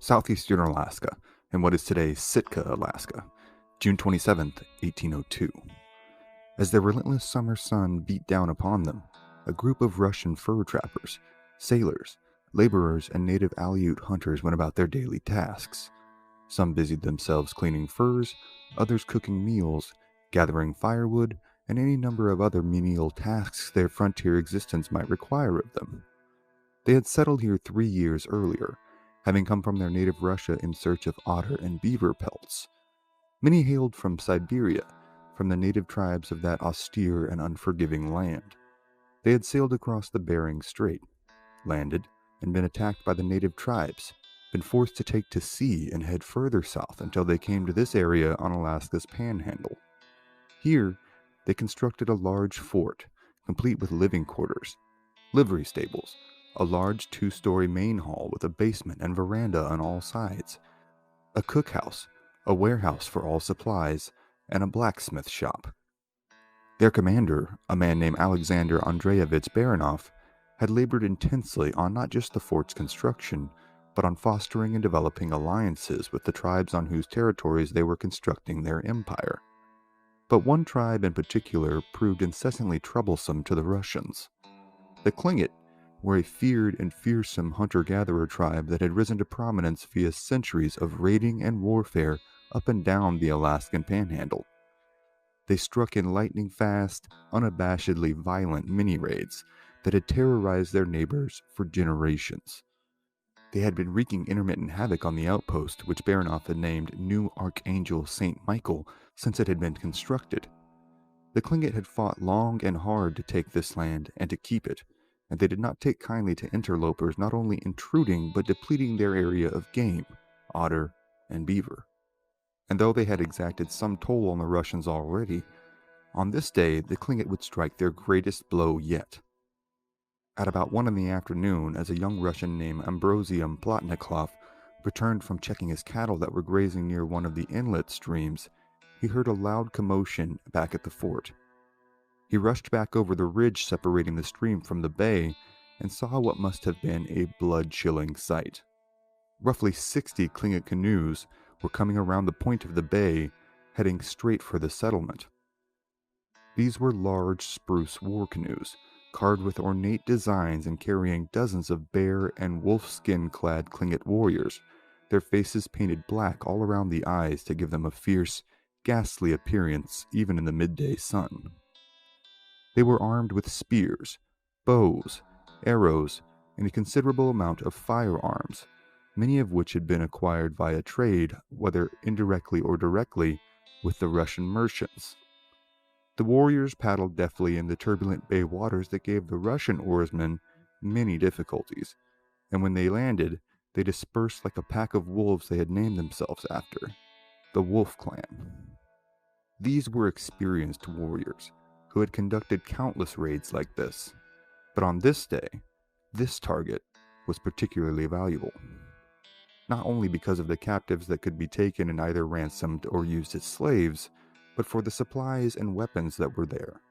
southeastern Alaska, in what is today Sitka, Alaska, June 27th, 1802. As the relentless summer sun beat down upon them, a group of Russian fur trappers, sailors, laborers, and native Aleut hunters went about their daily tasks. Some busied themselves cleaning furs, others cooking meals, gathering firewood, and any number of other menial tasks their frontier existence might require of them. They had settled here 3 years earlier, having come from their native Russia in search of otter and beaver pelts. Many hailed from Siberia, from the native tribes of that austere and unforgiving land. They had sailed across the Bering Strait, landed, and been attacked by the native tribes, been forced to take to sea and head further south until they came to this area on Alaska's panhandle. Here, they constructed a large fort, complete with living quarters, livery stables, a large 2-story main hall with a basement and veranda on all sides, a cookhouse, a warehouse for all supplies, and a blacksmith shop. Their commander, a man named Alexander Andreevich Baranov, had labored intensely on not just the fort's construction, but on fostering and developing alliances with the tribes on whose territories they were constructing their empire. But one tribe in particular proved incessantly troublesome to the Russians. The Tlingit were a feared and fearsome hunter-gatherer tribe that had risen to prominence via centuries of raiding and warfare up and down the Alaskan panhandle. They struck in lightning-fast, unabashedly violent mini-raids that had terrorized their neighbors for generations. They had been wreaking intermittent havoc on the outpost, which Baranov had named New Archangel St. Michael since it had been constructed. The Tlingit had fought long and hard to take this land and to keep it, and they did not take kindly to interlopers not only intruding but depleting their area of game, otter, and beaver. And though they had exacted some toll on the Russians already, on this day the Tlingit would strike their greatest blow yet. At about 1 in the afternoon, as a young Russian named Ambrosium Plotnikov returned from checking his cattle that were grazing near one of the inlet streams, he heard a loud commotion back at the fort. He rushed back over the ridge separating the stream from the bay and saw what must have been a blood-chilling sight. Roughly 60 Tlingit canoes were coming around the point of the bay, heading straight for the settlement. These were large spruce war canoes, carved with ornate designs and carrying dozens of bear and wolf-skin-clad Tlingit warriors, their faces painted black all around the eyes to give them a fierce, ghastly appearance even in the midday sun. They were armed with spears, bows, arrows, and a considerable amount of firearms, many of which had been acquired via trade, whether indirectly or directly, with the Russian merchants. The warriors paddled deftly in the turbulent bay waters that gave the Russian oarsmen many difficulties, and when they landed, they dispersed like a pack of wolves they had named themselves after, the Wolf Clan. These were experienced warriors who had conducted countless raids like this, but on this day, this target was particularly valuable. Not only because of the captives that could be taken and either ransomed or used as slaves, but for the supplies and weapons that were there.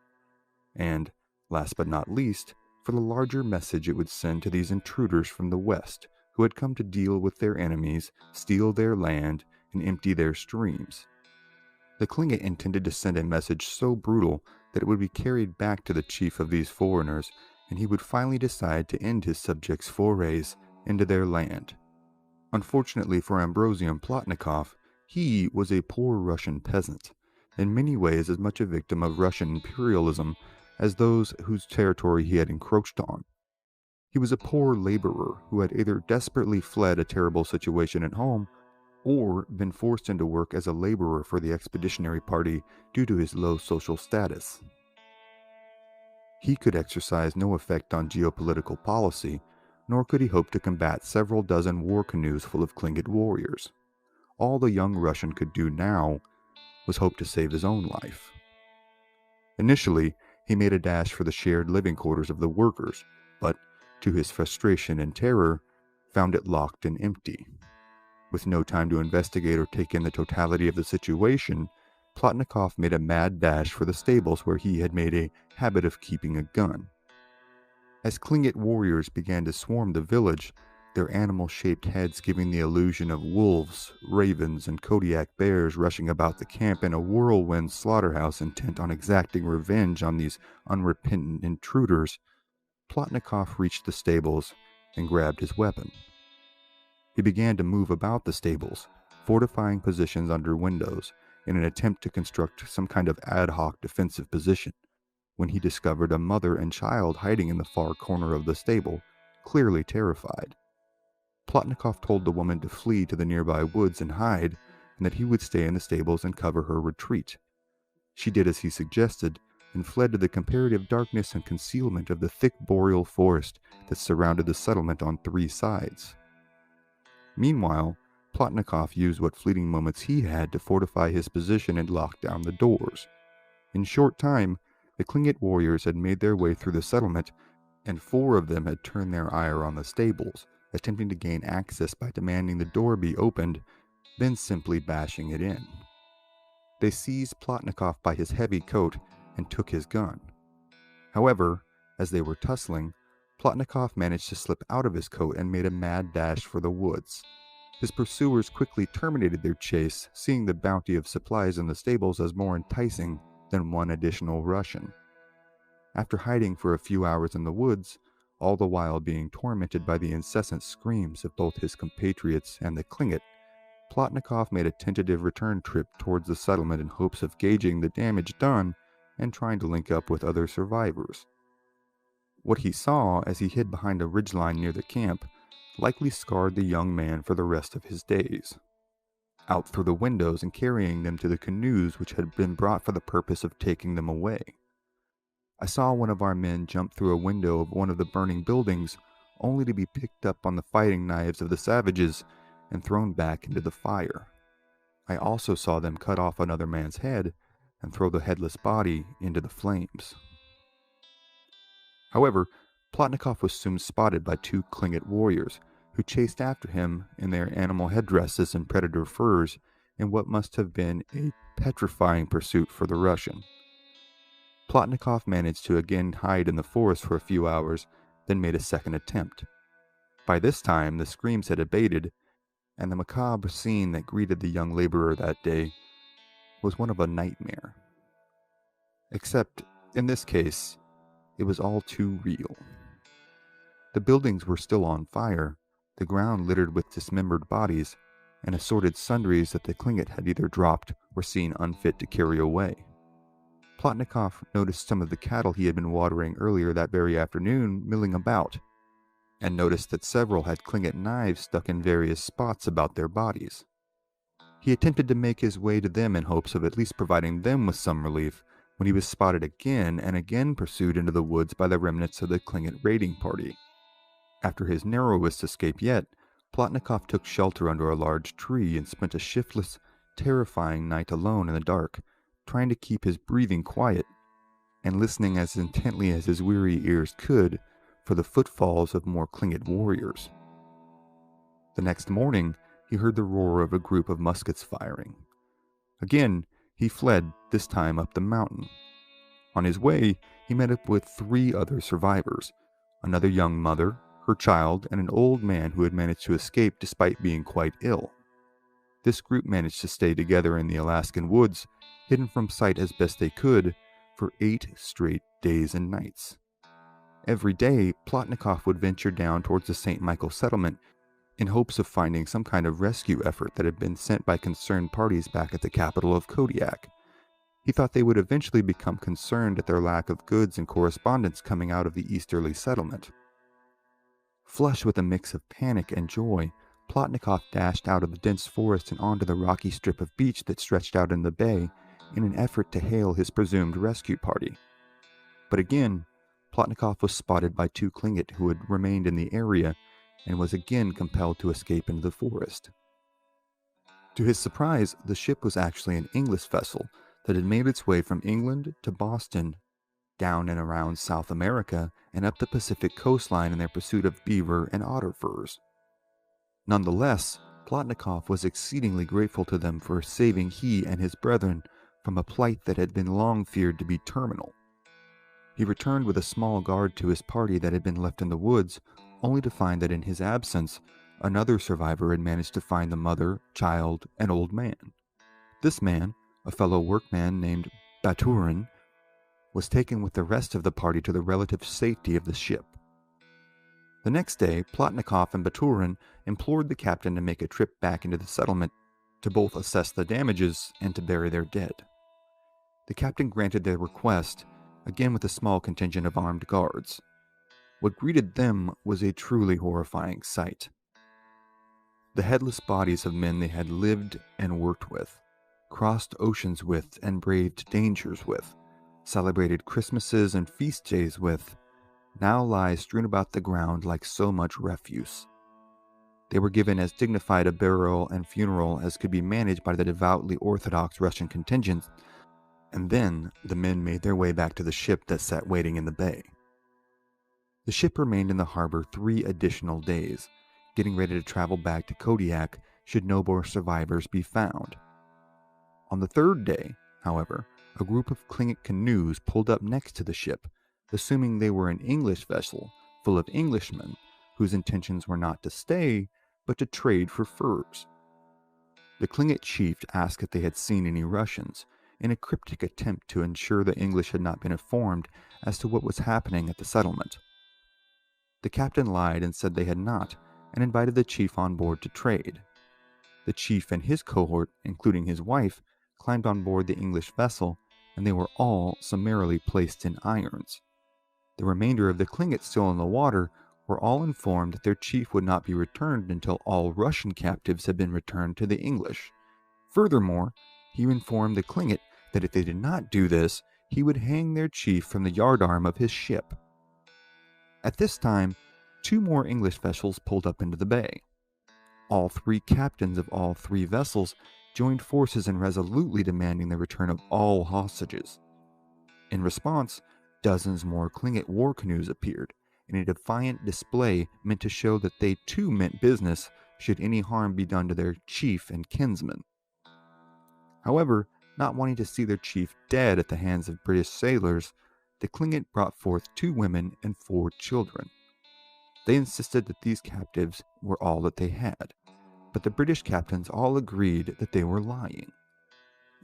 And, last but not least, for the larger message it would send to these intruders from the west who had come to deal with their enemies, steal their land, and empty their streams. The Tlingit intended to send a message so brutal that it would be carried back to the chief of these foreigners, and he would finally decide to end his subjects' forays into their land. Unfortunately for Ambrosium Plotnikov, he was a poor Russian peasant, in many ways as much a victim of Russian imperialism as those whose territory he had encroached on. He was a poor laborer who had either desperately fled a terrible situation at home or been forced into work as a laborer for the expeditionary party due to his low social status. He could exercise no effect on geopolitical policy, nor could he hope to combat several dozen war canoes full of Tlingit warriors. All the young Russian could do now was hope to save his own life. Initially, he made a dash for the shared living quarters of the workers, but, to his frustration and terror, found it locked and empty. With no time to investigate or take in the totality of the situation, Plotnikov made a mad dash for the stables where he had made a habit of keeping a gun. As Tlingit warriors began to swarm the village, their animal-shaped heads giving the illusion of wolves, ravens, and Kodiak bears rushing about the camp in a whirlwind slaughterhouse intent on exacting revenge on these unrepentant intruders. Plotnikov reached the stables and grabbed his weapon. He began to move about the stables, fortifying positions under windows in an attempt to construct some kind of ad hoc defensive position, when he discovered a mother and child hiding in the far corner of the stable, clearly terrified. Plotnikov told the woman to flee to the nearby woods and hide, and that he would stay in the stables and cover her retreat. She did as he suggested, and fled to the comparative darkness and concealment of the thick boreal forest that surrounded the settlement on 3 sides. Meanwhile, Plotnikov used what fleeting moments he had to fortify his position and lock down the doors. In short time, the Klingit warriors had made their way through the settlement, and 4 of them had turned their ire on the stables, attempting to gain access by demanding the door be opened, then simply bashing it in. They seized Plotnikov by his heavy coat and took his gun. However, as they were tussling, Plotnikov managed to slip out of his coat and made a mad dash for the woods. His pursuers quickly terminated their chase, seeing the bounty of supplies in the stables as more enticing than one additional Russian. After hiding for a few hours in the woods, all the while being tormented by the incessant screams of both his compatriots and the Klingit, Plotnikov made a tentative return trip towards the settlement in hopes of gauging the damage done and trying to link up with other survivors. What he saw as he hid behind a ridgeline near the camp likely scarred the young man for the rest of his days. Out through the windows and carrying them to the canoes which had been brought for the purpose of taking them away. I saw one of our men jump through a window of one of the burning buildings, only to be picked up on the fighting knives of the savages and thrown back into the fire. I also saw them cut off another man's head and throw the headless body into the flames. However, Plotnikov was soon spotted by 2 Klingit warriors, who chased after him in their animal headdresses and predator furs in what must have been a petrifying pursuit for the Russian. Plotnikov managed to again hide in the forest for a few hours, then made a second attempt. By this time, the screams had abated, and the macabre scene that greeted the young laborer that day was one of a nightmare. Except, in this case, it was all too real. The buildings were still on fire, the ground littered with dismembered bodies, and assorted sundries that the Klingit had either dropped or seen unfit to carry away. Plotnikov noticed some of the cattle he had been watering earlier that very afternoon milling about, and noticed that several had Klingit knives stuck in various spots about their bodies. He attempted to make his way to them in hopes of at least providing them with some relief, when he was spotted again and again pursued into the woods by the remnants of the Klingit raiding party. After his narrowest escape yet, Plotnikov took shelter under a large tree and spent a shiftless, terrifying night alone in the dark, trying to keep his breathing quiet, and listening as intently as his weary ears could for the footfalls of more Klingit warriors. The next morning, he heard the roar of a group of muskets firing. Again, he fled, this time up the mountain. On his way, he met up with 3 other survivors, another young mother, her child, and an old man who had managed to escape despite being quite ill. This group managed to stay together in the Alaskan woods, hidden from sight as best they could, for 8 straight days and nights. Every day, Plotnikov would venture down towards the St. Michael settlement in hopes of finding some kind of rescue effort that had been sent by concerned parties back at the capital of Kodiak. He thought they would eventually become concerned at their lack of goods and correspondence coming out of the easterly settlement. Flushed with a mix of panic and joy, Plotnikov dashed out of the dense forest and onto the rocky strip of beach that stretched out in the bay in an effort to hail his presumed rescue party. But again, Plotnikov was spotted by 2 Klingit who had remained in the area and was again compelled to escape into the forest. To his surprise, the ship was actually an English vessel that had made its way from England to Boston, down and around South America, and up the Pacific coastline in their pursuit of beaver and otter furs. Nonetheless, Plotnikov was exceedingly grateful to them for saving he and his brethren from a plight that had been long feared to be terminal. He returned with a small guard to his party that had been left in the woods, only to find that in his absence, another survivor had managed to find the mother, child, and old man. This man, a fellow workman named Baturin, was taken with the rest of the party to the relative safety of the ship. The next day, Plotnikov and Baturin implored the captain to make a trip back into the settlement to both assess the damages and to bury their dead. The captain granted their request, again with a small contingent of armed guards. What greeted them was a truly horrifying sight. The headless bodies of men they had lived and worked with, crossed oceans with and braved dangers with, celebrated Christmases and feast days with, now lie strewn about the ground like so much refuse. They were given as dignified a burial and funeral as could be managed by the devoutly Orthodox Russian contingent, and then the men made their way back to the ship that sat waiting in the bay. The ship remained in the harbor 3 additional days, getting ready to travel back to Kodiak should no more survivors be found. On the 3rd day, however, a group of Tlingit canoes pulled up next to the ship, assuming they were an English vessel full of Englishmen whose intentions were not to stay, but to trade for furs. The Tlingit chief asked if they had seen any Russians, in a cryptic attempt to ensure the English had not been informed as to what was happening at the settlement. The captain lied and said they had not, and invited the chief on board to trade. The chief and his cohort, including his wife, climbed on board the English vessel, and they were all summarily placed in irons. The remainder of the Tlingit still in the water were all informed that their chief would not be returned until all Russian captives had been returned to the English. Furthermore, he informed the Tlingit that if they did not do this, he would hang their chief from the yardarm of his ship. At this time, 2 more English vessels pulled up into the bay. All 3 captains of all 3 vessels joined forces in resolutely demanding the return of all hostages. In response, dozens more Tlingit war canoes appeared, in a defiant display meant to show that they too meant business should any harm be done to their chief and kinsmen. However, not wanting to see their chief dead at the hands of British sailors, the Tlingit brought forth 2 women and 4 children. They insisted that these captives were all that they had, but the British captains all agreed that they were lying.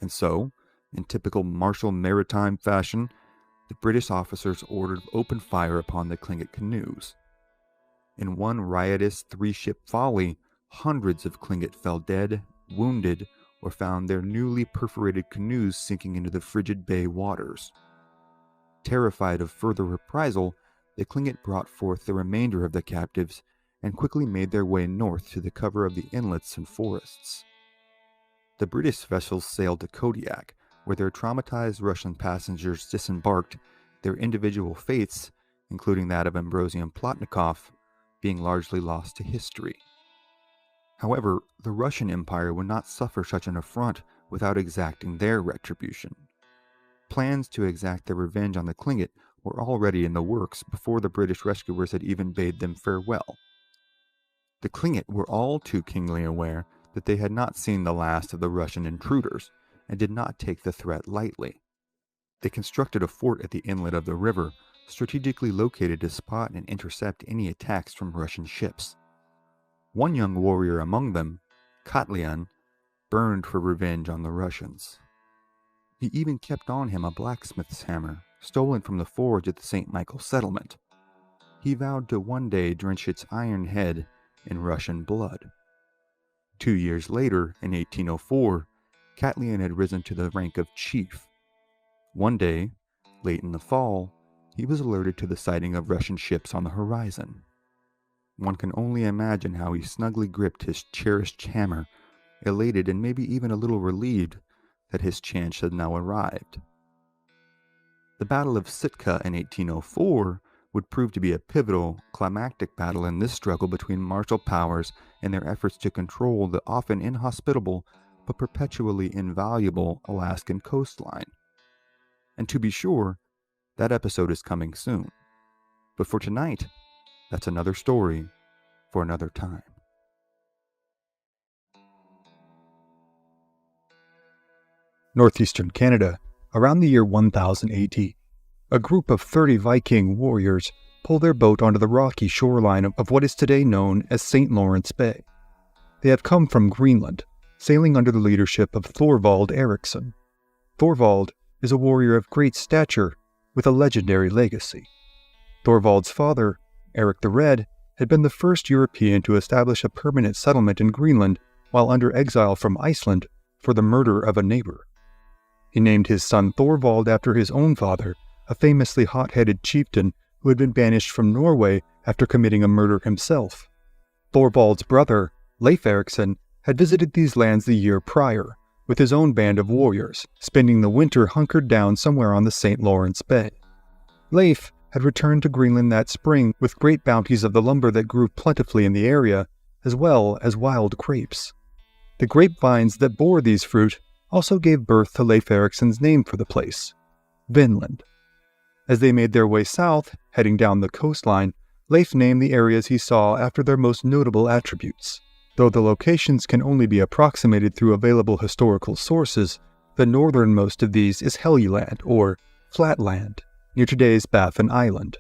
And so, in typical martial maritime fashion, the British officers ordered open fire upon the Tlingit canoes. In one riotous 3-ship volley, hundreds of Tlingit fell dead, wounded, or found their newly perforated canoes sinking into the frigid bay waters. Terrified of further reprisal, the Tlingit brought forth the remainder of the captives and quickly made their way north to the cover of the inlets and forests. The British vessels sailed to Kodiak, where their traumatized Russian passengers disembarked, their individual fates, including that of Ambrosian Plotnikov, being largely lost to history. However, the Russian Empire would not suffer such an affront without exacting their retribution. Plans to exact their revenge on the Tlingit were already in the works before the British rescuers had even bade them farewell. The Tlingit were all too keenly aware that they had not seen the last of the Russian intruders, and did not take the threat lightly. They constructed a fort at the inlet of the river, strategically located to spot and intercept any attacks from Russian ships. One young warrior among them, Katlian, burned for revenge on the Russians. He even kept on him a blacksmith's hammer, stolen from the forge at the St. Michael settlement. He vowed to one day drench its iron head in Russian blood. 2 years later, in 1804, Katlian had risen to the rank of chief. One day, late in the fall, he was alerted to the sighting of Russian ships on the horizon. One can only imagine how he snugly gripped his cherished hammer, elated and maybe even a little relieved that his chance had now arrived. The Battle of Sitka in 1804 would prove to be a pivotal, climactic battle in this struggle between martial powers and their efforts to control the often inhospitable but perpetually invaluable Alaskan coastline. And to be sure, that episode is coming soon. But for tonight, that's another story for another time. Northeastern Canada, around the year 1000 AD, a group of 30 Viking warriors pull their boat onto the rocky shoreline of what is today known as St. Lawrence Bay. They have come from Greenland, sailing under the leadership of Thorvald Eriksson. Thorvald is a warrior of great stature with a legendary legacy. Thorvald's father, Eric the Red, had been the first European to establish a permanent settlement in Greenland while under exile from Iceland for the murder of a neighbor. He named his son Thorvald after his own father, a famously hot-headed chieftain who had been banished from Norway after committing a murder himself. Thorvald's brother, Leif Eriksson, had visited these lands the year prior, with his own band of warriors, spending the winter hunkered down somewhere on the St. Lawrence Bay. Leif had returned to Greenland that spring with great bounties of the lumber that grew plentifully in the area, as well as wild grapes. The grapevines that bore these fruit also gave birth to Leif Eriksson's name for the place, Vinland. As they made their way south, heading down the coastline, Leif named the areas he saw after their most notable attributes. Though the locations can only be approximated through available historical sources, the northernmost of these is Helgeland, or Flatland, near today's Baffin Island.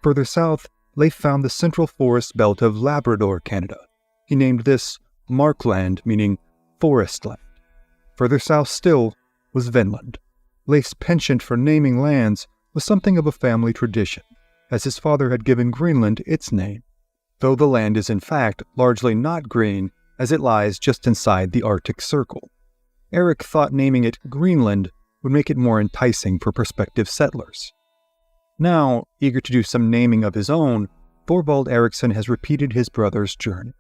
Further south, Leif found the central forest belt of Labrador, Canada. He named this Markland, meaning forest land. Further south still was Vinland. Leif's penchant for naming lands was something of a family tradition, as his father had given Greenland its name, though the land is in fact largely not green, as it lies just inside the Arctic Circle. Eric thought naming it Greenland would make it more enticing for prospective settlers. Now, eager to do some naming of his own, Thorvald Eriksson has repeated his brother's journey.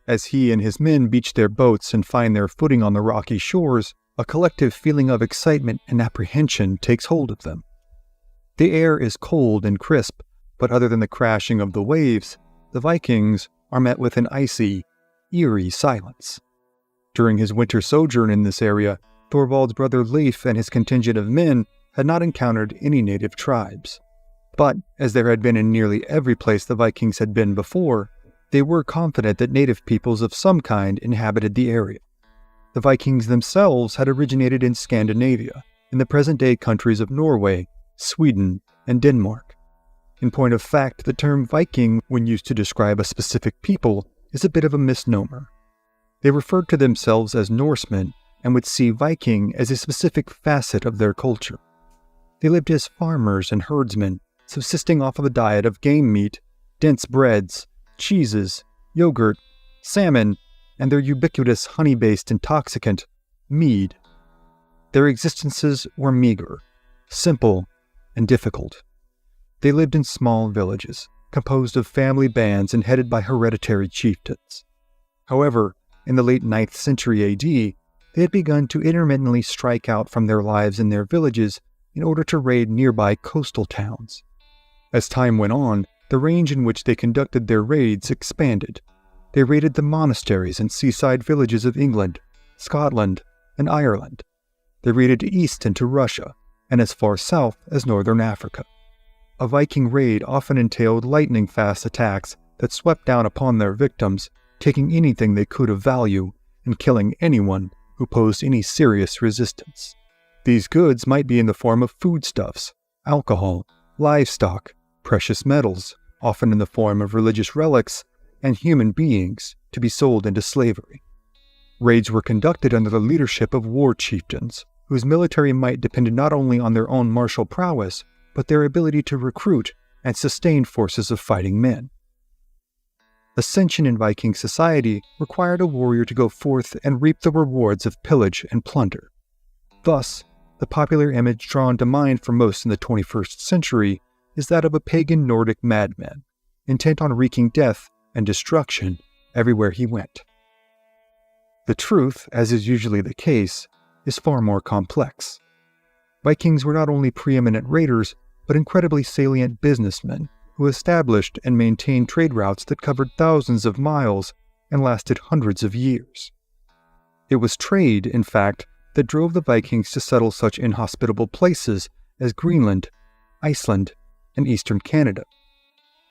As he and his men beach their boats and find their footing on the rocky shores, a collective feeling of excitement and apprehension takes hold of them. The air is cold and crisp, but other than the crashing of the waves, the Vikings are met with an icy, eerie silence. During his winter sojourn in this area, Thorvald's brother Leif and his contingent of men had not encountered any native tribes. But, as there had been in nearly every place the Vikings had been before, they were confident that native peoples of some kind inhabited the area. The Vikings themselves had originated in Scandinavia, in the present-day countries of Norway, Sweden, and Denmark. In point of fact, the term Viking, when used to describe a specific people, is a bit of a misnomer. They referred to themselves as Norsemen and would see Viking as a specific facet of their culture. They lived as farmers and herdsmen, subsisting off of a diet of game meat, dense breads, cheeses, yogurt, salmon, and their ubiquitous honey-based intoxicant, mead. Their existences were meager, simple, and difficult. They lived in small villages, composed of family bands and headed by hereditary chieftains. However, in the late 9th century AD, they had begun to intermittently strike out from their lives in their villages in order to raid nearby coastal towns. As time went on, the range in which they conducted their raids expanded. They raided the monasteries and seaside villages of England, Scotland, and Ireland. They raided east into Russia, and as far south as northern Africa. A Viking raid often entailed lightning-fast attacks that swept down upon their victims, taking anything they could of value and killing anyone who posed any serious resistance. These goods might be in the form of foodstuffs, alcohol, livestock, precious metals, often in the form of religious relics, and human beings to be sold into slavery. Raids were conducted under the leadership of war chieftains, whose military might depended not only on their own martial prowess, but their ability to recruit and sustain forces of fighting men. Ascension in Viking society required a warrior to go forth and reap the rewards of pillage and plunder. Thus, the popular image drawn to mind for most in the 21st century is that of a pagan Nordic madman, intent on wreaking death and destruction everywhere he went. The truth, as is usually the case, is far more complex. Vikings were not only preeminent raiders, but incredibly salient businessmen who established and maintained trade routes that covered thousands of miles and lasted hundreds of years. It was trade, in fact, that drove the Vikings to settle such inhospitable places as Greenland, Iceland, and eastern Canada.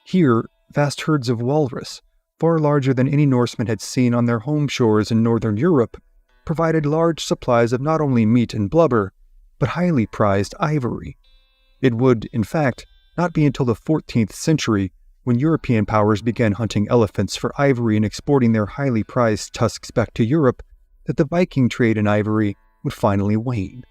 Here, vast herds of walrus, far larger than any Norsemen had seen on their home shores in northern Europe, provided large supplies of not only meat and blubber, but highly prized ivory. It would, in fact, not be until the 14th century, when European powers began hunting elephants for ivory and exporting their highly prized tusks back to Europe, that the Viking trade in ivory would finally wane.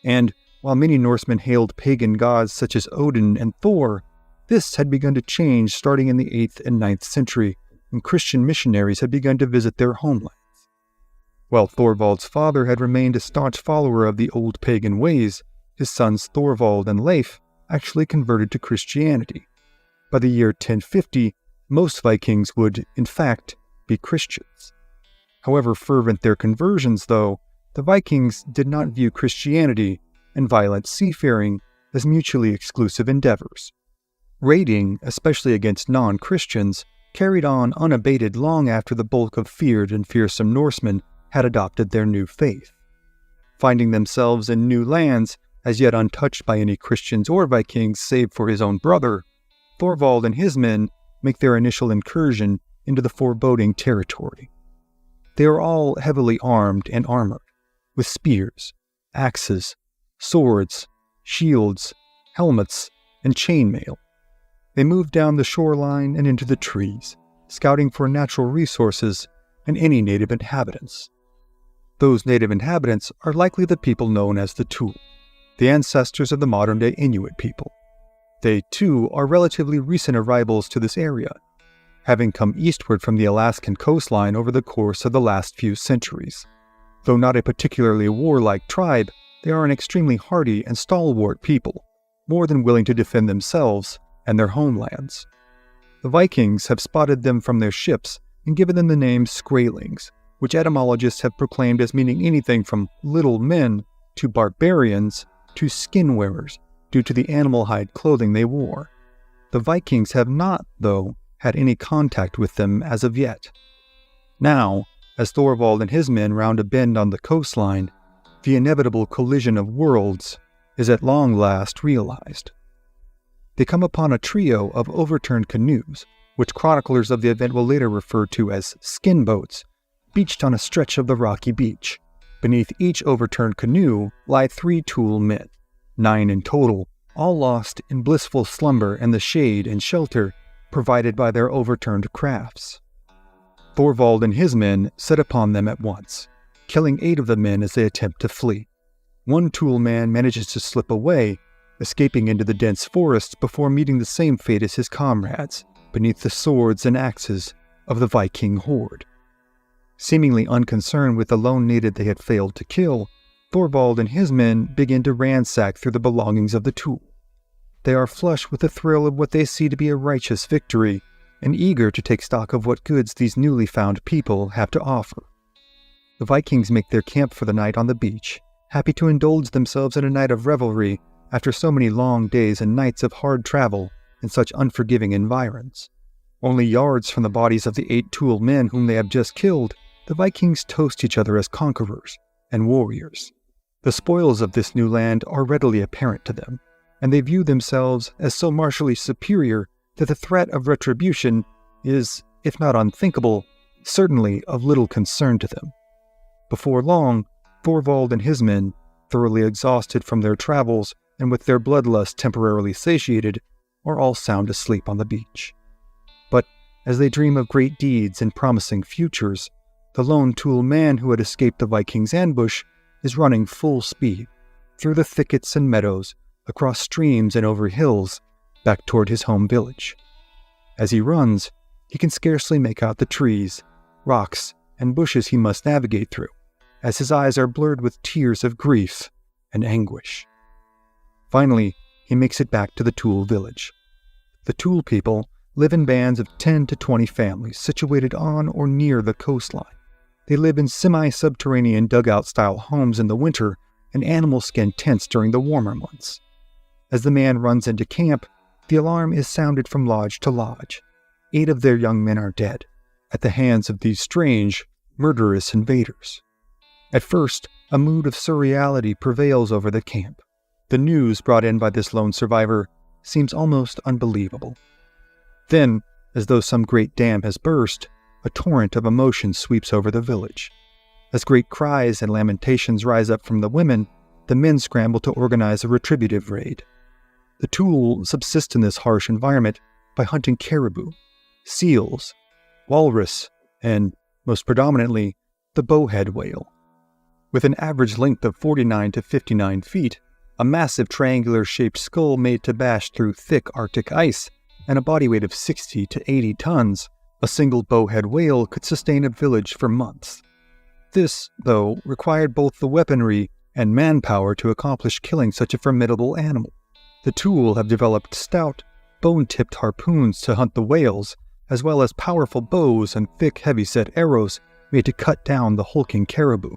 And while many Norsemen hailed pagan gods such as Odin and Thor, this had begun to change starting in the 8th and 9th century, when Christian missionaries had begun to visit their homelands. While Thorvald's father had remained a staunch follower of the old pagan ways, his sons Thorvald and Leif actually converted to Christianity. By the year 1050, most Vikings would, in fact, be Christians. However fervent their conversions, though, the Vikings did not view Christianity and violent seafaring as mutually exclusive endeavors. Raiding, especially against non-Christians, carried on unabated long after the bulk of feared and fearsome Norsemen had adopted their new faith. Finding themselves in new lands, as yet untouched by any Christians or Vikings save for his own brother, Thorvald and his men make their initial incursion into the foreboding territory. They are all heavily armed and armored, with spears, axes, swords, shields, helmets, and chainmail. They move down the shoreline and into the trees, scouting for natural resources and any native inhabitants. Those native inhabitants are likely the people known as the Thule, the ancestors of the modern-day Inuit people. They, too, are relatively recent arrivals to this area, having come eastward from the Alaskan coastline over the course of the last few centuries. Though not a particularly warlike tribe, they are an extremely hardy and stalwart people, more than willing to defend themselves and their homelands. The Vikings have spotted them from their ships and given them the name Skraelings, which etymologists have proclaimed as meaning anything from little men to barbarians to skin wearers due to the animal hide clothing they wore. The Vikings have not, though, had any contact with them as of yet. Now, as Thorvald and his men round a bend on the coastline, the inevitable collision of worlds is at long last realized. They come upon a trio of overturned canoes, which chroniclers of the event will later refer to as skin boats, beached on a stretch of the rocky beach. Beneath each overturned canoe lie 3 Thule men, 9 in total, all lost in blissful slumber and the shade and shelter provided by their overturned crafts. Thorvald and his men set upon them at once, killing 8 of the men as they attempt to flee. One Thule man manages to slip away, escaping into the dense forest before meeting the same fate as his comrades, beneath the swords and axes of the Viking horde. Seemingly unconcerned with the lone native they had failed to kill, Thorvald and his men begin to ransack through the belongings of the Thule. They are flush with the thrill of what they see to be a righteous victory, and eager to take stock of what goods these newly found people have to offer. The Vikings make their camp for the night on the beach, happy to indulge themselves in a night of revelry after so many long days and nights of hard travel in such unforgiving environs. Only yards from the bodies of the 8 Thule men whom they have just killed, the Vikings toast each other as conquerors and warriors. The spoils of this new land are readily apparent to them, and they view themselves as so martially superior that the threat of retribution is, if not unthinkable, certainly of little concern to them. Before long, Thorvald and his men, thoroughly exhausted from their travels and with their bloodlust temporarily satiated, are all sound asleep on the beach. But as they dream of great deeds and promising futures, the lone Thule man who had escaped the Vikings' ambush is running full speed through the thickets and meadows, across streams and over hills, back toward his home village. As he runs, he can scarcely make out the trees, rocks, and bushes he must navigate through, as his eyes are blurred with tears of grief and anguish. Finally, he makes it back to the Thule village. The Thule people live in bands of 10 to 20 families situated on or near the coastline. They live in semi-subterranean dugout-style homes in the winter and animal skin tents during the warmer months. As the man runs into camp, the alarm is sounded from lodge to lodge. 8 of their young men are dead, at the hands of these strange, murderous invaders. At first, a mood of surreality prevails over the camp. The news brought in by this lone survivor seems almost unbelievable. Then, as though some great dam has burst, a torrent of emotion sweeps over the village. As great cries and lamentations rise up from the women, the men scramble to organize a retributive raid. The Tool subsist in this harsh environment by hunting caribou, seals, walrus, and, most predominantly, the bowhead whale. With an average length of 49 to 59 feet, a massive triangular-shaped skull made to bash through thick Arctic ice, and a body weight of 60 to 80 tons, a single bowhead whale could sustain a village for months. This, though, required both the weaponry and manpower to accomplish killing such a formidable animal. The Tool have developed stout, bone-tipped harpoons to hunt the whales, as well as powerful bows and thick, heavy-set arrows made to cut down the hulking caribou.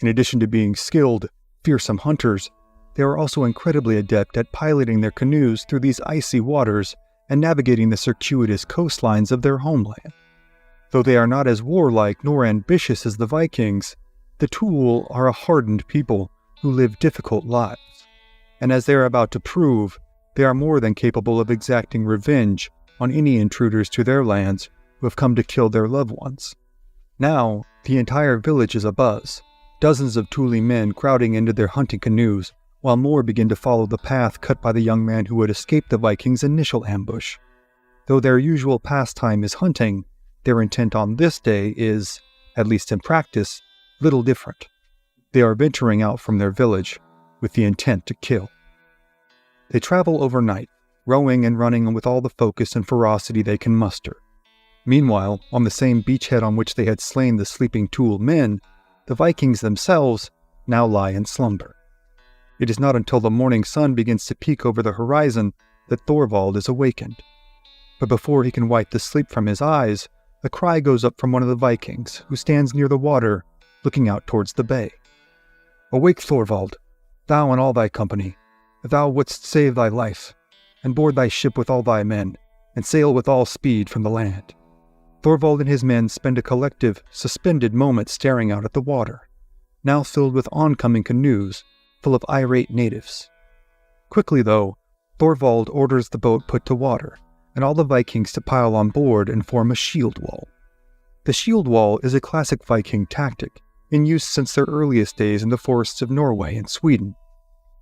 In addition to being skilled, fearsome hunters, they are also incredibly adept at piloting their canoes through these icy waters and navigating the circuitous coastlines of their homeland. Though they are not as warlike nor ambitious as the Vikings, the Tool are a hardened people who live difficult lives, and as they are about to prove, they are more than capable of exacting revenge on any intruders to their lands who have come to kill their loved ones. Now, the entire village is abuzz, dozens of Thule men crowding into their hunting canoes, while more begin to follow the path cut by the young man who had escaped the Vikings' initial ambush. Though their usual pastime is hunting, their intent on this day is, at least in practice, little different. They are venturing out from their village with the intent to kill. They travel overnight, rowing and running with all the focus and ferocity they can muster. Meanwhile, on the same beachhead on which they had slain the sleeping Thule men, the Vikings themselves now lie in slumber. It is not until the morning sun begins to peek over the horizon that Thorvald is awakened. But before he can wipe the sleep from his eyes, a cry goes up from one of the Vikings, who stands near the water, looking out towards the bay. "Awake, Thorvald, thou and all thy company, if thou wouldst save thy life, and board thy ship with all thy men, and sail with all speed from the land." Thorvald and his men spend a collective, suspended moment staring out at the water, now filled with oncoming canoes, full of irate natives. Quickly, though, Thorvald orders the boat put to water, and all the Vikings to pile on board and form a shield wall. The shield wall is a classic Viking tactic, in use since their earliest days in the forests of Norway and Sweden.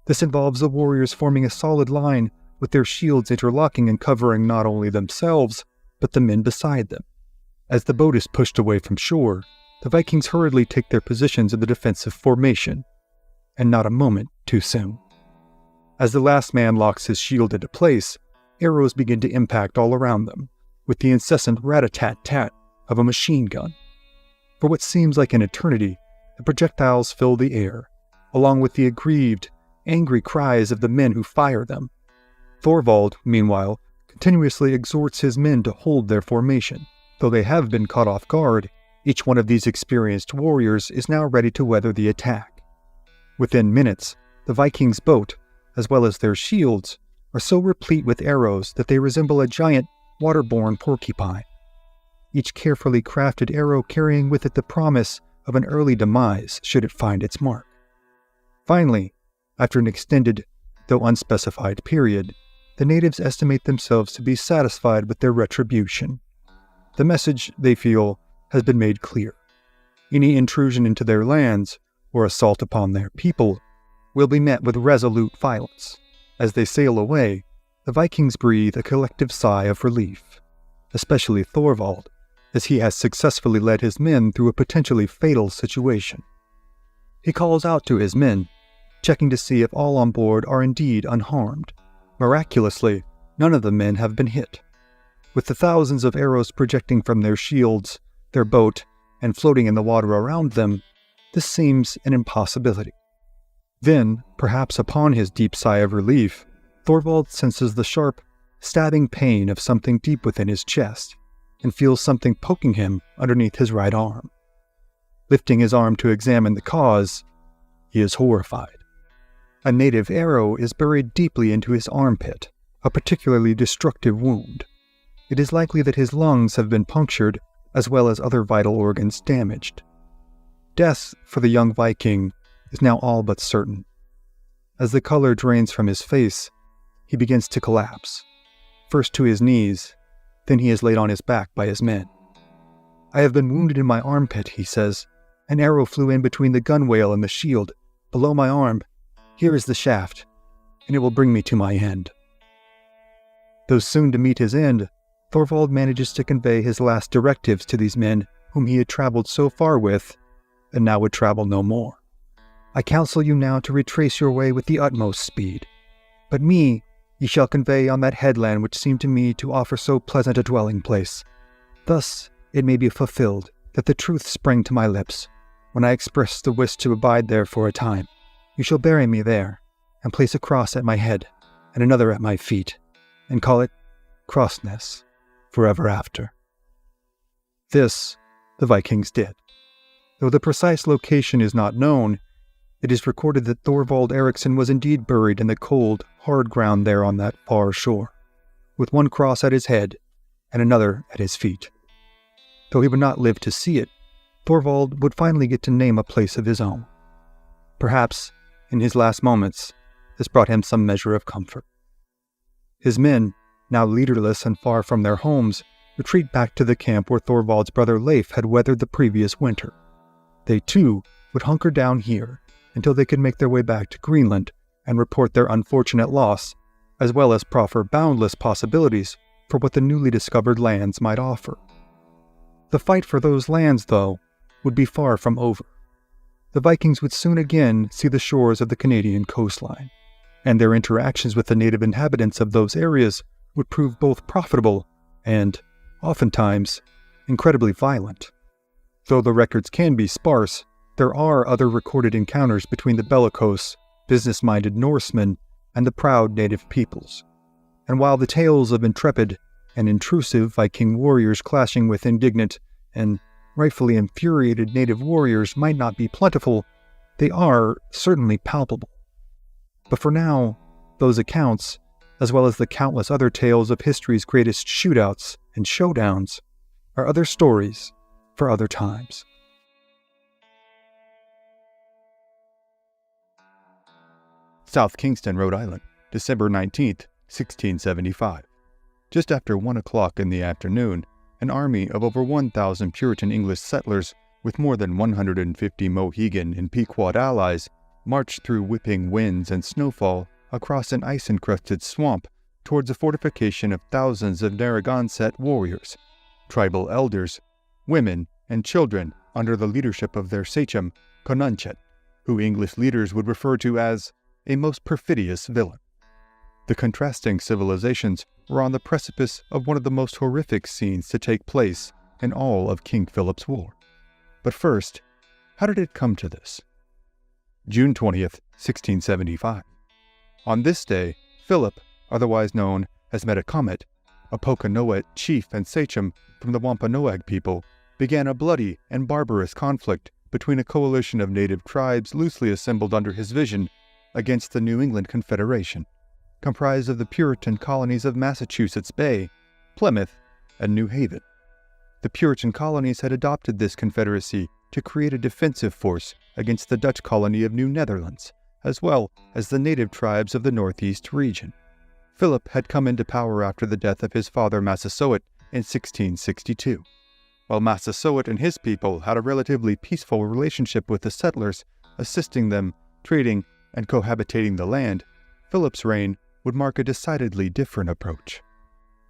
This involves the warriors forming a solid line with their shields interlocking and covering not only themselves, but the men beside them. As the boat is pushed away from shore, the Vikings hurriedly take their positions in the defensive formation, and not a moment too soon. As the last man locks his shield into place, arrows begin to impact all around them, with the incessant rat-a-tat-tat of a machine gun. For what seems like an eternity, the projectiles fill the air, along with the aggrieved, angry cries of the men who fire them. Thorvald, meanwhile, continuously exhorts his men to hold their formation. Though they have been caught off guard, each one of these experienced warriors is now ready to weather the attack. Within minutes, the Vikings' boat, as well as their shields, are so replete with arrows that they resemble a giant, waterborne porcupine, each carefully crafted arrow carrying with it the promise of an early demise should it find its mark. Finally, after an extended, though unspecified period, the natives estimate themselves to be satisfied with their retribution. The message, they feel, has been made clear. Any intrusion into their lands, or assault upon their people, will be met with resolute violence. As they sail away, the Vikings breathe a collective sigh of relief, especially Thorvald, as he has successfully led his men through a potentially fatal situation. He calls out to his men, checking to see if all on board are indeed unharmed. Miraculously, none of the men have been hit. With the thousands of arrows projecting from their shields, their boat, and floating in the water around them, this seems an impossibility. Then, perhaps upon his deep sigh of relief, Thorvald senses the sharp, stabbing pain of something deep within his chest, and feels something poking him underneath his right arm. Lifting his arm to examine the cause, he is horrified. A native arrow is buried deeply into his armpit, a particularly destructive wound. It is likely that his lungs have been punctured, as well as other vital organs damaged. Death for the young Viking is now all but certain. As the color drains from his face, he begins to collapse, first to his knees, then he is laid on his back by his men. "I have been wounded in my armpit," he says. "An arrow flew in between the gunwale and the shield, below my arm. Here is the shaft. and it will bring me to my end." Though soon to meet his end, Thorvald manages to convey his last directives to these men whom he had traveled so far with, and now would travel no more. "I counsel you now to retrace your way with the utmost speed. But me ye shall convey on that headland which seemed to me to offer so pleasant a dwelling place. Thus it may be fulfilled that the truth sprang to my lips, when I expressed the wish to abide there for a time. You shall bury me there, and place a cross at my head, and another at my feet, and call it Crossness forever after." This the Vikings did. Though the precise location is not known, it is recorded that Thorvald Eriksson was indeed buried in the cold, hard ground there on that far shore, with one cross at his head and another at his feet. Though he would not live to see it, Thorvald would finally get to name a place of his own. Perhaps, in his last moments, this brought him some measure of comfort. His men, now leaderless and far from their homes, retreat back to the camp where Thorvald's brother Leif had weathered the previous winter. They too would hunker down here until they could make their way back to Greenland and report their unfortunate loss, as well as proffer boundless possibilities for what the newly discovered lands might offer. The fight for those lands, though, would be far from over. The Vikings would soon again see the shores of the Canadian coastline, and their interactions with the native inhabitants of those areas would prove both profitable and, oftentimes, incredibly violent. Though the records can be sparse, there are other recorded encounters between the bellicose, business-minded Norsemen and the proud native peoples. And while the tales of intrepid and intrusive Viking warriors clashing with indignant and rightfully infuriated native warriors might not be plentiful, they are certainly palpable. But for now, those accounts, as well as the countless other tales of history's greatest shootouts and showdowns, are other stories for other times. South Kingston, Rhode Island, December 19th, 1675. Just after 1 o'clock in the afternoon, an army of over 1,000 Puritan English settlers with more than 150 Mohegan and Pequot allies marched through whipping winds and snowfall across an ice-encrusted swamp towards a fortification of thousands of Narragansett warriors, tribal elders, women, and children under the leadership of their sachem, Conunchet, who English leaders would refer to as a most perfidious villain. The contrasting civilizations were on the precipice of one of the most horrific scenes to take place in all of King Philip's War. But first, how did it come to this? June 20th, 1675. On this day, Philip, otherwise known as Metacomet, a Pokanoet chief and sachem from the Wampanoag people, began a bloody and barbarous conflict between a coalition of native tribes loosely assembled under his vision against the New England Confederation, comprised of the Puritan colonies of Massachusetts Bay, Plymouth, and New Haven. The Puritan colonies had adopted this confederacy to create a defensive force against the Dutch colony of New Netherlands, as well as the native tribes of the northeast region. Philip had come into power after the death of his father Massasoit in 1662. While Massasoit and his people had a relatively peaceful relationship with the settlers, assisting them, trading, and cohabitating the land, Philip's reign would mark a decidedly different approach.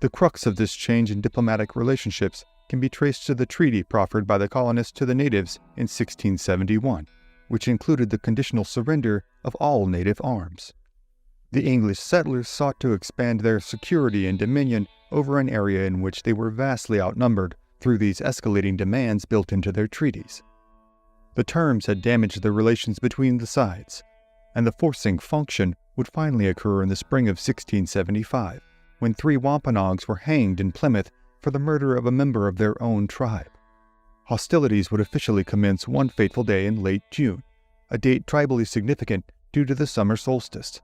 The crux of this change in diplomatic relationships can be traced to the treaty proffered by the colonists to the natives in 1671, which included the conditional surrender of all native arms. The English settlers sought to expand their security and dominion over an area in which they were vastly outnumbered through these escalating demands built into their treaties. The terms had damaged the relations between the sides, and the forcing function would finally occur in the spring of 1675, when 3 Wampanoags were hanged in Plymouth for the murder of a member of their own tribe. Hostilities would officially commence one fateful day in late June, a date tribally significant due to the summer solstice,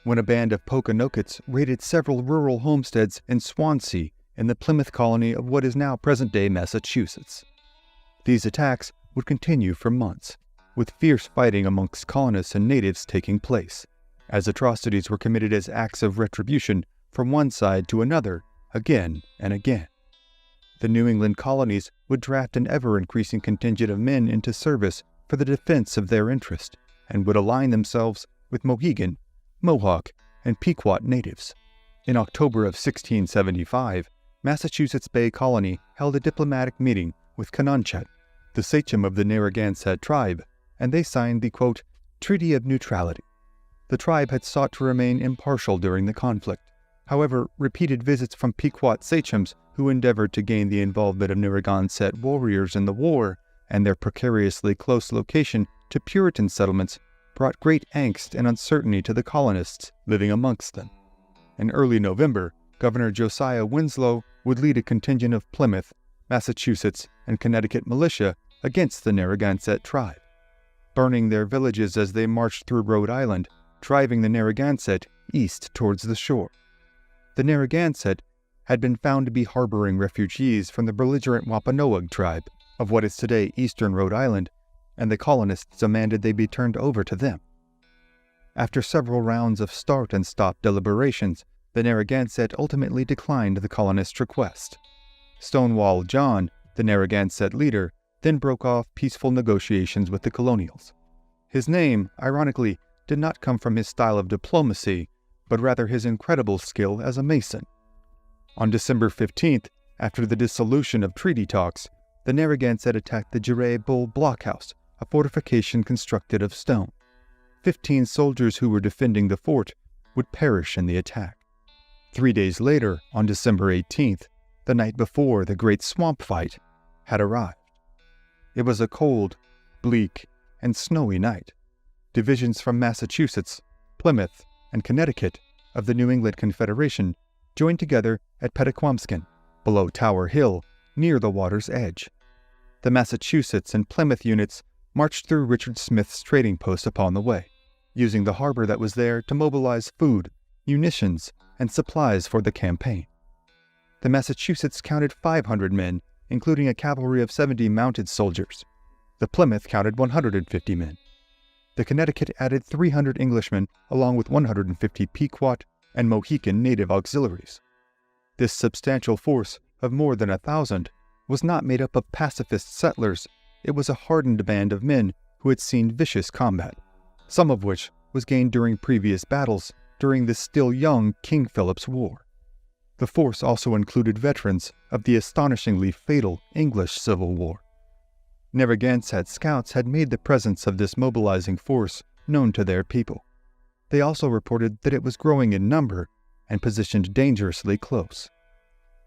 when a band of Pokanokets raided several rural homesteads in Swansea in the Plymouth colony of what is now present-day Massachusetts. These attacks would continue for months, with fierce fighting amongst colonists and natives taking place, as atrocities were committed as acts of retribution from one side to another again and again. The New England colonies would draft an ever-increasing contingent of men into service for the defense of their interest, and would align themselves with Mohegan, Mohawk, and Pequot natives. In October of 1675, Massachusetts Bay Colony held a diplomatic meeting with Canonchet, the sachem of the Narragansett tribe, and they signed the, quote, Treaty of Neutrality. The tribe had sought to remain impartial during the conflict. However, repeated visits from Pequot sachems who endeavored to gain the involvement of Narragansett warriors in the war and their precariously close location to Puritan settlements brought great angst and uncertainty to the colonists living amongst them. In early November, Governor Josiah Winslow would lead a contingent of Plymouth, Massachusetts, and Connecticut militia against the Narragansett tribe, burning their villages as they marched through Rhode Island, driving the Narragansett east towards the shore. The Narragansett had been found to be harboring refugees from the belligerent Wampanoag tribe of what is today eastern Rhode Island, and the colonists demanded they be turned over to them. After several rounds of start and stop deliberations, the Narragansett ultimately declined the colonists' request. Stonewall John, the Narragansett leader, then broke off peaceful negotiations with the colonials. His name, ironically, did not come from his style of diplomacy, but rather his incredible skill as a mason. On December 15th, after the dissolution of treaty talks, the Narragansett attacked the Giray Bull blockhouse, a fortification constructed of stone. 15 soldiers who were defending the fort would perish in the attack. 3 days later, on December 18th, the night before the Great Swamp Fight, had arrived. It was a cold, bleak, and snowy night. Divisions from Massachusetts, Plymouth, and Connecticut of the New England Confederation joined together at Pettaquamskin, below Tower Hill, near the water's edge. The Massachusetts and Plymouth units marched through Richard Smith's trading post upon the way, using the harbor that was there to mobilize food, munitions, and supplies for the campaign. The Massachusetts counted 500 men, including a cavalry of 70 mounted soldiers. The Plymouth counted 150 men. The Connecticut added 300 Englishmen along with 150 Pequot and Mohican native auxiliaries. This substantial force of more than 1,000 was not made up of pacifist settlers. It was a hardened band of men who had seen vicious combat, some of which was gained during previous battles during the still young King Philip's War. The force also included veterans of the astonishingly fatal English Civil War. Narragansett scouts had made the presence of this mobilizing force known to their people. They also reported that it was growing in number and positioned dangerously close.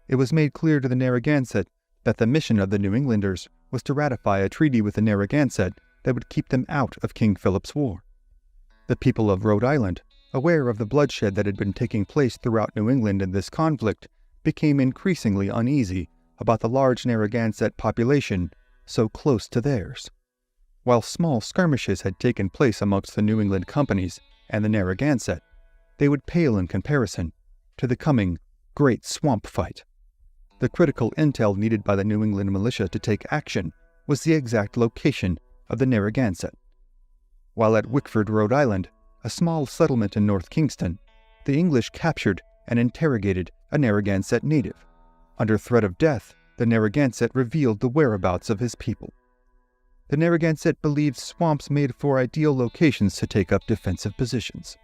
It was made clear to the Narragansett that the mission of the New Englanders was to ratify a treaty with the Narragansett that would keep them out of King Philip's War. The people of Rhode Island, aware of the bloodshed that had been taking place throughout New England in this conflict, became increasingly uneasy about the large Narragansett population so close to theirs. While small skirmishes had taken place amongst the New England companies and the Narragansett, they would pale in comparison to the coming Great Swamp Fight. The critical intel needed by the New England militia to take action was the exact location of the Narragansett. While at Wickford, Rhode Island, a small settlement in North Kingston, the English captured and interrogated a Narragansett native. Under threat of death, the Narragansett revealed the whereabouts of his people. The Narragansett believed swamps made for ideal locations to take up defensive positions.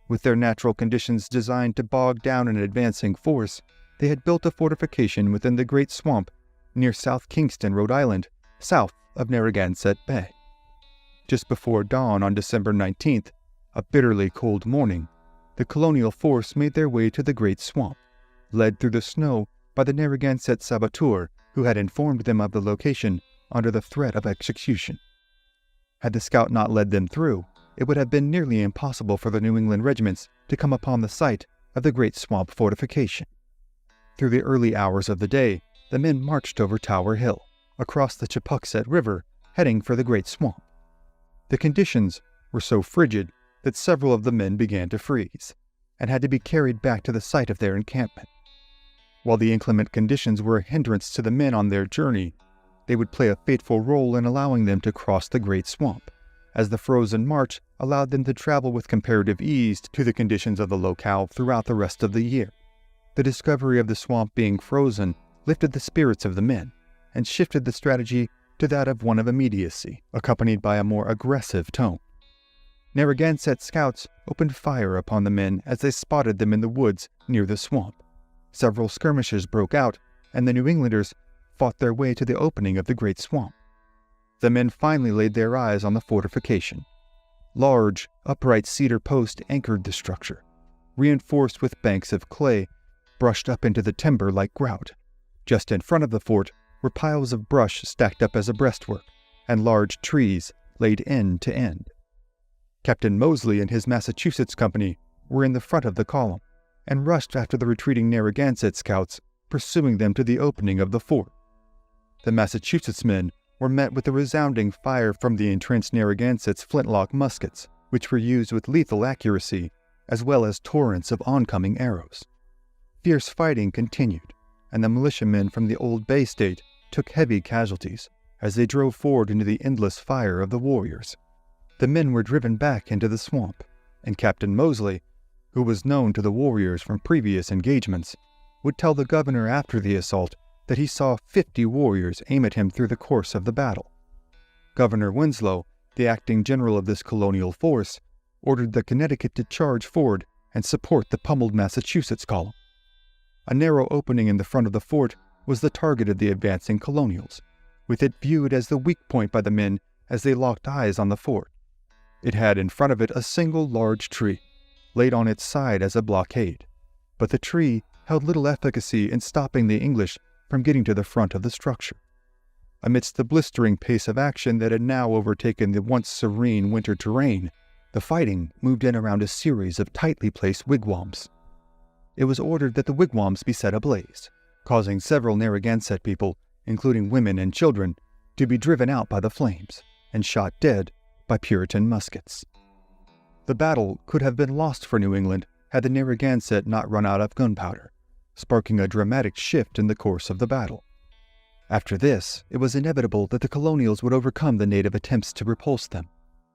With their natural conditions designed to bog down an advancing force, they had built a fortification within the Great Swamp near South Kingston, Rhode Island, south of Narragansett Bay. Just before dawn on December 19th, a bitterly cold morning, the colonial force made their way to the Great Swamp, led through the snow by the Narragansett saboteur who had informed them of the location under the threat of execution. Had the scout not led them through, it would have been nearly impossible for the New England regiments to come upon the site of the Great Swamp fortification. Through the early hours of the day, the men marched over Tower Hill, across the Chappaqua River, heading for the Great Swamp. The conditions were so frigid that several of the men began to freeze, and had to be carried back to the site of their encampment. While the inclement conditions were a hindrance to the men on their journey, they would play a fateful role in allowing them to cross the Great Swamp, as the frozen march allowed them to travel with comparative ease to the conditions of the locale throughout the rest of the year. The discovery of the swamp being frozen lifted the spirits of the men, and shifted the strategy to that of one of immediacy, accompanied by a more aggressive tone. Narragansett scouts opened fire upon the men as they spotted them in the woods near the swamp. Several skirmishes broke out, and the New Englanders fought their way to the opening of the great swamp. The men finally laid their eyes on the fortification. Large, upright cedar posts anchored the structure, reinforced with banks of clay brushed up into the timber like grout. Just in front of the fort were piles of brush stacked up as a breastwork, and large trees laid end to end. Captain Moseley and his Massachusetts company were in the front of the column, and rushed after the retreating Narragansett scouts, pursuing them to the opening of the fort. The Massachusetts men were met with a resounding fire from the entrenched Narragansett's flintlock muskets, which were used with lethal accuracy, as well as torrents of oncoming arrows. Fierce fighting continued, and the militiamen from the Old Bay State took heavy casualties as they drove forward into the endless fire of the warriors. The men were driven back into the swamp, and Captain Moseley, who was known to the warriors from previous engagements, would tell the governor after the assault that he saw 50 warriors aim at him through the course of the battle. Governor Winslow, the acting general of this colonial force, ordered the Connecticut to charge forward and support the pummeled Massachusetts column. A narrow opening in the front of the fort was the target of the advancing colonials, with it viewed as the weak point by the men as they locked eyes on the fort. It had in front of it a single large tree, laid on its side as a blockade, but the tree held little efficacy in stopping the English from getting to the front of the structure. Amidst the blistering pace of action that had now overtaken the once serene winter terrain, the fighting moved in around a series of tightly placed wigwams. It was ordered that the wigwams be set ablaze, causing several Narragansett people, including women and children, to be driven out by the flames and shot dead by Puritan muskets. The battle could have been lost for New England had the Narragansett not run out of gunpowder, sparking a dramatic shift in the course of the battle. After this, it was inevitable that the colonials would overcome the native attempts to repulse them.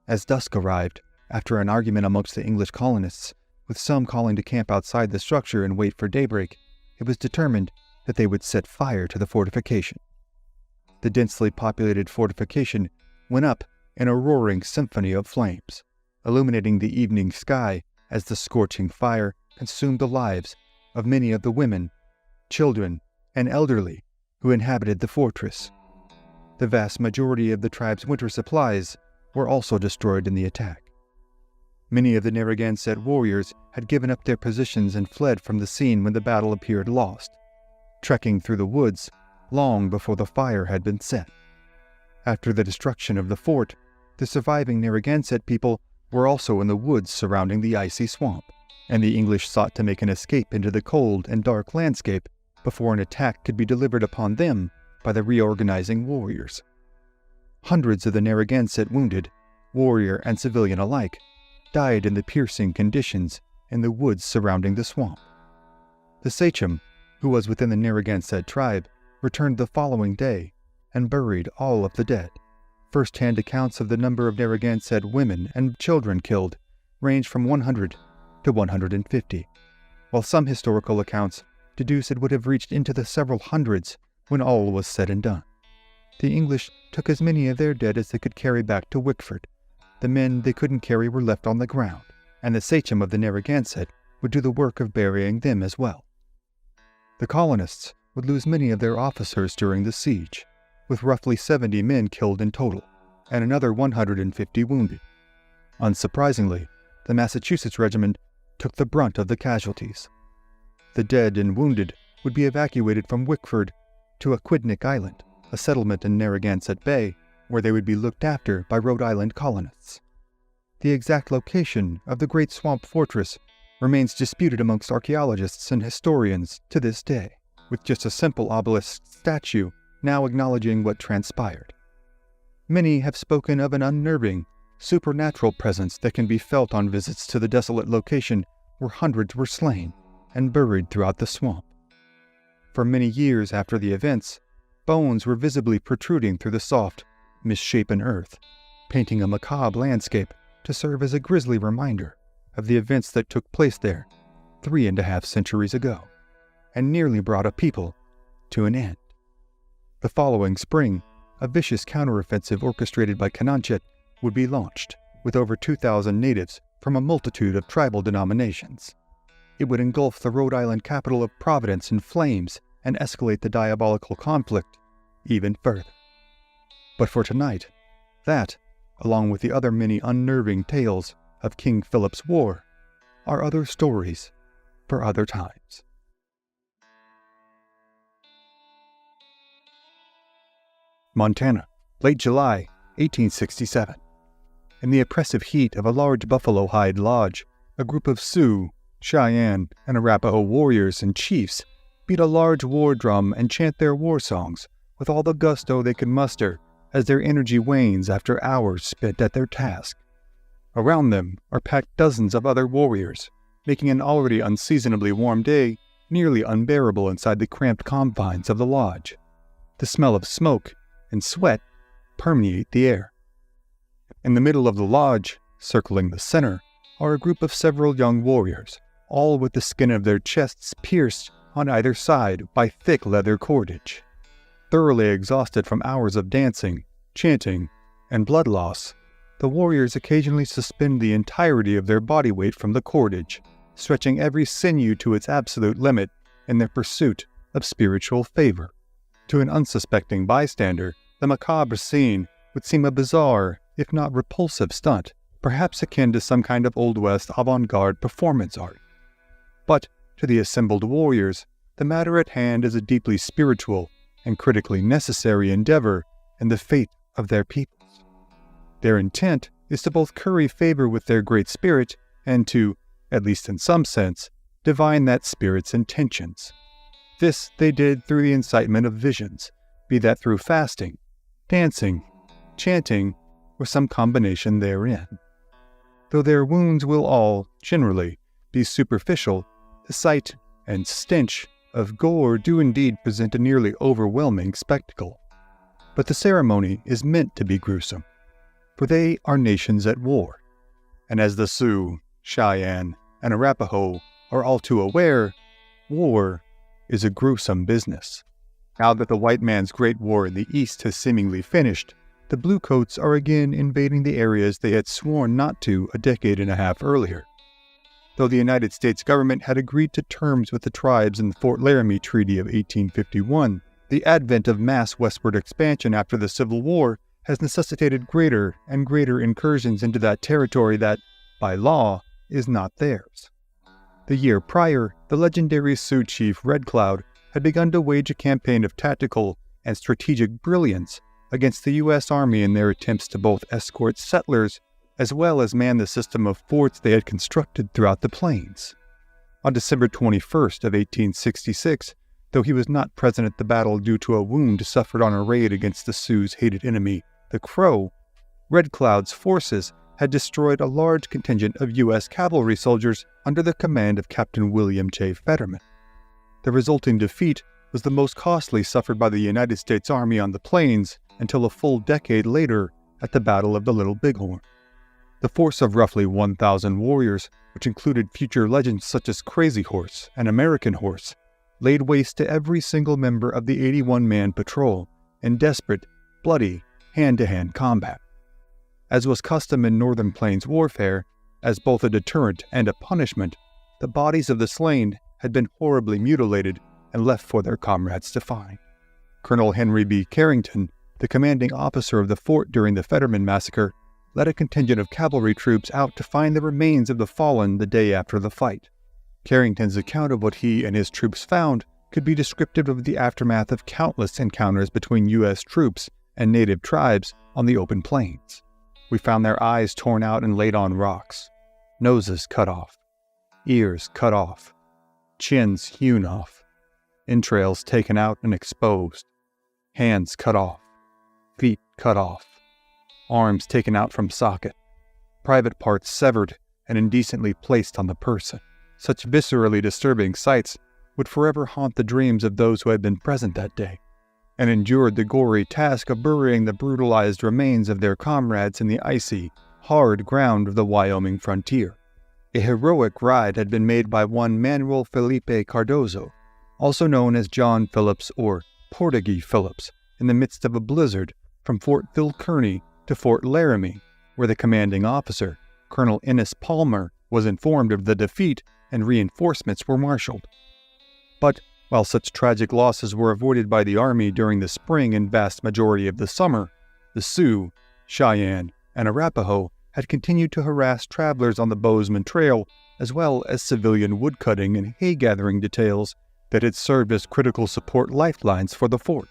As dusk arrived, after an argument amongst the English colonists, with some calling to camp outside the structure and wait for daybreak, it was determined that they would set fire to the fortification. The densely populated fortification went up in a roaring symphony of flames, illuminating the evening sky as the scorching fire consumed the lives of many of the women, children, and elderly who inhabited the fortress. The vast majority of the tribe's winter supplies were also destroyed in the attack. Many of the Narragansett warriors had given up their positions and fled from the scene when the battle appeared lost, trekking through the woods long before the fire had been set. After the destruction of the fort, the surviving Narragansett people were also in the woods surrounding the icy swamp, and the English sought to make an escape into the cold and dark landscape before an attack could be delivered upon them by the reorganizing warriors. Hundreds of the Narragansett wounded, warrior and civilian alike, died in the piercing conditions in the woods surrounding the swamp. The sachem, who was within the Narragansett tribe, returned the following day and buried all of the dead. First-hand accounts of the number of Narragansett women and children killed range from 100 to 150, while some historical accounts deduce it would have reached into the several hundreds when all was said and done. The English took as many of their dead as they could carry back to Wickford. The men they couldn't carry were left on the ground, and the sachem of the Narragansett would do the work of burying them as well. The colonists would lose many of their officers during the siege, with roughly 70 men killed in total, and another 150 wounded. Unsurprisingly, the Massachusetts regiment took the brunt of the casualties. The dead and wounded would be evacuated from Wickford to Aquidneck Island, a settlement in Narragansett Bay, where they would be looked after by Rhode Island colonists. The exact location of the Great Swamp Fortress remains disputed amongst archaeologists and historians to this day, with just a simple obelisk statue now acknowledging what transpired. Many have spoken of an unnerving, supernatural presence that can be felt on visits to the desolate location where hundreds were slain and buried throughout the swamp. For many years after the events, bones were visibly protruding through the soft, misshapen earth, painting a macabre landscape to serve as a grisly reminder of the events that took place there 3.5 centuries ago, and nearly brought a people to an end. The following spring, a vicious counteroffensive orchestrated by Comanche would be launched, with over 2,000 natives from a multitude of tribal denominations. It would engulf the Rhode Island capital of Providence in flames and escalate the diabolical conflict even further. But for tonight, that, along with the other many unnerving tales of King Philip's War, are other stories for other times. Montana, late July, 1867. In the oppressive heat of a large buffalo hide lodge, a group of Sioux, Cheyenne, and Arapaho warriors and chiefs beat a large war drum and chant their war songs with all the gusto they could muster as their energy wanes after hours spent at their task. Around them are packed dozens of other warriors, making an already unseasonably warm day nearly unbearable inside the cramped confines of the lodge. The smell of smoke and sweat permeate the air. In the middle of the lodge, circling the center, are a group of several young warriors, all with the skin of their chests pierced on either side by thick leather cordage. Thoroughly exhausted from hours of dancing, chanting, and blood loss, the warriors occasionally suspend the entirety of their body weight from the cordage, stretching every sinew to its absolute limit in their pursuit of spiritual favor. To an unsuspecting bystander, the macabre scene would seem a bizarre, if not repulsive stunt, perhaps akin to some kind of Old West avant-garde performance art. But to the assembled warriors, the matter at hand is a deeply spiritual and critically necessary endeavor in the fate of their peoples. Their intent is to both curry favor with their Great Spirit and to, at least in some sense, divine that Spirit's intentions. This they did through the incitement of visions, be that through fasting, dancing, chanting, or some combination therein. Though their wounds will all, generally, be superficial, the sight and stench of gore do indeed present a nearly overwhelming spectacle. But the ceremony is meant to be gruesome, for they are nations at war, and as the Sioux, Cheyenne, and Arapaho are all too aware, war is a gruesome business. Now that the white man's great war in the East has seemingly finished, the Bluecoats are again invading the areas they had sworn not to a decade and a half earlier. Though the United States government had agreed to terms with the tribes in the Fort Laramie Treaty of 1851, the advent of mass westward expansion after the Civil War has necessitated greater and greater incursions into that territory that, by law, is not theirs. The year prior, the legendary Sioux chief Red Cloud had begun to wage a campaign of tactical and strategic brilliance against the U.S. Army in their attempts to both escort settlers as well as man the system of forts they had constructed throughout the plains. On December 21st of 1866, though he was not present at the battle due to a wound suffered on a raid against the Sioux's hated enemy, the Crow, Red Cloud's forces had destroyed a large contingent of U.S. cavalry soldiers under the command of Captain William J. Fetterman. The resulting defeat was the most costly suffered by the United States Army on the plains until a full decade later at the Battle of the Little Bighorn. The force of roughly 1,000 warriors, which included future legends such as Crazy Horse and American Horse, laid waste to every single member of the 81-man patrol in desperate, bloody, hand-to-hand combat. As was custom in Northern Plains warfare, as both a deterrent and a punishment, the bodies of the slain had been horribly mutilated and left for their comrades to find. Colonel Henry B. Carrington, the commanding officer of the fort during the Fetterman massacre, led a contingent of cavalry troops out to find the remains of the fallen the day after the fight. Carrington's account of what he and his troops found could be descriptive of the aftermath of countless encounters between U.S. troops and native tribes on the open plains. We found their eyes torn out and laid on rocks, noses cut off, ears cut off, chins hewn off, entrails taken out and exposed, hands cut off, feet cut off, arms taken out from socket, private parts severed and indecently placed on the person. Such viscerally disturbing sights would forever haunt the dreams of those who had been present that day, and endured the gory task of burying the brutalized remains of their comrades in the icy, hard ground of the Wyoming frontier. A heroic ride had been made by one Manuel Felipe Cardozo, also known as John Phillips or Portuguese Phillips, in the midst of a blizzard from Fort Phil Kearny to Fort Laramie, where the commanding officer, Colonel Innes Palmer, was informed of the defeat and reinforcements were marshaled. But while such tragic losses were avoided by the Army during the spring and vast majority of the summer, the Sioux, Cheyenne, and Arapaho had continued to harass travelers on the Bozeman Trail, as well as civilian woodcutting and hay-gathering details that had served as critical support lifelines for the fort.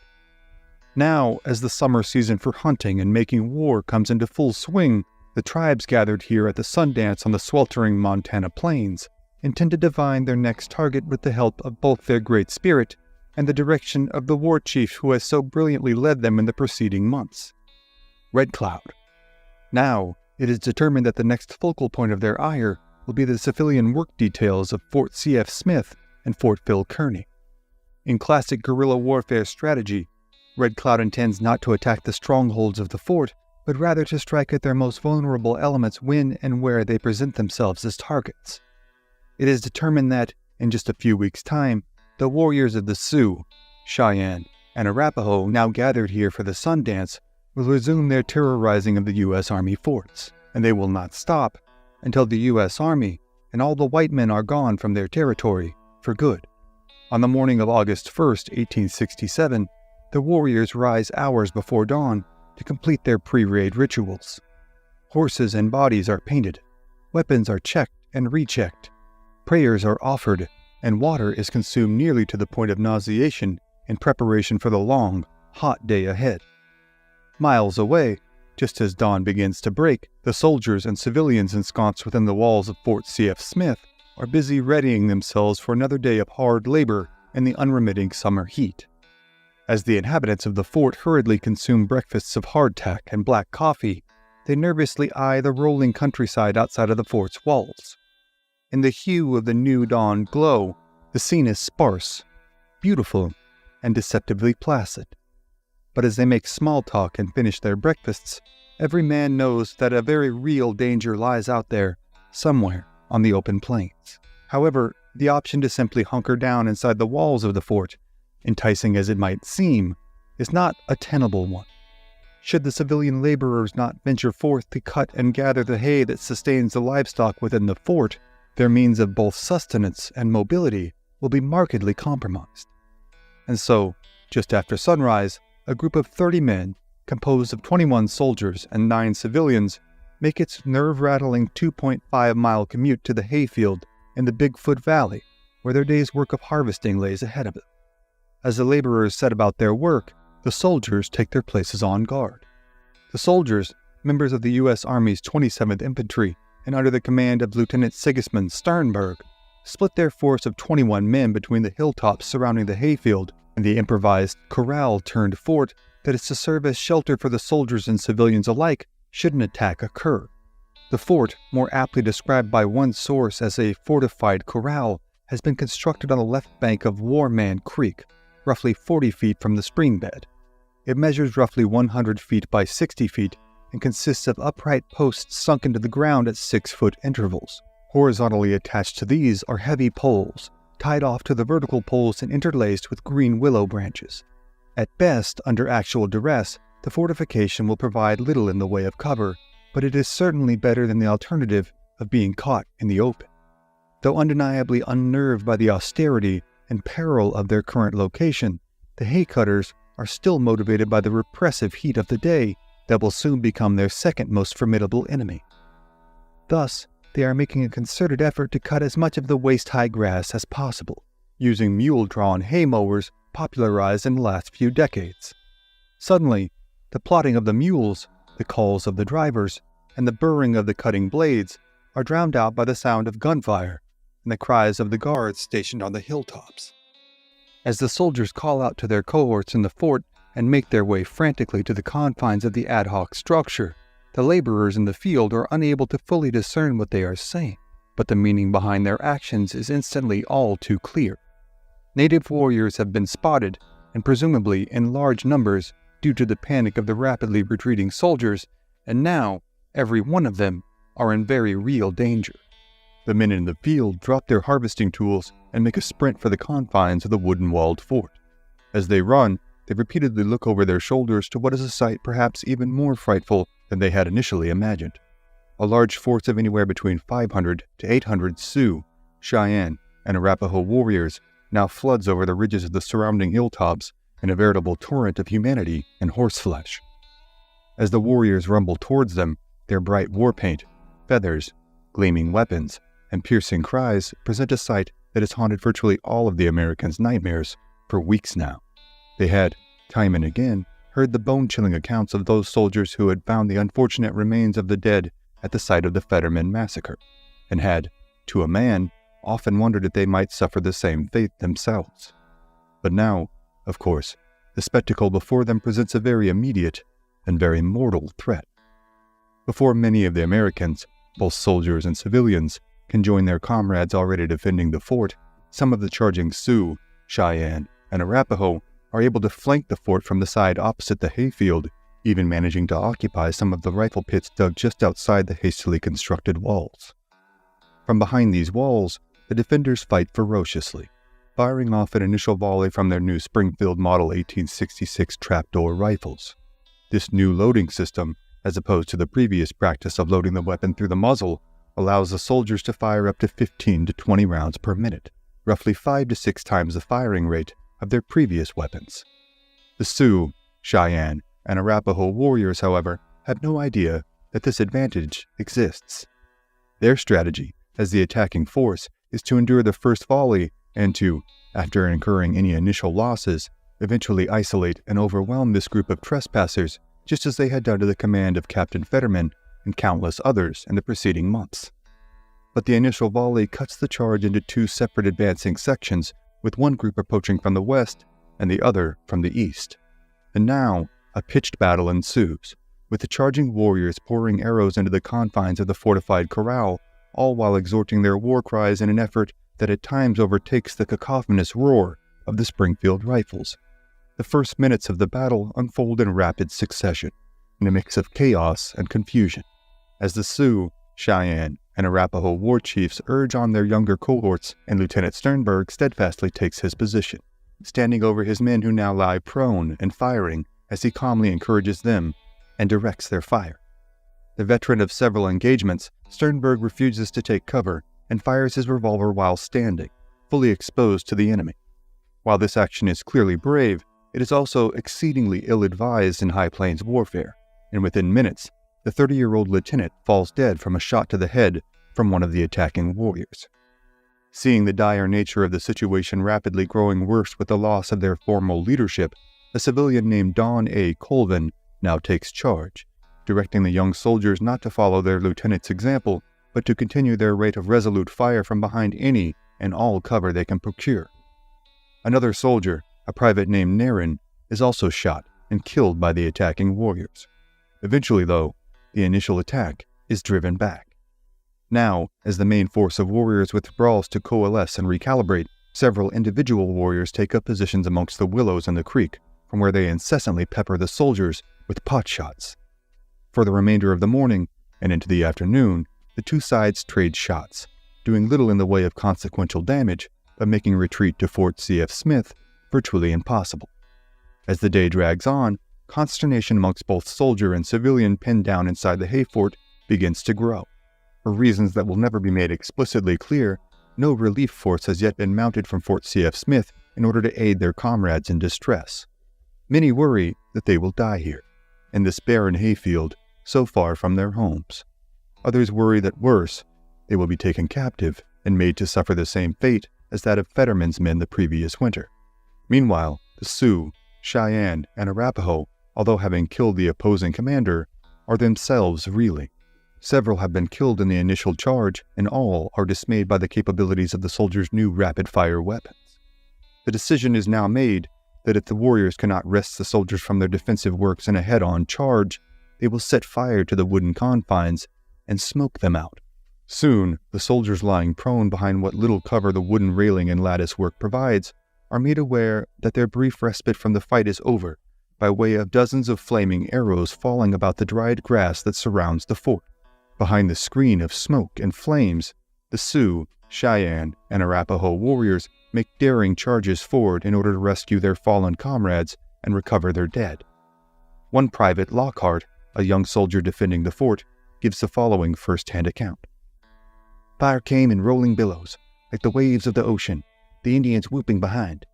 Now, as the summer season for hunting and making war comes into full swing, the tribes gathered here at the Sundance on the sweltering Montana plains intend to divine their next target with the help of both their Great Spirit and the direction of the war chief who has so brilliantly led them in the preceding months, Red Cloud. Now, it is determined that the next focal point of their ire will be the civilian work details of Fort C.F. Smith and Fort Phil Kearny. In classic guerrilla warfare strategy, Red Cloud intends not to attack the strongholds of the fort, but rather to strike at their most vulnerable elements when and where they present themselves as targets. It is determined that, in just a few weeks' time, the warriors of the Sioux, Cheyenne, and Arapaho now gathered here for the Sundance will resume their terrorizing of the U.S. Army forts, and they will not stop until the U.S. Army and all the white men are gone from their territory for good. On the morning of August 1st, 1867, the warriors rise hours before dawn to complete their pre-raid rituals. Horses and bodies are painted, weapons are checked and rechecked, prayers are offered, and water is consumed nearly to the point of nauseation in preparation for the long, hot day ahead. Miles away, just as dawn begins to break, the soldiers and civilians ensconced within the walls of Fort C.F. Smith are busy readying themselves for another day of hard labor in the unremitting summer heat. As the inhabitants of the fort hurriedly consume breakfasts of hardtack and black coffee, they nervously eye the rolling countryside outside of the fort's walls. In the hue of the new dawn glow, the scene is sparse, beautiful, and deceptively placid. But as they make small talk and finish their breakfasts, every man knows that a very real danger lies out there, somewhere on the open plains. However, the option to simply hunker down inside the walls of the fort, enticing as it might seem, is not a tenable one. Should the civilian laborers not venture forth to cut and gather the hay that sustains the livestock within the fort, their means of both sustenance and mobility will be markedly compromised. And so, just after sunrise, a group of 30 men, composed of 21 soldiers and 9 civilians, make its nerve-rattling 2.5-mile commute to the hayfield in the Bigfoot Valley, where their day's work of harvesting lays ahead of them. As the laborers set about their work, the soldiers take their places on guard. The soldiers, members of the U.S. Army's 27th Infantry and under the command of Lieutenant Sigismund Sternberg, split their force of 21 men between the hilltops surrounding the hayfield and the improvised corral-turned-fort that is to serve as shelter for the soldiers and civilians alike should an attack occur. The fort, more aptly described by one source as a fortified corral, has been constructed on the left bank of War Man Creek, roughly 40 feet from the stream bed. It measures roughly 100 feet by 60 feet and consists of upright posts sunk into the ground at 6-foot intervals. Horizontally attached to these are heavy poles, tied off to the vertical poles and interlaced with green willow branches. At best, under actual duress, the fortification will provide little in the way of cover, but it is certainly better than the alternative of being caught in the open. Though undeniably unnerved by the austerity and peril of their current location, the haycutters are still motivated by the repressive heat of the day that will soon become their second most formidable enemy. Thus, they are making a concerted effort to cut as much of the waist-high grass as possible, using mule-drawn hay mowers popularized in the last few decades. Suddenly, the plodding of the mules, the calls of the drivers, and the burring of the cutting blades are drowned out by the sound of gunfire and the cries of the guards stationed on the hilltops. As the soldiers call out to their cohorts in the fort and make their way frantically to the confines of the ad hoc structure, the laborers in the field are unable to fully discern what they are saying, but the meaning behind their actions is instantly all too clear. Native warriors have been spotted, and presumably in large numbers due to the panic of the rapidly retreating soldiers, and now every one of them are in very real danger. The men in the field drop their harvesting tools and make a sprint for the confines of the wooden-walled fort. As they run, they repeatedly look over their shoulders to what is a sight perhaps even more frightful than they had initially imagined. A large force of anywhere between 500 to 800 Sioux, Cheyenne, and Arapaho warriors now floods over the ridges of the surrounding hilltops in a veritable torrent of humanity and horseflesh. As the warriors rumble towards them, their bright war paint, feathers, gleaming weapons, and piercing cries present a sight that has haunted virtually all of the Americans' nightmares for weeks now. They had, time and again, heard the bone-chilling accounts of those soldiers who had found the unfortunate remains of the dead at the site of the Fetterman massacre, and had, to a man, often wondered if they might suffer the same fate themselves. But now, of course, the spectacle before them presents a very immediate and very mortal threat. Before many of the Americans, both soldiers and civilians, can join their comrades already defending the fort, some of the charging Sioux, Cheyenne, and Arapaho are able to flank the fort from the side opposite the hayfield, even managing to occupy some of the rifle pits dug just outside the hastily constructed walls. From behind these walls, the defenders fight ferociously, firing off an initial volley from their new Springfield Model 1866 trapdoor rifles. This new loading system, as opposed to the previous practice of loading the weapon through the muzzle, allows the soldiers to fire up to 15 to 20 rounds per minute, roughly 5 to 6 times the firing rate of their previous weapons. The Sioux, Cheyenne, and Arapaho warriors, however, have no idea that this advantage exists. Their strategy, as the attacking force, is to endure the first volley and to, after incurring any initial losses, eventually isolate and overwhelm this group of trespassers, just as they had done to the command of Captain Fetterman and countless others in the preceding months. But the initial volley cuts the charge into 2 separate advancing sections, with one group approaching from the west and the other from the east. And now, a pitched battle ensues, with the charging warriors pouring arrows into the confines of the fortified corral, all while exhorting their war cries in an effort that at times overtakes the cacophonous roar of the Springfield rifles. The first minutes of the battle unfold in rapid succession, in a mix of chaos and confusion, as the Sioux, Cheyenne, and Arapaho war chiefs urge on their younger cohorts, and Lieutenant Sternberg steadfastly takes his position, standing over his men who now lie prone and firing as he calmly encourages them and directs their fire. The veteran of several engagements, Sternberg refuses to take cover and fires his revolver while standing, fully exposed to the enemy. While this action is clearly brave, it is also exceedingly ill-advised in high plains warfare, and within minutes, the 30-year-old lieutenant falls dead from a shot to the head from one of the attacking warriors. Seeing the dire nature of the situation rapidly growing worse with the loss of their formal leadership, a civilian named Don A. Colvin now takes charge, directing the young soldiers not to follow their lieutenant's example, but to continue their rate of resolute fire from behind any and all cover they can procure. Another soldier, a private named Nairn, is also shot and killed by the attacking warriors. Eventually, though, the initial attack is driven back. Now, as the main force of warriors withdraws to coalesce and recalibrate, several individual warriors take up positions amongst the willows in the creek, from where they incessantly pepper the soldiers with pot shots. For the remainder of the morning and into the afternoon, the two sides trade shots, doing little in the way of consequential damage, but making retreat to Fort C.F. Smith virtually impossible. As the day drags on, consternation amongst both soldier and civilian pinned down inside the hay fort begins to grow. For reasons that will never be made explicitly clear, no relief force has yet been mounted from Fort C.F. Smith in order to aid their comrades in distress. Many worry that they will die here, in this barren hayfield so far from their homes. Others worry that worse, they will be taken captive and made to suffer the same fate as that of Fetterman's men the previous winter. Meanwhile, the Sioux, Cheyenne, and Arapaho, although having killed the opposing commander, are themselves reeling. Several have been killed in the initial charge, and all are dismayed by the capabilities of the soldiers' new rapid-fire weapons. The decision is now made that if the warriors cannot wrest the soldiers from their defensive works in a head-on charge, they will set fire to the wooden confines and smoke them out. Soon, the soldiers lying prone behind what little cover the wooden railing and lattice work provides are made aware that their brief respite from the fight is over by way of dozens of flaming arrows falling about the dried grass that surrounds the fort. Behind the screen of smoke and flames, the Sioux, Cheyenne, and Arapaho warriors make daring charges forward in order to rescue their fallen comrades and recover their dead. One Private Lockhart, a young soldier defending the fort, gives the following first-hand account. Fire came in rolling billows, like the waves of the ocean, the Indians whooping behind.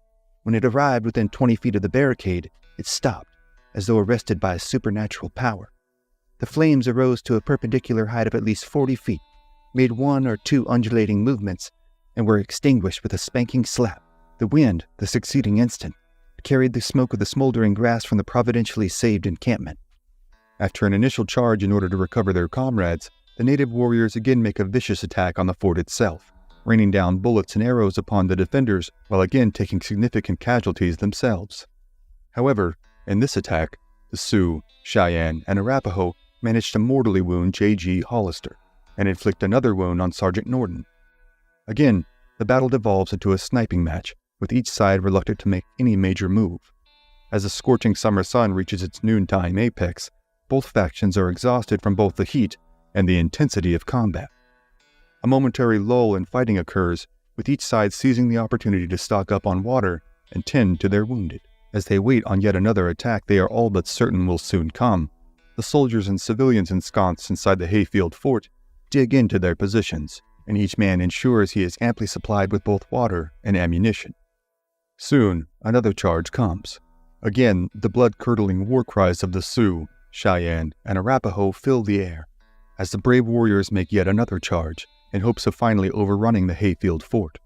When it arrived within 20 feet of the barricade, it stopped, as though arrested by a supernatural power. The flames arose to a perpendicular height of at least 40 feet, made 1 or 2 undulating movements, and were extinguished with a spanking slap. The wind, the succeeding instant, carried the smoke of the smoldering grass from the providentially saved encampment. After an initial charge in order to recover their comrades, the native warriors again make a vicious attack on the fort itself, raining down bullets and arrows upon the defenders while again taking significant casualties themselves. However, in this attack, the Sioux, Cheyenne, and Arapaho managed to mortally wound J.G. Hollister and inflict another wound on Sergeant Norton. Again, the battle devolves into a sniping match, with each side reluctant to make any major move. As the scorching summer sun reaches its noontime apex, both factions are exhausted from both the heat and the intensity of combat. A momentary lull in fighting occurs, with each side seizing the opportunity to stock up on water and tend to their wounded. As they wait on yet another attack they are all but certain will soon come, the soldiers and civilians ensconced inside the hayfield fort dig into their positions, and each man ensures he is amply supplied with both water and ammunition. Soon, another charge comes. Again, the blood-curdling war cries of the Sioux, Cheyenne, and Arapaho fill the air, as the brave warriors make yet another charge, in hopes of finally overrunning the hayfield fort.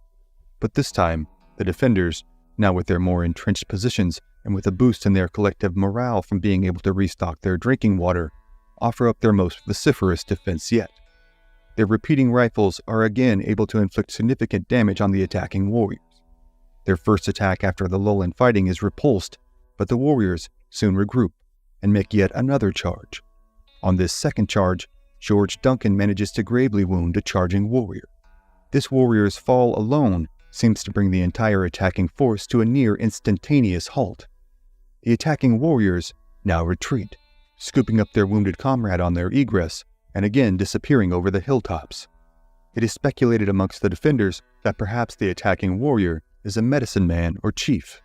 But this time, the defenders, now with their more entrenched positions and with a boost in their collective morale from being able to restock their drinking water, offer up their most vociferous defense yet. Their repeating rifles are again able to inflict significant damage on the attacking warriors. Their first attack after the lull in fighting is repulsed, but the warriors soon regroup and make yet another charge. On this second charge, George Duncan manages to gravely wound a charging warrior. This warrior's fall alone seems to bring the entire attacking force to a near instantaneous halt. The attacking warriors now retreat, scooping up their wounded comrade on their egress, and again disappearing over the hilltops. It is speculated amongst the defenders that perhaps the attacking warrior is a medicine man or chief.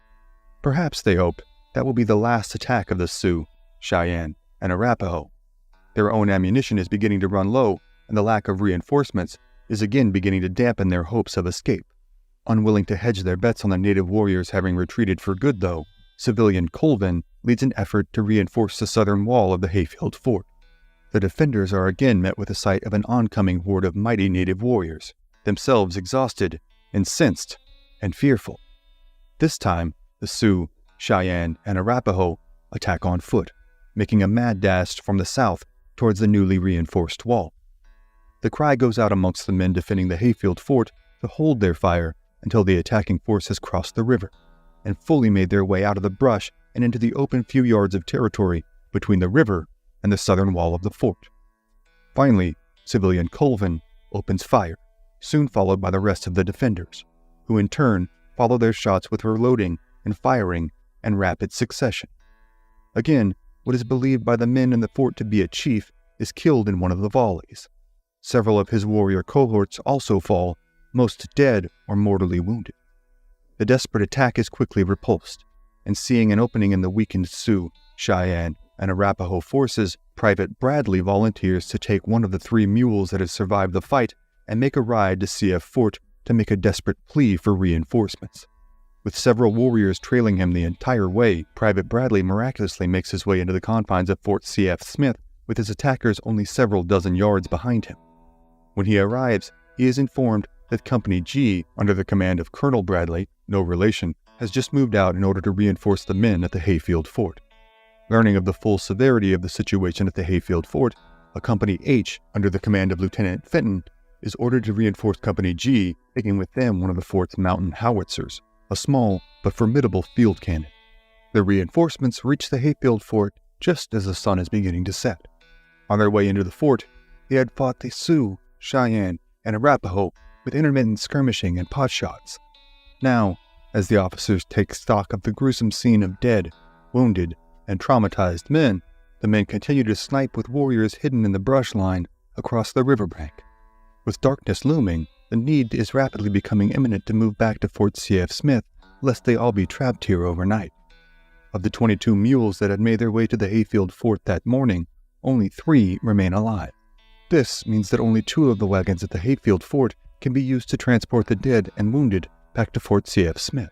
Perhaps, they hope, that will be the last attack of the Sioux, Cheyenne, and Arapaho. Their own ammunition is beginning to run low, and the lack of reinforcements is again beginning to dampen their hopes of escape. Unwilling to hedge their bets on the native warriors having retreated for good, though, civilian Colvin leads an effort to reinforce the southern wall of the hayfield fort. The defenders are again met with the sight of an oncoming horde of mighty native warriors, themselves exhausted, incensed, and fearful. This time, the Sioux, Cheyenne, and Arapaho attack on foot, making a mad dash from the south towards the newly reinforced wall. The cry goes out amongst the men defending the hayfield fort to hold their fire until the attacking force has crossed the river and fully made their way out of the brush and into the open few yards of territory between the river and the southern wall of the fort. Finally, civilian Colvin opens fire, soon followed by the rest of the defenders, who in turn follow their shots with reloading and firing in rapid succession. Again, what is believed by the men in the fort to be a chief is killed in one of the volleys. Several of his warrior cohorts also fall, most dead or mortally wounded. The desperate attack is quickly repulsed, and seeing an opening in the weakened Sioux, Cheyenne, and Arapaho forces, Private Bradley volunteers to take one of the 3 mules that had survived the fight and make a ride to CF Fort to make a desperate plea for reinforcements. With several warriors trailing him the entire way, Private Bradley miraculously makes his way into the confines of Fort C.F. Smith, with his attackers only several dozen yards behind him. When he arrives, he is informed that Company G, under the command of Colonel Bradley, no relation, has just moved out in order to reinforce the men at the hayfield fort. Learning of the full severity of the situation at the hayfield fort, a Company H, under the command of Lieutenant Fenton, is ordered to reinforce Company G, taking with them one of the fort's mountain howitzers, a small but formidable field cannon. The reinforcements reach the hayfield fort just as the sun is beginning to set. On their way into the fort, they had fought the Sioux, Cheyenne, and Arapaho with intermittent skirmishing and pot shots. Now, as the officers take stock of the gruesome scene of dead, wounded, and traumatized men, the men continue to snipe with warriors hidden in the brush line across the riverbank. With darkness looming, the need is rapidly becoming imminent to move back to Fort C.F. Smith, lest they all be trapped here overnight. Of the 22 mules that had made their way to the hayfield fort that morning, only 3 remain alive. This means that only 2 of the wagons at the Hayfield Fort can be used to transport the dead and wounded back to Fort C.F. Smith.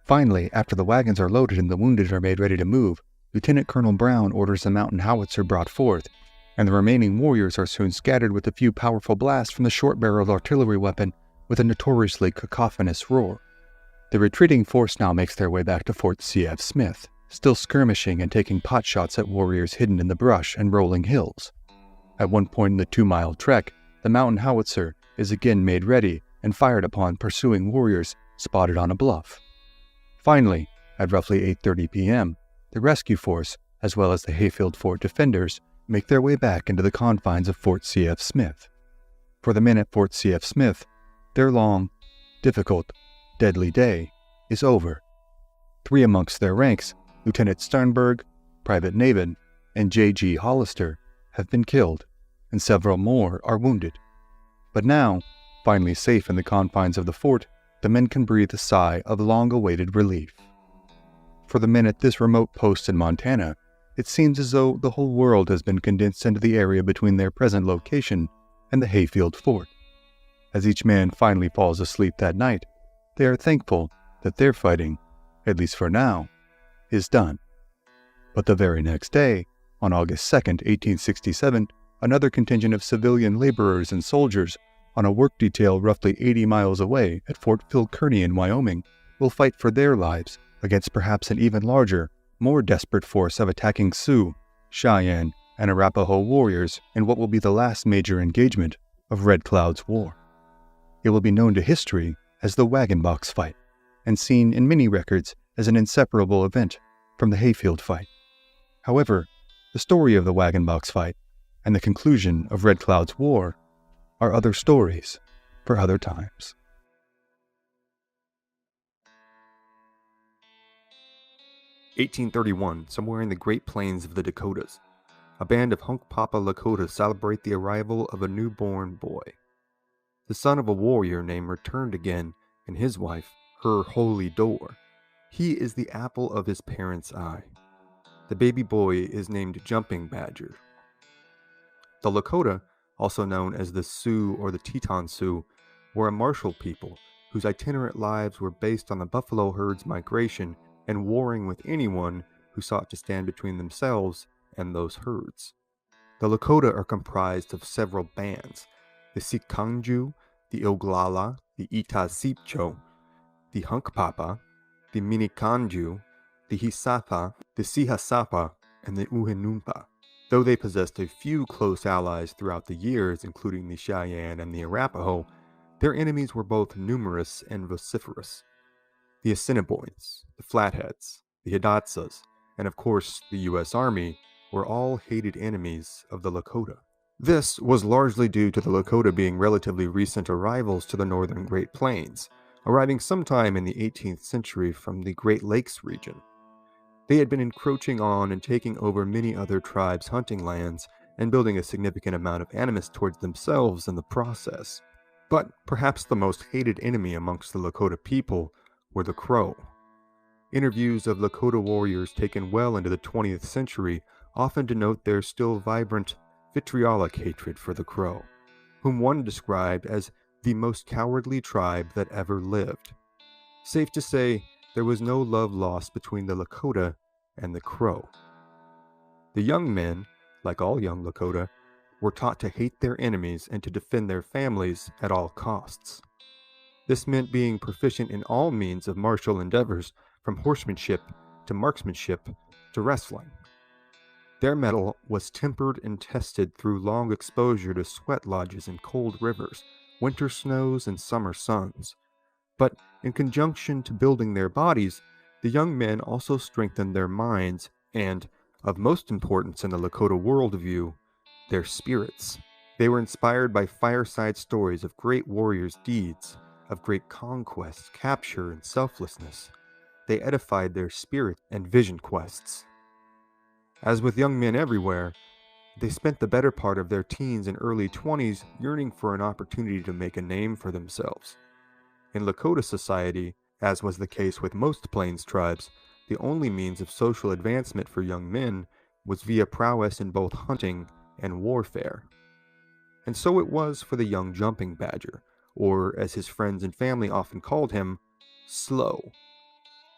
Finally, after the wagons are loaded and the wounded are made ready to move, Lieutenant Colonel Brown orders a mountain howitzer brought forth, and the remaining warriors are soon scattered with a few powerful blasts from the short-barreled artillery weapon with a notoriously cacophonous roar. The retreating force now makes their way back to Fort C.F. Smith, still skirmishing and taking potshots at warriors hidden in the brush and rolling hills. At one point in the 2-mile trek, the mountain howitzer is again made ready and fired upon pursuing warriors spotted on a bluff. Finally, at roughly 8:30 p.m., the rescue force, as well as the Hayfield Fort defenders, make their way back into the confines of Fort C.F. Smith. For the men at Fort C.F. Smith, their long, difficult, deadly day is over. 3 amongst their ranks, Lieutenant Sternberg, Private Navin, and J.G. Hollister, have been killed, and several more are wounded. But now, finally safe in the confines of the fort, the men can breathe a sigh of long-awaited relief. For the men at this remote post in Montana, it seems as though the whole world has been condensed into the area between their present location and the Hayfield Fort. As each man finally falls asleep that night, they are thankful that their fighting, at least for now, is done. But the very next day, on August 2, 1867, another contingent of civilian laborers and soldiers on a work detail roughly 80 miles away at Fort Phil Kearny in Wyoming will fight for their lives against perhaps an even larger, more desperate force of attacking Sioux, Cheyenne, and Arapaho warriors in what will be the last major engagement of Red Cloud's War. It will be known to history as the Wagon Box Fight, and seen in many records as an inseparable event from the Hayfield Fight. However, the story of the Wagon Box Fight and the conclusion of Red Cloud's War are other stories for other times. (1831), somewhere in the Great Plains of the Dakotas, a band of Hunkpapa Lakota celebrate the arrival of a newborn boy. The son of a warrior named Returned Again and his wife, Her Holy Door. He is the apple of his parents' eye. The baby boy is named Jumping Badger. The Lakota, also known as the Sioux or the Teton Sioux, were a martial people whose itinerant lives were based on the buffalo herd's migration and warring with anyone who sought to stand between themselves and those herds. The Lakota are comprised of several bands: the Sikanju, the Oglala, the Itasipcho, the Hunkpapa, the Minikanju, the Hisapa, the Sihasapa, and the Uhinumpa. Though they possessed a few close allies throughout the years, including the Cheyenne and the Arapaho, their enemies were both numerous and vociferous. The Assiniboines, the Flatheads, the Hidatsas, and of course the U.S. Army were all hated enemies of the Lakota. This was largely due to the Lakota being relatively recent arrivals to the northern Great Plains, arriving sometime in the 18th century from the Great Lakes region. They had been encroaching on and taking over many other tribes' hunting lands and building a significant amount of animus towards themselves in the process. But perhaps the most hated enemy amongst the Lakota people were the Crow. Interviews of Lakota warriors taken well into the 20th century often denote their still vibrant, vitriolic hatred for the Crow, whom one described as the most cowardly tribe that ever lived. Safe to say, there was no love lost between the Lakota and the Crow. The young men, like all young Lakota, were taught to hate their enemies and to defend their families at all costs. This meant being proficient in all means of martial endeavors, from horsemanship to marksmanship to wrestling. Their mettle was tempered and tested through long exposure to sweat lodges and cold rivers, winter snows and summer suns. But in conjunction to building their bodies, the young men also strengthened their minds and, of most importance in the Lakota worldview, their spirits. They were inspired by fireside stories of great warriors' deeds, of great conquests, capture, and selflessness. They edified their spirit and vision quests. As with young men everywhere, they spent the better part of their teens and early 20s yearning for an opportunity to make a name for themselves. In Lakota society, as was the case with most Plains tribes, the only means of social advancement for young men was via prowess in both hunting and warfare. And so it was for the young jumping badger, or as his friends and family often called him, Slow.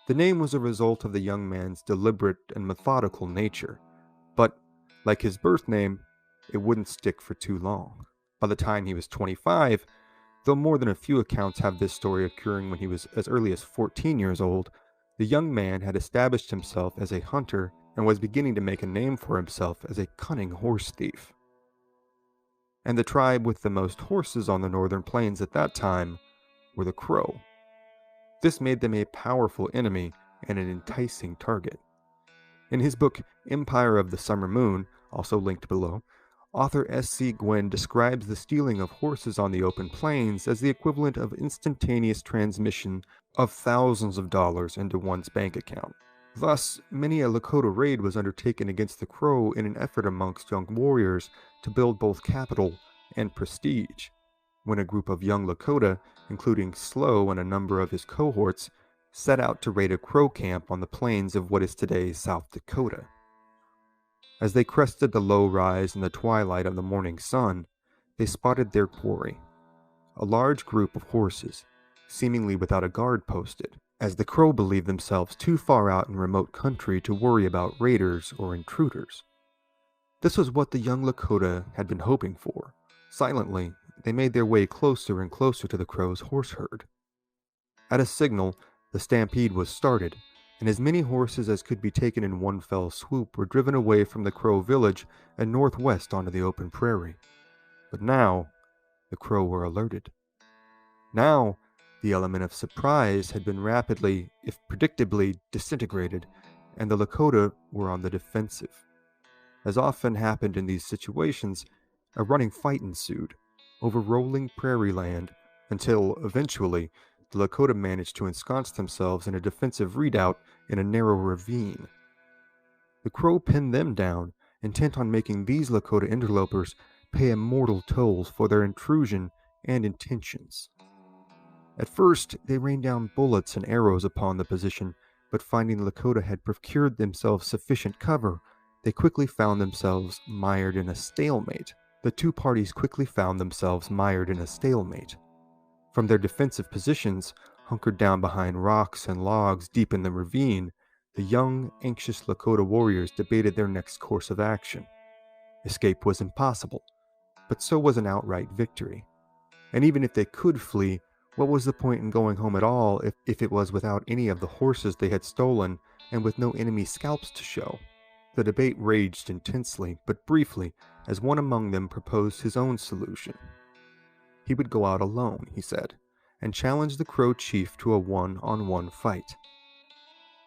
The name was a result of the young man's deliberate and methodical nature, but, like his birth name, it wouldn't stick for too long. By the time he was 25, though more than a few accounts have this story occurring when he was as early as 14 years old, the young man had established himself as a hunter and was beginning to make a name for himself as a cunning horse thief. And the tribe with the most horses on the northern plains at that time were the Crow. This made them a powerful enemy and an enticing target. In his book Empire of the Summer Moon, also linked below, author S.C. Gwynn describes the stealing of horses on the open plains as the equivalent of instantaneous transmission of thousands of dollars into one's bank account. Thus, many a Lakota raid was undertaken against the Crow in an effort amongst young warriors to build both capital and prestige. When a group of young Lakota, including Slow and a number of his cohorts, set out to raid a Crow camp on the plains of what is today South Dakota. As they crested the low rise in the twilight of the morning sun, they spotted their quarry, a large group of horses, seemingly without a guard posted, as the Crow believed themselves too far out in remote country to worry about raiders or intruders. This was what the young Lakota had been hoping for. Silently, they made their way closer and closer to the Crow's horse herd. At a signal, the stampede was started, and as many horses as could be taken in one fell swoop were driven away from the Crow village and northwest onto the open prairie. But now, the Crow were alerted. Now, the element of surprise had been rapidly, if predictably, disintegrated, and the Lakota were on the defensive. As often happened in these situations, a running fight ensued over rolling prairie land until, eventually, the Lakota managed to ensconce themselves in a defensive redoubt in a narrow ravine. The Crow pinned them down, intent on making these Lakota interlopers pay immortal tolls for their intrusion and intentions. At first, they rained down bullets and arrows upon the position, but finding the Lakota had procured themselves sufficient cover, they quickly found themselves mired in a stalemate. The two parties quickly found themselves mired in a stalemate. From their defensive positions, hunkered down behind rocks and logs deep in the ravine, the young, anxious Lakota warriors debated their next course of action. Escape was impossible, but so was an outright victory. And even if they could flee, what was the point in going home at all if it was without any of the horses they had stolen and with no enemy scalps to show? The debate raged intensely, but briefly, as one among them proposed his own solution. He would go out alone, he said, and challenge the Crow chief to a one-on-one fight.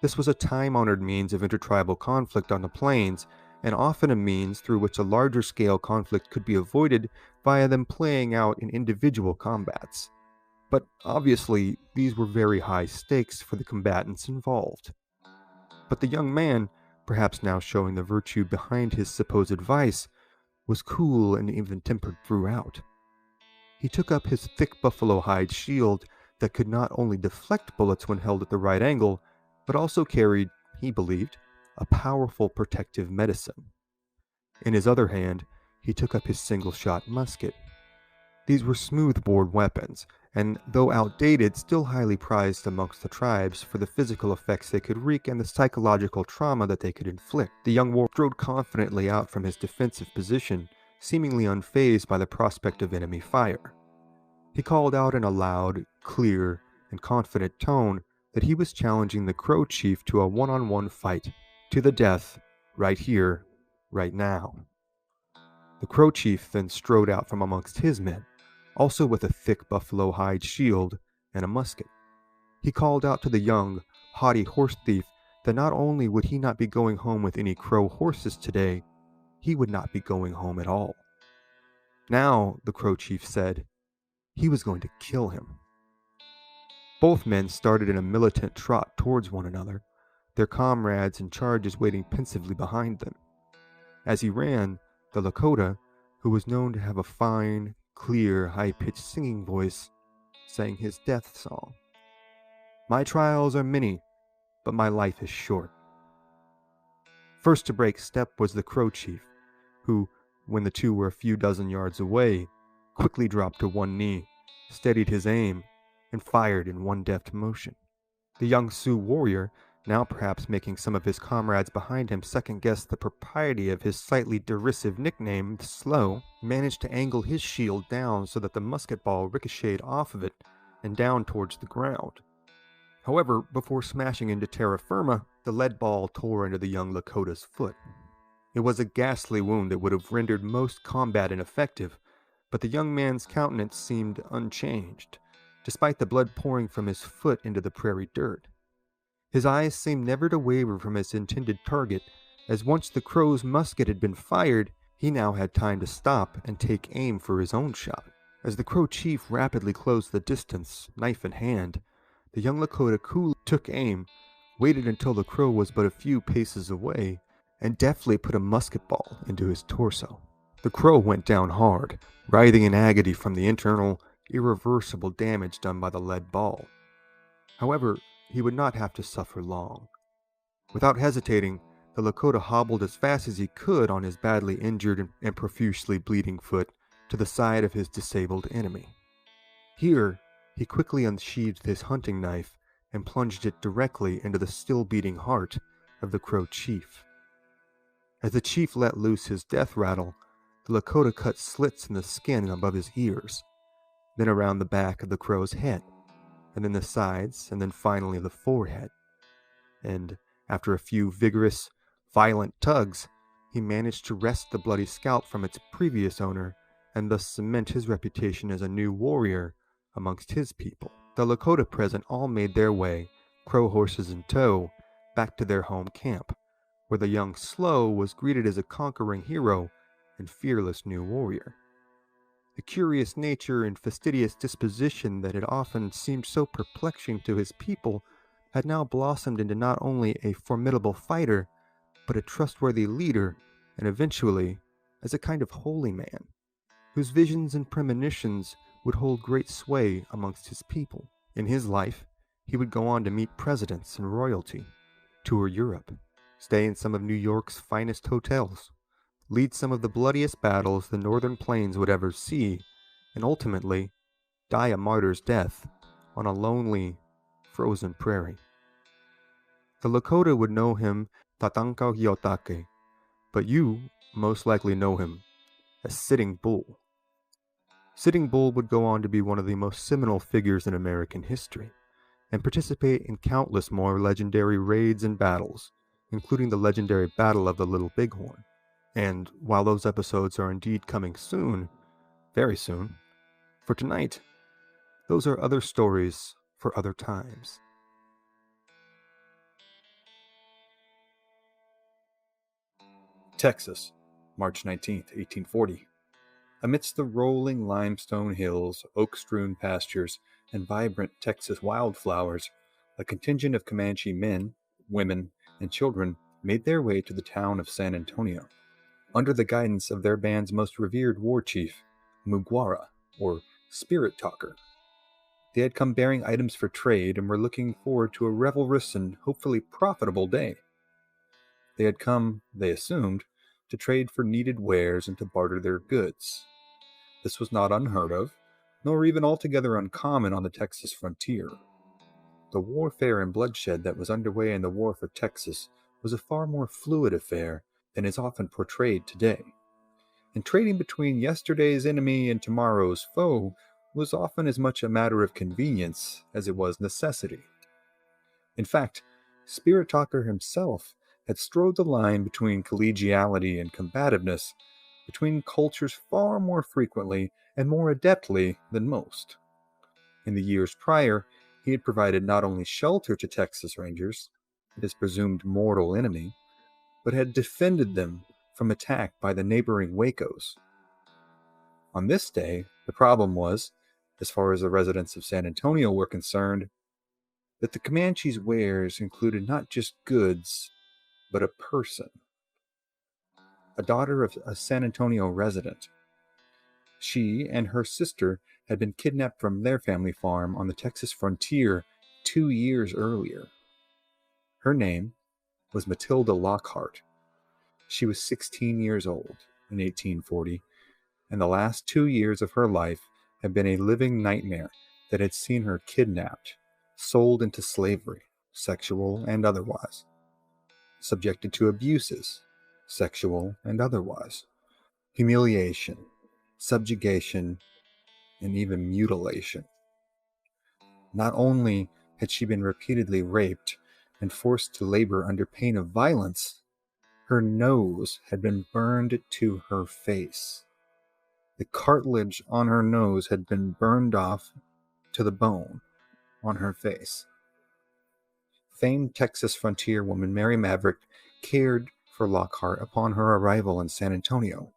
This was a time-honored means of intertribal conflict on the plains, and often a means through which a larger-scale conflict could be avoided via them playing out in individual combats. But obviously, these were very high stakes for the combatants involved. But the young man, perhaps now showing the virtue behind his supposed vice, was cool and even-tempered throughout. He took up his thick buffalo hide shield that could not only deflect bullets when held at the right angle, but also carried, he believed, a powerful protective medicine. In his other hand, he took up his single-shot musket. These were smooth-bore weapons, and though outdated, still highly prized amongst the tribes for the physical effects they could wreak and the psychological trauma that they could inflict. The young warrior strode confidently out from his defensive position, seemingly unfazed by the prospect of enemy fire. He called out in a loud, clear, and confident tone that he was challenging the Crow chief to a one-on-one fight, to the death, right here, right now. The Crow chief then strode out from amongst his men, also with a thick buffalo hide shield and a musket. He called out to the young, haughty horse thief that not only would he not be going home with any Crow horses today, he would not be going home at all. Now, the Crow chief said, he was going to kill him. Both men started in a militant trot towards one another, their comrades in charges waiting pensively behind them. As he ran, the Lakota, who was known to have a fine, clear, high-pitched singing voice, sang his death song. "My trials are many, but my life is short." First to break step was the Crow chief, who, when the two were a few dozen yards away, quickly dropped to one knee, steadied his aim, and fired in one deft motion. The young Sioux warrior, now perhaps making some of his comrades behind him second-guess the propriety of his slightly derisive nickname, the Slow, managed to angle his shield down so that the musket ball ricocheted off of it and down towards the ground. However, before smashing into terra firma, the lead ball tore into the young Lakota's foot. It was a ghastly wound that would have rendered most combat ineffective, but the young man's countenance seemed unchanged, despite the blood pouring from his foot into the prairie dirt. His eyes seemed never to waver from his intended target, as once the Crow's musket had been fired, he now had time to stop and take aim for his own shot. As the Crow chief rapidly closed the distance, knife in hand, the young Lakota coolly took aim, waited until the Crow was but a few paces away, and deftly put a musket ball into his torso. The Crow went down hard, writhing in agony from the internal, irreversible damage done by the lead ball. However, he would not have to suffer long. Without hesitating, the Lakota hobbled as fast as he could on his badly injured and profusely bleeding foot to the side of his disabled enemy. Here, he quickly unsheathed his hunting knife and plunged it directly into the still-beating heart of the Crow chief. As the chief let loose his death rattle, the Lakota cut slits in the skin above his ears, then around the back of the Crow's head, and then the sides, and then finally the forehead. And, after a few vigorous, violent tugs, he managed to wrest the bloody scalp from its previous owner and thus cement his reputation as a new warrior amongst his people. The Lakota present all made their way, Crow horses in tow, back to their home camp, where the young Slow was greeted as a conquering hero and fearless new warrior. The curious nature and fastidious disposition that had often seemed so perplexing to his people had now blossomed into not only a formidable fighter, but a trustworthy leader, and eventually as a kind of holy man, whose visions and premonitions would hold great sway amongst his people. In his life, he would go on to meet presidents and royalty, tour Europe, stay in some of New York's finest hotels, lead some of the bloodiest battles the northern plains would ever see, and ultimately die a martyr's death on a lonely, frozen prairie. The Lakota would know him Tatanka Hyotake, but you most likely know him as Sitting Bull. Sitting Bull would go on to be one of the most seminal figures in American history, and participate in countless more legendary raids and battles, including the legendary Battle of the Little Bighorn. And while those episodes are indeed coming soon, very soon, for tonight, those are other stories for other times. Texas, March 19th, 1840. Amidst the rolling limestone hills, oak-strewn pastures, and vibrant Texas wildflowers, a contingent of Comanche men, women, and children made their way to the town of San Antonio, under the guidance of their band's most revered war chief, Mugwara, or Spirit Talker. They had come bearing items for trade and were looking forward to a revelrous and hopefully profitable day. They had come, they assumed, to trade for needed wares and to barter their goods. This was not unheard of, nor even altogether uncommon on the Texas frontier. The warfare and bloodshed that was underway in the War for Texas was a far more fluid affair than is often portrayed today, and trading between yesterday's enemy and tomorrow's foe was often as much a matter of convenience as it was necessity. In fact, Spirit Talker himself had strode the line between collegiality and combativeness, between cultures far more frequently and more adeptly than most. In the years prior, he had provided not only shelter to Texas Rangers, his presumed mortal enemy, but had defended them from attack by the neighboring Wacos. On this day, the problem was, as far as the residents of San Antonio were concerned, that the Comanches' wares included not just goods, but a person. A daughter of a San Antonio resident. She and her sister had been kidnapped from their family farm on the Texas frontier 2 years earlier. Her name was Matilda Lockhart, She was 16 years old in 1840, and the last 2 years of her life had been a living nightmare that had seen her kidnapped, sold into slavery, sexual and otherwise, subjected to abuses, sexual and otherwise, humiliation, subjugation, and even mutilation. Not only had she been repeatedly raped and forced to labor under pain of violence, her nose had been burned to her face. The cartilage on her nose had been burned off to the bone on her face. Famed Texas frontier woman Mary Maverick cared for Lockhart upon her arrival in San Antonio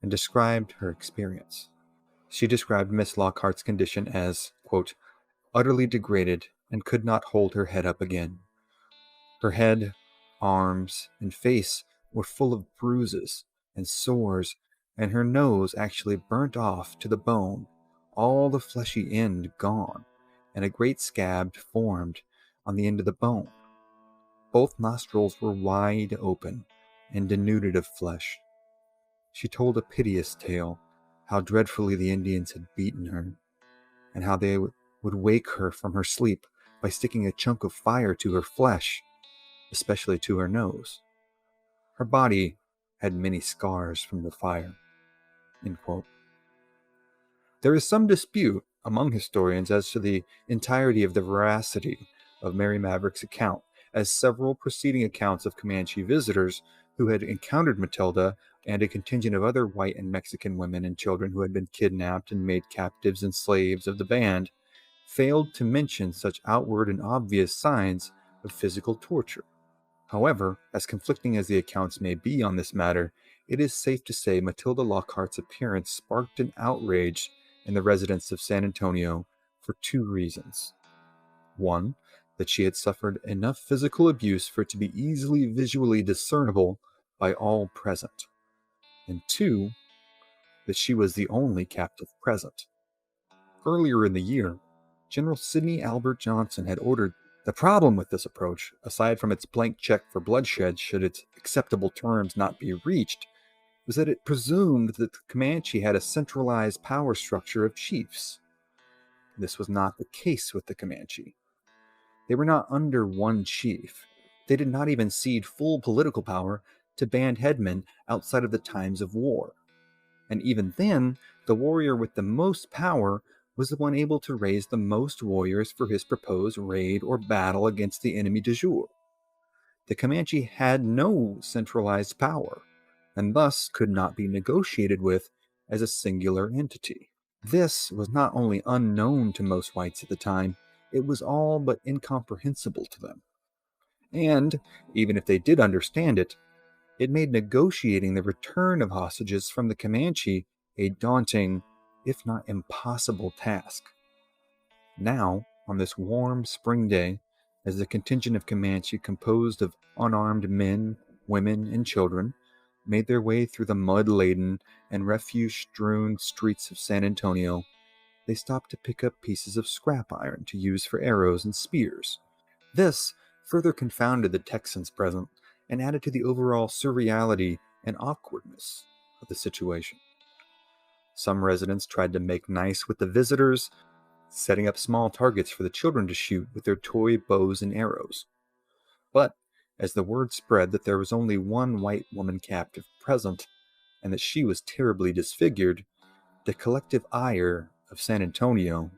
and described her experience. She described Miss Lockhart's condition as, quote, utterly degraded and could not hold her head up again. Her head, arms, and face were full of bruises and sores, and her nose actually burnt off to the bone, all the fleshy end gone, and a great scab formed on the end of the bone. Both nostrils were wide open and denuded of flesh. She told a piteous tale, how dreadfully the Indians had beaten her, and how they would wake her from her sleep by sticking a chunk of fire to her flesh, especially to her nose. Her body had many scars from the fire. End quote. There is some dispute among historians as to the entirety of the veracity of Mary Maverick's account, as several preceding accounts of Comanche visitors who had encountered Matilda and a contingent of other white and Mexican women and children who had been kidnapped and made captives and slaves of the band failed to mention such outward and obvious signs of physical torture. However, as conflicting as the accounts may be on this matter, it is safe to say Matilda Lockhart's appearance sparked an outrage in the residents of San Antonio for two reasons. One, that she had suffered enough physical abuse for it to be easily visually discernible by all present. And two, that she was the only captive present. Earlier in the year, General Sidney Albert Johnson had ordered. The problem with this approach, aside from its blank check for bloodshed should its acceptable terms not be reached, was that it presumed that the Comanche had a centralized power structure of chiefs. This was not the case with the Comanche. They were not under one chief. They did not even cede full political power to band headmen outside of the times of war. And even then, the warrior with the most power was the one able to raise the most warriors for his proposed raid or battle against the enemy de jour. The Comanche had no centralized power, and thus could not be negotiated with as a singular entity. This was not only unknown to most whites at the time, it was all but incomprehensible to them. And, even if they did understand it, it made negotiating the return of hostages from the Comanche a daunting, if not impossible task. Now, on this warm spring day, as the contingent of Comanche composed of unarmed men, women, and children made their way through the mud-laden and refuse-strewn streets of San Antonio, they stopped to pick up pieces of scrap iron to use for arrows and spears. This further confounded the Texans present and added to the overall surreality and awkwardness of the situation. Some residents tried to make nice with the visitors, setting up small targets for the children to shoot with their toy bows and arrows. But as the word spread that there was only one white woman captive present, and that she was terribly disfigured, the collective ire of San Antonio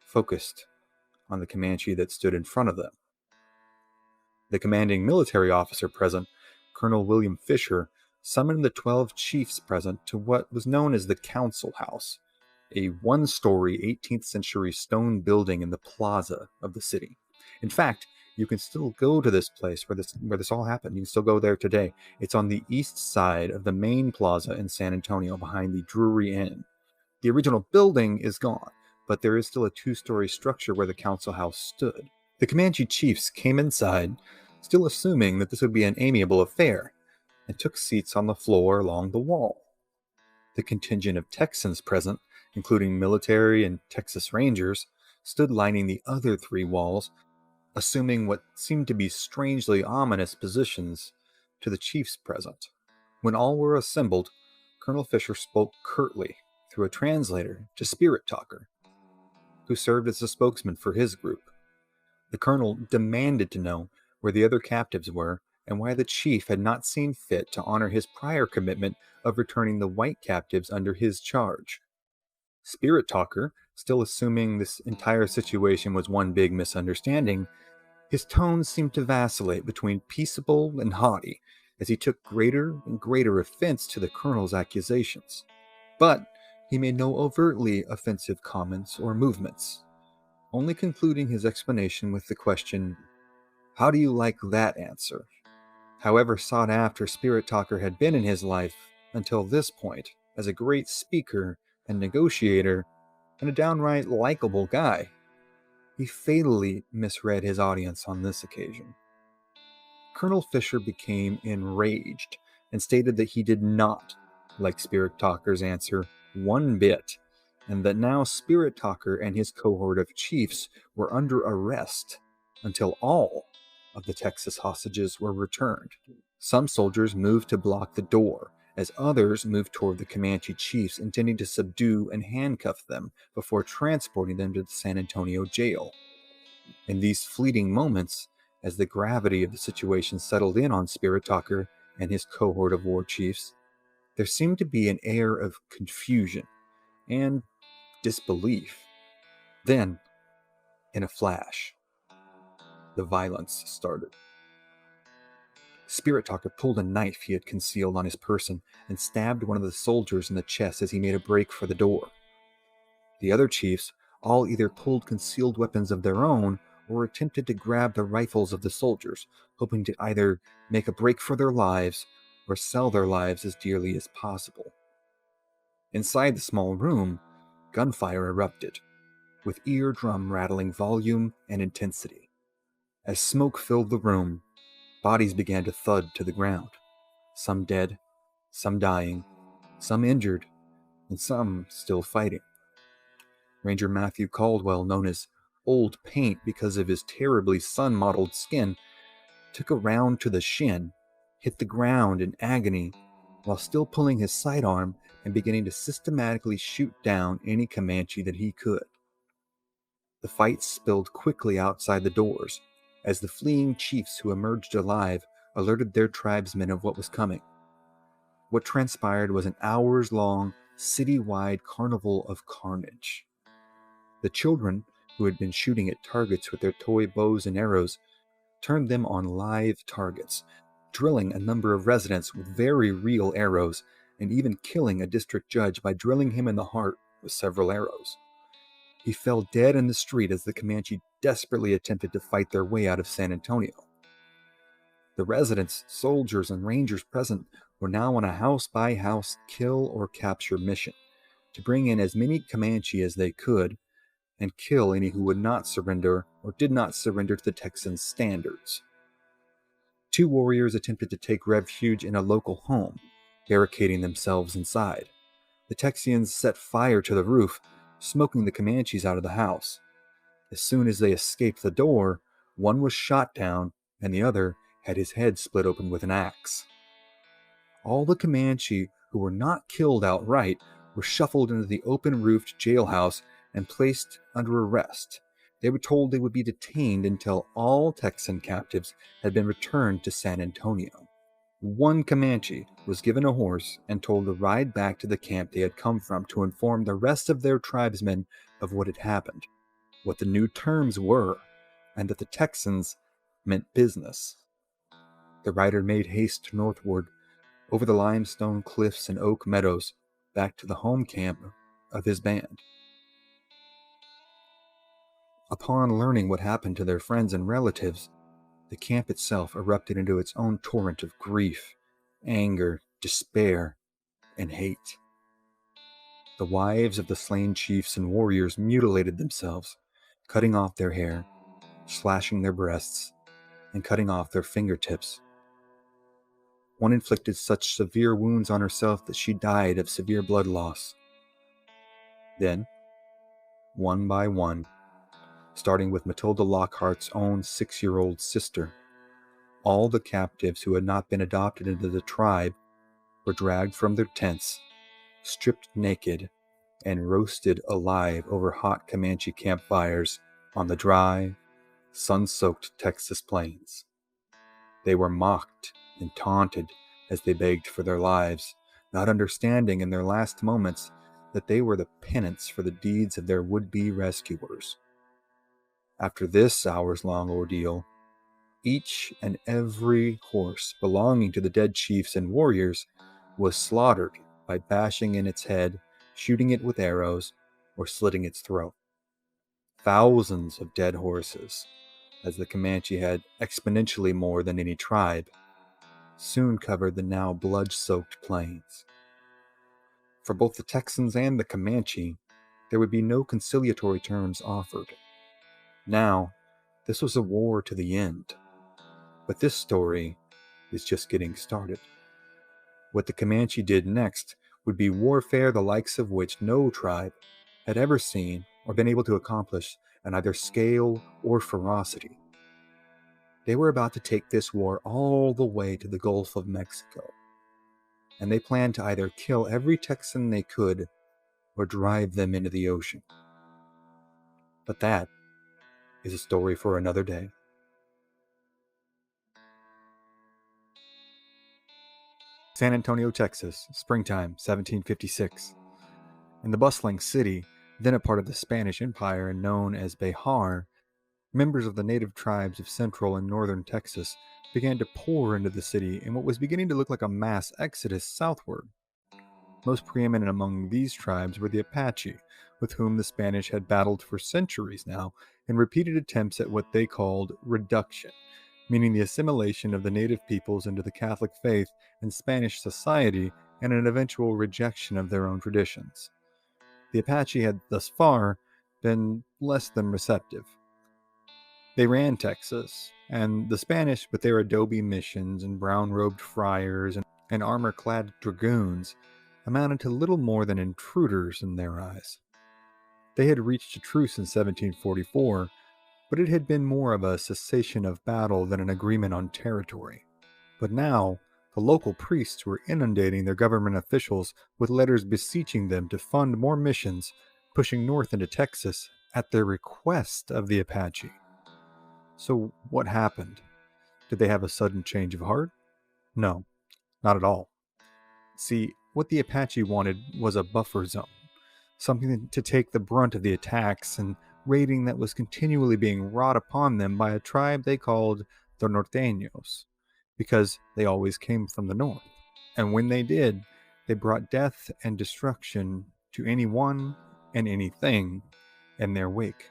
focused on the Comanche that stood in front of them. The commanding military officer present, Colonel William Fisher, summoned the 12 chiefs present to what was known as the Council House, a one-story 18th century stone building in the plaza of the city. In fact, you can still go to this place where this all happened. You can still go there today. It's on the east side of the main plaza in San Antonio behind the Drury Inn. The original building is gone, but there is still a two-story structure where the council house stood. The Comanche chiefs came inside, still assuming that this would be an amiable affair, and took seats on the floor along the wall. The contingent of Texans present, including military and Texas Rangers, stood lining the other three walls, assuming what seemed to be strangely ominous positions to the chiefs present. When all were assembled, Colonel Fisher spoke curtly through a translator to Spirit Talker, who served as a spokesman for his group. The colonel demanded to know where the other captives were and why the chief had not seen fit to honor his prior commitment of returning the white captives under his charge. Spirit Talker, still assuming this entire situation was one big misunderstanding, his tone seemed to vacillate between peaceable and haughty as he took greater and greater offense to the colonel's accusations. But he made no overtly offensive comments or movements, only concluding his explanation with the question, "How do you like that answer?" However sought after Spirit Talker had been in his life until this point as a great speaker and negotiator and a downright likable guy, he fatally misread his audience on this occasion. Colonel Fisher became enraged and stated that he did not like Spirit Talker's answer one bit, and that now Spirit Talker and his cohort of chiefs were under arrest until all of the Texas hostages were returned. Some soldiers moved to block the door, as others moved toward the Comanche chiefs, intending to subdue and handcuff them before transporting them to the San Antonio jail. In these fleeting moments, as the gravity of the situation settled in on Spirit Talker and his cohort of war chiefs, there seemed to be an air of confusion and disbelief. Then, in a flash, the violence started. Spirit Talker pulled a knife he had concealed on his person and stabbed one of the soldiers in the chest as he made a break for the door. The other chiefs all either pulled concealed weapons of their own or attempted to grab the rifles of the soldiers, hoping to either make a break for their lives or sell their lives as dearly as possible. Inside the small room, gunfire erupted, with eardrum rattling volume and intensity. As smoke filled the room, bodies began to thud to the ground, some dead, some dying, some injured, and some still fighting. Ranger Matthew Caldwell, known as Old Paint because of his terribly sun-mottled skin, took a round to the shin, hit the ground in agony, while still pulling his sidearm and beginning to systematically shoot down any Comanche that he could. The fight spilled quickly outside the doors, as the fleeing chiefs who emerged alive alerted their tribesmen of what was coming. What transpired was an hours-long, city-wide carnival of carnage. The children, who had been shooting at targets with their toy bows and arrows, turned them on live targets, drilling a number of residents with very real arrows, and even killing a district judge by drilling him in the heart with several arrows. He fell dead in the street as the Comanche desperately attempted to fight their way out of San Antonio. The residents, soldiers, and rangers present were now on a house-by-house kill or capture mission to bring in as many Comanche as they could and kill any who would not surrender or did not surrender to the Texans' standards. 2 warriors attempted to take refuge in a local home, barricading themselves inside. The Texians set fire to the roof, smoking the Comanches out of the house. As soon as they escaped the door, one was shot down and the other had his head split open with an axe. All the Comanche who were not killed outright were shuffled into the open-roofed jailhouse and placed under arrest. They were told they would be detained until all Texan captives had been returned to San Antonio. One Comanche was given a horse and told to ride back to the camp they had come from to inform the rest of their tribesmen of what had happened, what the new terms were, and that the Texans meant business. The rider made haste northward, over the limestone cliffs and oak meadows, back to the home camp of his band. Upon learning what happened to their friends and relatives, the camp itself erupted into its own torrent of grief, anger, despair, and hate. The wives of the slain chiefs and warriors mutilated themselves, cutting off their hair, slashing their breasts, and cutting off their fingertips. One inflicted such severe wounds on herself that she died of severe blood loss. Then, one by one, starting with Matilda Lockhart's own 6-year-old sister, all the captives who had not been adopted into the tribe were dragged from their tents, stripped naked, and roasted alive over hot Comanche campfires on the dry, sun-soaked Texas plains. They were mocked and taunted as they begged for their lives, not understanding in their last moments that they were the penance for the deeds of their would-be rescuers. After this hours-long ordeal, each and every horse belonging to the dead chiefs and warriors was slaughtered by bashing in its head, shooting it with arrows, or slitting its throat. Thousands of dead horses, as the Comanche had exponentially more than any tribe, soon covered the now blood-soaked plains. For both the Texans and the Comanche, there would be no conciliatory terms offered. Now, this was a war to the end. But this story is just getting started. What the Comanche did next would be warfare the likes of which no tribe had ever seen or been able to accomplish on either scale or ferocity. They were about to take this war all the way to the Gulf of Mexico, and they planned to either kill every Texan they could or drive them into the ocean. But that is a story for another day. San Antonio, Texas, springtime, 1756. In the bustling city, then a part of the Spanish Empire and known as Bihar, members of the native tribes of central and northern Texas began to pour into the city in what was beginning to look like a mass exodus southward. Most preeminent among these tribes were the Apache, with whom the Spanish had battled for centuries now in repeated attempts at what they called reduction, meaning the assimilation of the native peoples into the Catholic faith and Spanish society and an eventual rejection of their own traditions. The Apache had thus far been less than receptive. They ran Texas, and the Spanish, with their adobe missions and brown-robed friars and armor-clad dragoons, amounted to little more than intruders in their eyes. They had reached a truce in 1744, but it had been more of a cessation of battle than an agreement on territory. But now, the local priests were inundating their government officials with letters beseeching them to fund more missions, pushing north into Texas at the request of the Apache. So what happened? Did they have a sudden change of heart? No, not at all. See, what the Apache wanted was a buffer zone, something to take the brunt of the attacks and raiding that was continually being wrought upon them by a tribe they called the Norteños, because they always came from the north. And when they did, they brought death and destruction to anyone and anything in their wake.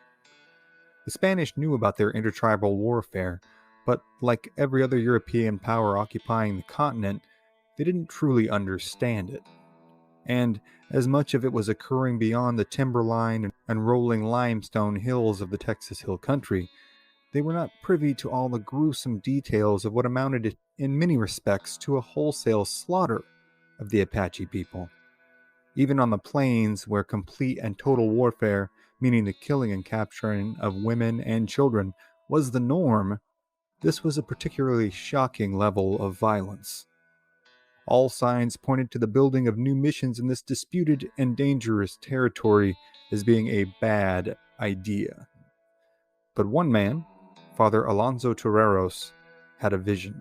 The Spanish knew about their intertribal warfare, but like every other European power occupying the continent, they didn't truly understand it. And as much of it was occurring beyond the timberline and rolling limestone hills of the Texas Hill Country, they were not privy to all the gruesome details of what amounted in many respects to a wholesale slaughter of the Apache people. Even on the plains where complete and total warfare, meaning the killing and capturing of women and children, was the norm, this was a particularly shocking level of violence. All signs pointed to the building of new missions in this disputed and dangerous territory as being a bad idea. But one man, Father Alonso Toreros, had a vision.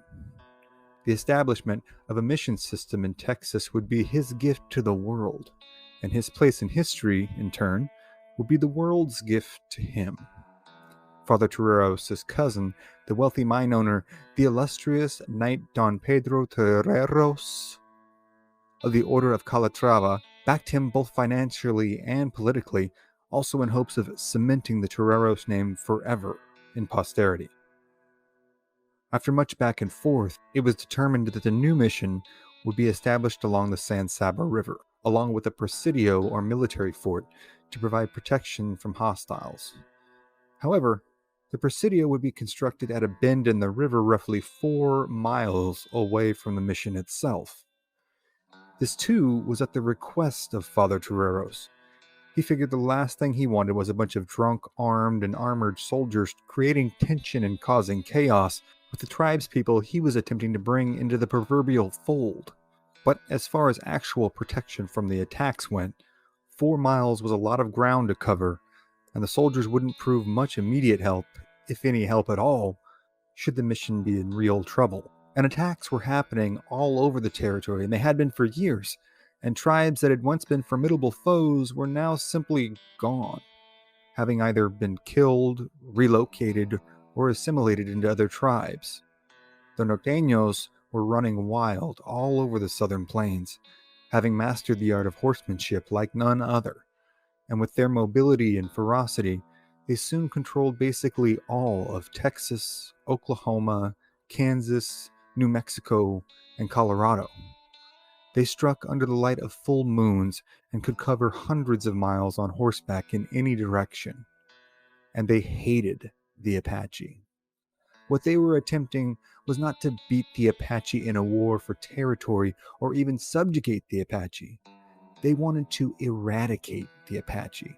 The establishment of a mission system in Texas would be his gift to the world, and his place in history, in turn, would be the world's gift to him. Father Toreros' cousin, the wealthy mine owner, the illustrious Knight Don Pedro Toreros of the Order of Calatrava, backed him both financially and politically, also in hopes of cementing the Toreros name forever in posterity. After much back and forth, it was determined that the new mission would be established along the San Saba River, along with a presidio or military fort to provide protection from hostiles. However, the presidio would be constructed at a bend in the river roughly 4 miles away from the mission itself. This too was at the request of Father Toreros. He figured the last thing he wanted was a bunch of drunk, armed, and armored soldiers creating tension and causing chaos with the tribespeople he was attempting to bring into the proverbial fold. But as far as actual protection from the attacks went, 4 miles was a lot of ground to cover, and the soldiers wouldn't prove much immediate help, if any help at all, should the mission be in real trouble. And attacks were happening all over the territory, and they had been for years, and tribes that had once been formidable foes were now simply gone, having either been killed, relocated, or assimilated into other tribes. The Norteños were running wild all over the southern plains, having mastered the art of horsemanship like none other, and with their mobility and ferocity, they soon controlled basically all of Texas, Oklahoma, Kansas, New Mexico, and Colorado. They struck under the light of full moons and could cover hundreds of miles on horseback in any direction. And they hated the Apache. What they were attempting was not to beat the Apache in a war for territory or even subjugate the Apache. They wanted to eradicate the Apache.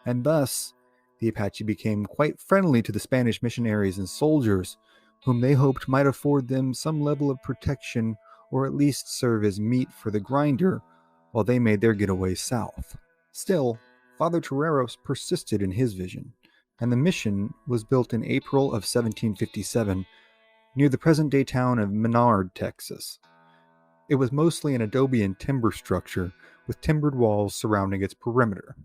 And thus, the Apache became quite friendly to the Spanish missionaries and soldiers, whom they hoped might afford them some level of protection or at least serve as meat for the grinder while they made their getaway south. Still, Father Toreros persisted in his vision, and the mission was built in April of 1757 near the present-day town of Menard, Texas. It was mostly an adobe and timber structure with timbered walls surrounding its perimeter.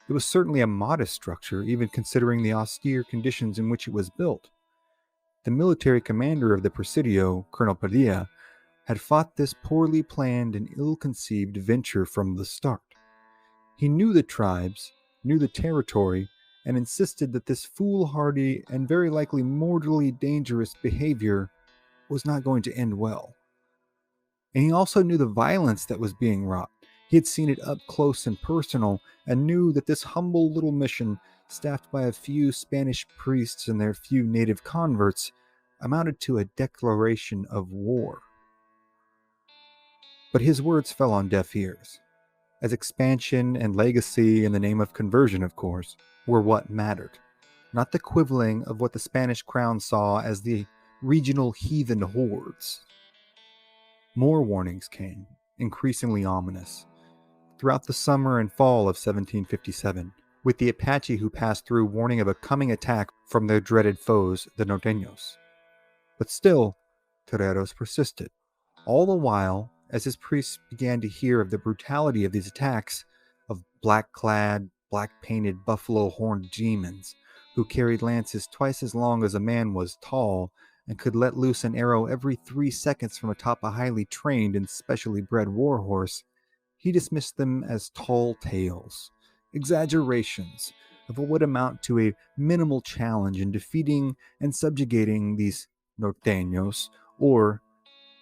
It was certainly a modest structure, even considering the austere conditions in which it was built. The military commander of the Presidio, Colonel Padilla, had fought this poorly planned and ill-conceived venture from the start. He knew the tribes, knew the territory, and insisted that this foolhardy and very likely mortally dangerous behavior was not going to end well. And he also knew the violence that was being wrought. He had seen it up close and personal, and knew that this humble little mission, staffed by a few Spanish priests and their few native converts, amounted to a declaration of war. But his words fell on deaf ears, as expansion and legacy in the name of conversion, of course, were what mattered, not the quibbling of what the Spanish crown saw as the regional heathen hordes. More warnings came, increasingly ominous, throughout the summer and fall of 1757, with the Apache who passed through warning of a coming attack from their dreaded foes, the Norteños. But still, Toreros persisted, all the while as his priests began to hear of the brutality of these attacks, of black-clad, black-painted buffalo-horned demons who carried lances twice as long as a man was tall and could let loose an arrow every 3 seconds from atop a highly trained and specially bred warhorse. He dismissed them as tall tales, exaggerations of what would amount to a minimal challenge in defeating and subjugating these Norteños, or,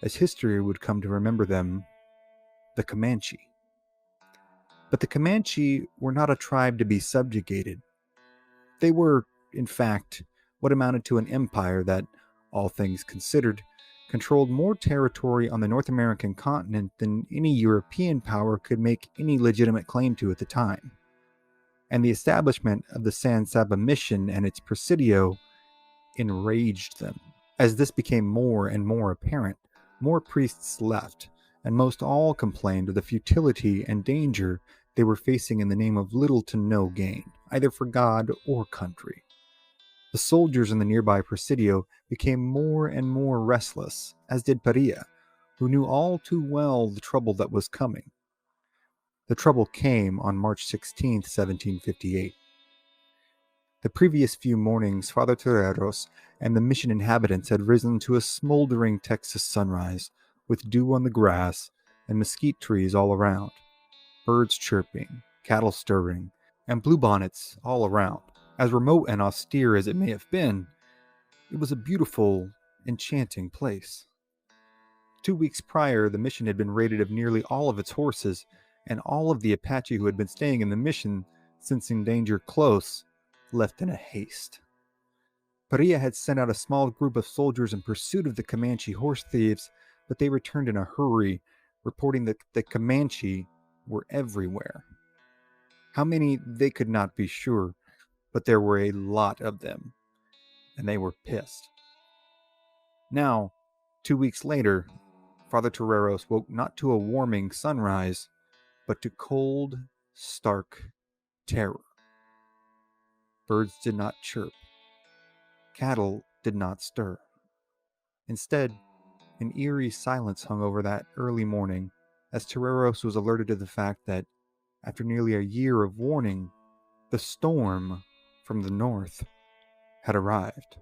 as history would come to remember them, the Comanche. But the Comanche were not a tribe to be subjugated. They were, in fact, what amounted to an empire that, all things considered, controlled more territory on the North American continent than any European power could make any legitimate claim to at the time. And the establishment of the San Saba mission and its Presidio enraged them. As this became more and more apparent, more priests left, and most all complained of the futility and danger they were facing in the name of little to no gain, either for God or country. The soldiers in the nearby Presidio became more and more restless, as did Padilla, who knew all too well the trouble that was coming. The trouble came on March 16, 1758. The previous few mornings, Father Toreros and the mission inhabitants had risen to a smoldering Texas sunrise, with dew on the grass and mesquite trees all around, birds chirping, cattle stirring, and bluebonnets all around. As remote and austere as it may have been, it was a beautiful, enchanting place. 2 weeks prior, the mission had been raided of nearly all of its horses, and all of the Apache who had been staying in the mission, sensing danger close, left in a haste. Padilla had sent out a small group of soldiers in pursuit of the Comanche horse thieves, but they returned in a hurry, reporting that the Comanche were everywhere. How many, they could not be sure, but there were a lot of them, and they were pissed. Now, 2 weeks later, Father Toreros woke not to a warming sunrise, but to cold, stark terror. Birds did not chirp. Cattle did not stir. Instead, an eerie silence hung over that early morning as Toreros was alerted to the fact that, after nearly a year of warning, the storm from the north had arrived.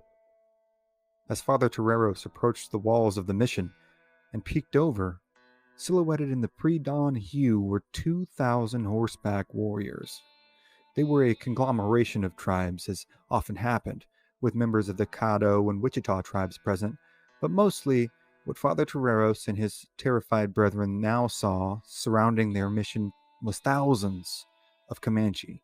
As Father Toreros approached the walls of the mission and peeked over, silhouetted in the pre-dawn hue were 2,000 horseback warriors. They were a conglomeration of tribes, as often happened, with members of the Caddo and Wichita tribes present, but mostly what Father Toreros and his terrified brethren now saw surrounding their mission was thousands of Comanche,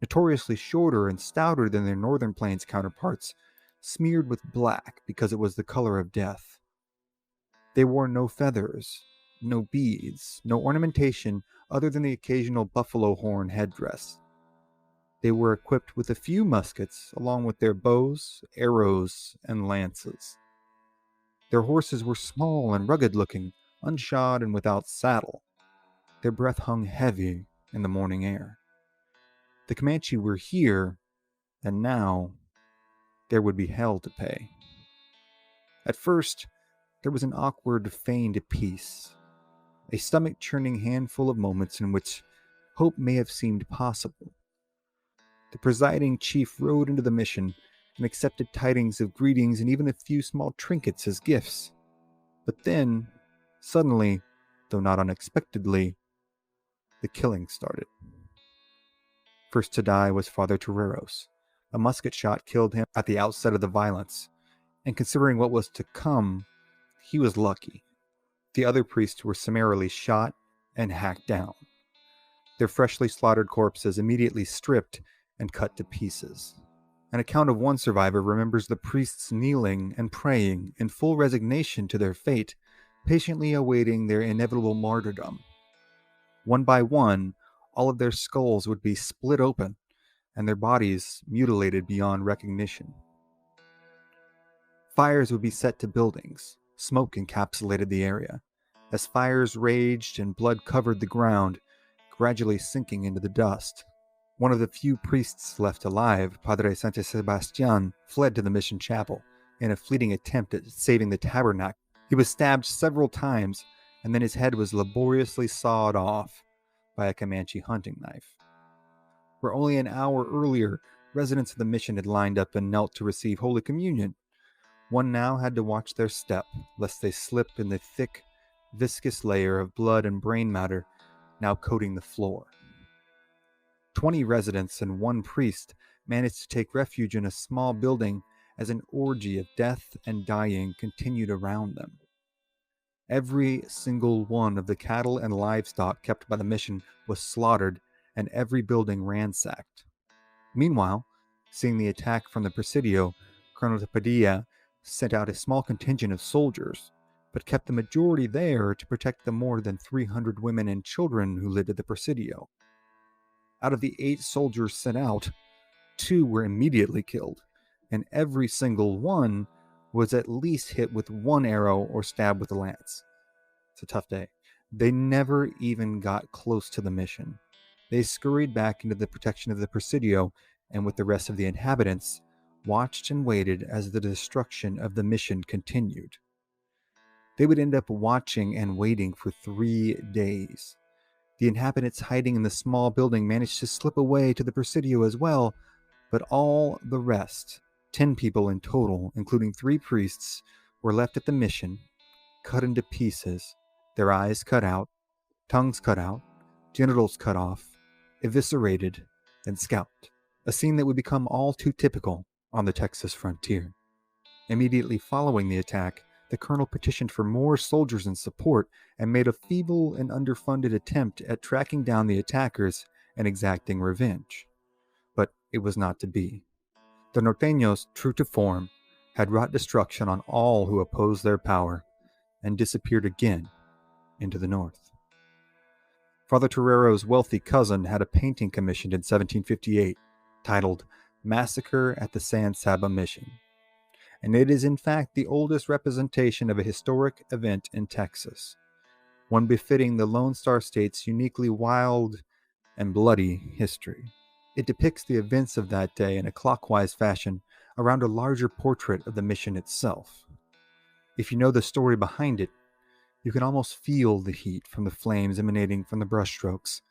notoriously shorter and stouter than their northern plains counterparts, smeared with black because it was the color of death. They wore no feathers, no beads, no ornamentation other than the occasional buffalo horn headdress. They were equipped with a few muskets, along with their bows, arrows, and lances. Their horses were small and rugged-looking, unshod and without saddle. Their breath hung heavy in the morning air. The Comanche were here, and now there would be hell to pay. At first, there was an awkward, feigned peace, a stomach-churning handful of moments in which hope may have seemed possible. The presiding chief rode into the mission and accepted tidings of greetings and even a few small trinkets as gifts. But then, suddenly, though not unexpectedly, the killing started. First to die was Father Toreros. A musket shot killed him at the outset of the violence, and considering what was to come, he was lucky. The other priests were summarily shot and hacked down, their freshly slaughtered corpses immediately stripped and cut to pieces. An account of one survivor remembers the priests kneeling and praying in full resignation to their fate, patiently awaiting their inevitable martyrdom. One by one, all of their skulls would be split open and their bodies mutilated beyond recognition. Fires would be set to buildings. Smoke encapsulated the area. As fires raged and blood covered the ground, gradually sinking into the dust. One of the few priests left alive, Padre Sante Sebastian, fled to the mission chapel in a fleeting attempt at saving the tabernacle. He was stabbed several times, and then his head was laboriously sawed off by a Comanche hunting knife. Where only an hour earlier, residents of the mission had lined up and knelt to receive Holy Communion, one now had to watch their step, lest they slip in the thick, viscous layer of blood and brain matter now coating the floor. 20 residents and one priest managed to take refuge in a small building as an orgy of death and dying continued around them. Every single one of the cattle and livestock kept by the mission was slaughtered and every building ransacked. Meanwhile, seeing the attack from the Presidio, Colonel Padilla sent out a small contingent of soldiers, but kept the majority there to protect the more than 300 women and children who lived at the Presidio. Out of the 8 soldiers sent out, 2 were immediately killed, and every single one was at least hit with 1 arrow or stabbed with a lance. It's a tough day. They never even got close to the mission. They scurried back into the protection of the Presidio, and with the rest of the inhabitants, watched and waited as the destruction of the mission continued. They would end up watching and waiting for 3 days. The inhabitants hiding in the small building managed to slip away to the Presidio as well, but all the rest, 10 people in total, including 3 priests, were left at the mission, cut into pieces, their eyes cut out, tongues cut out, genitals cut off, eviscerated, and scalped. A scene that would become all too typical on the Texas frontier. Immediately following the attack, the colonel petitioned for more soldiers and support and made a feeble and underfunded attempt at tracking down the attackers and exacting revenge. But it was not to be. The norteños, true to form, had wrought destruction on all who opposed their power and disappeared again into the north. Father Torero's wealthy cousin had a painting commissioned in 1758 titled Massacre at the San Saba Mission. and it is in fact the oldest representation of a historic event in Texas, one befitting the Lone Star State's uniquely wild and bloody history. It depicts the events of that day in a clockwise fashion around a larger portrait of the mission itself. If you know the story behind it, you can almost feel the heat from the flames emanating from the brushstrokes,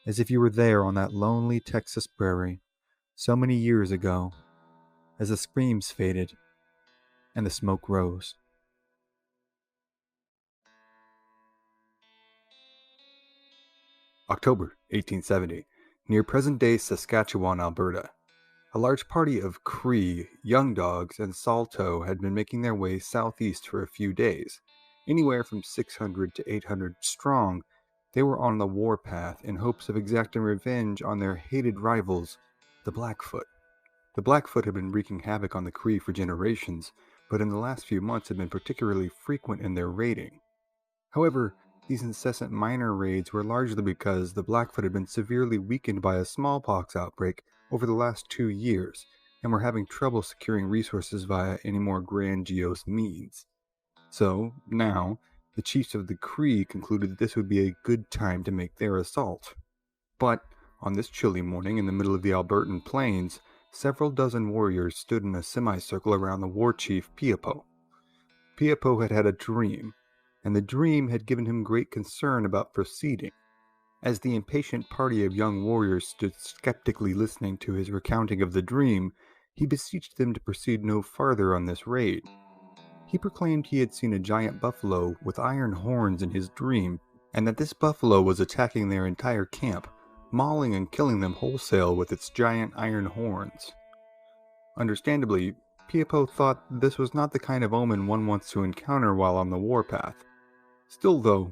as if you were there on that lonely Texas prairie so many years ago, as the screams faded and the smoke rose. October 1870, near present-day Saskatchewan, Alberta. A large party of Cree, Young Dogs, and Saulteaux had been making their way southeast for a few days. Anywhere from 600 to 800 strong, they were on the warpath in hopes of exacting revenge on their hated rivals, the Blackfoot. The Blackfoot had been wreaking havoc on the Cree for generations, but in the last few months had been particularly frequent in their raiding. However, these incessant minor raids were largely because the Blackfoot had been severely weakened by a smallpox outbreak over the last 2 years, and were having trouble securing resources via any more grandiose means. So, now, the chiefs of the Cree concluded that this would be a good time to make their assault. But, on this chilly morning in the middle of the Albertan plains, several dozen warriors stood in a semicircle around the war chief Piapo. Piapo had had a dream, and the dream had given him great concern about proceeding. As the impatient party of young warriors stood skeptically listening to his recounting of the dream, he beseeched them to proceed no farther on this raid. He proclaimed he had seen a giant buffalo with iron horns in his dream, and that this buffalo was attacking their entire camp, mauling and killing them wholesale with its giant iron horns. Understandably, Piapo thought this was not the kind of omen one wants to encounter while on the warpath. Still though,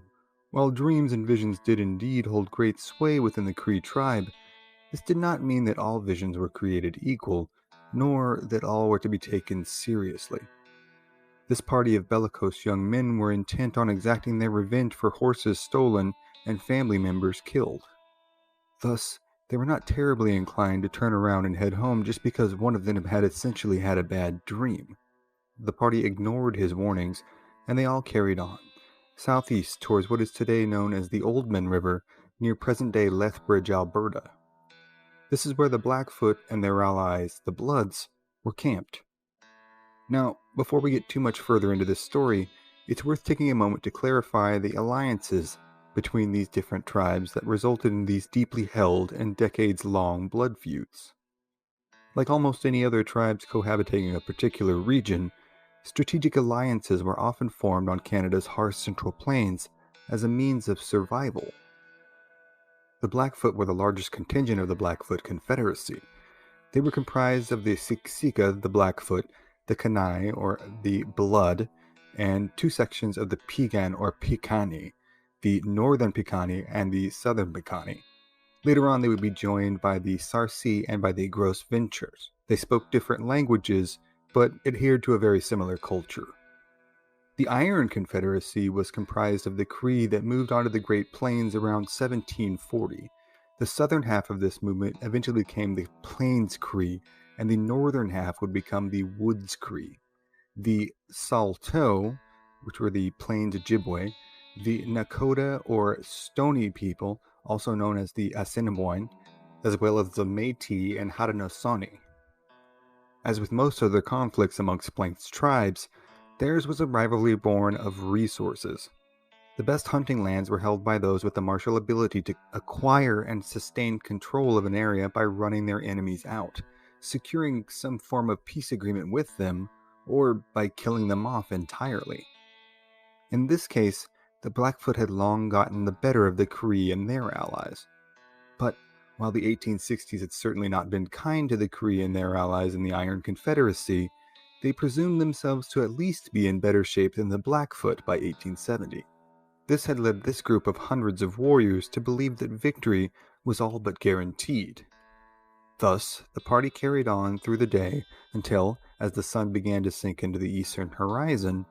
while dreams and visions did indeed hold great sway within the Cree tribe, this did not mean that all visions were created equal, nor that all were to be taken seriously. This party of bellicose young men were intent on exacting their revenge for horses stolen and family members killed. Thus, they were not terribly inclined to turn around and head home just because one of them had essentially had a bad dream. The party ignored his warnings, and they all carried on, southeast towards what is today known as the Oldman River, near present-day Lethbridge, Alberta. This is where the Blackfoot and their allies, the Bloods, were camped. Now, before we get too much further into this story, it's worth taking a moment to clarify the alliances between these different tribes that resulted in these deeply held and decades-long blood feuds. Like almost any other tribes cohabitating a particular region, strategic alliances were often formed on Canada's harsh Central Plains as a means of survival. The Blackfoot were the largest contingent of the Blackfoot Confederacy. They were comprised of the Siksika, the Blackfoot, the Kainai, or the Blood, and two sections of the Piegan, or Piikani, the Northern Piikani and the Southern Piikani. Later on, they would be joined by the Sarsi and by the Gros Ventres. They spoke different languages, but adhered to a very similar culture. The Iron Confederacy was comprised of the Cree that moved onto the Great Plains around 1740. The southern half of this movement eventually became the Plains Cree, and the northern half would become the Woods Cree. The Saulteaux, which were the Plains Ojibwe, the Nakota or Stony people, also known as the Assiniboine, as well as the Métis and Haudenosaunee. As with most other conflicts amongst Plains tribes, theirs was a rivalry born of resources. The best hunting lands were held by those with the martial ability to acquire and sustain control of an area by running their enemies out, securing some form of peace agreement with them, or by killing them off entirely. In this case, the Blackfoot had long gotten the better of the Cree and their allies. But while the 1860s had certainly not been kind to the Cree and their allies in the Iron Confederacy, they presumed themselves to at least be in better shape than the Blackfoot by 1870. This had led this group of hundreds of warriors to believe that victory was all but guaranteed. Thus, the party carried on through the day until, as the sun began to sink into the eastern horizon,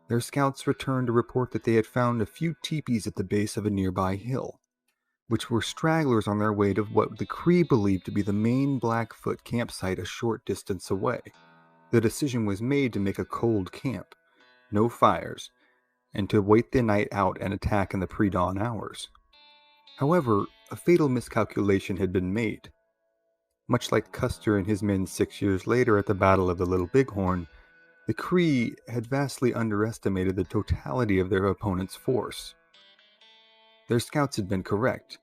their scouts returned to report that they had found a few teepees at the base of a nearby hill, which were stragglers on their way to what the Cree believed to be the main Blackfoot campsite a short distance away. The decision was made to make a cold camp, no fires, and to wait the night out and attack in the pre-dawn hours. However, a fatal miscalculation had been made. Much like Custer and his men 6 years later at the Battle of the Little Bighorn, the Cree had vastly underestimated the totality of their opponent's force. Their scouts had been correct.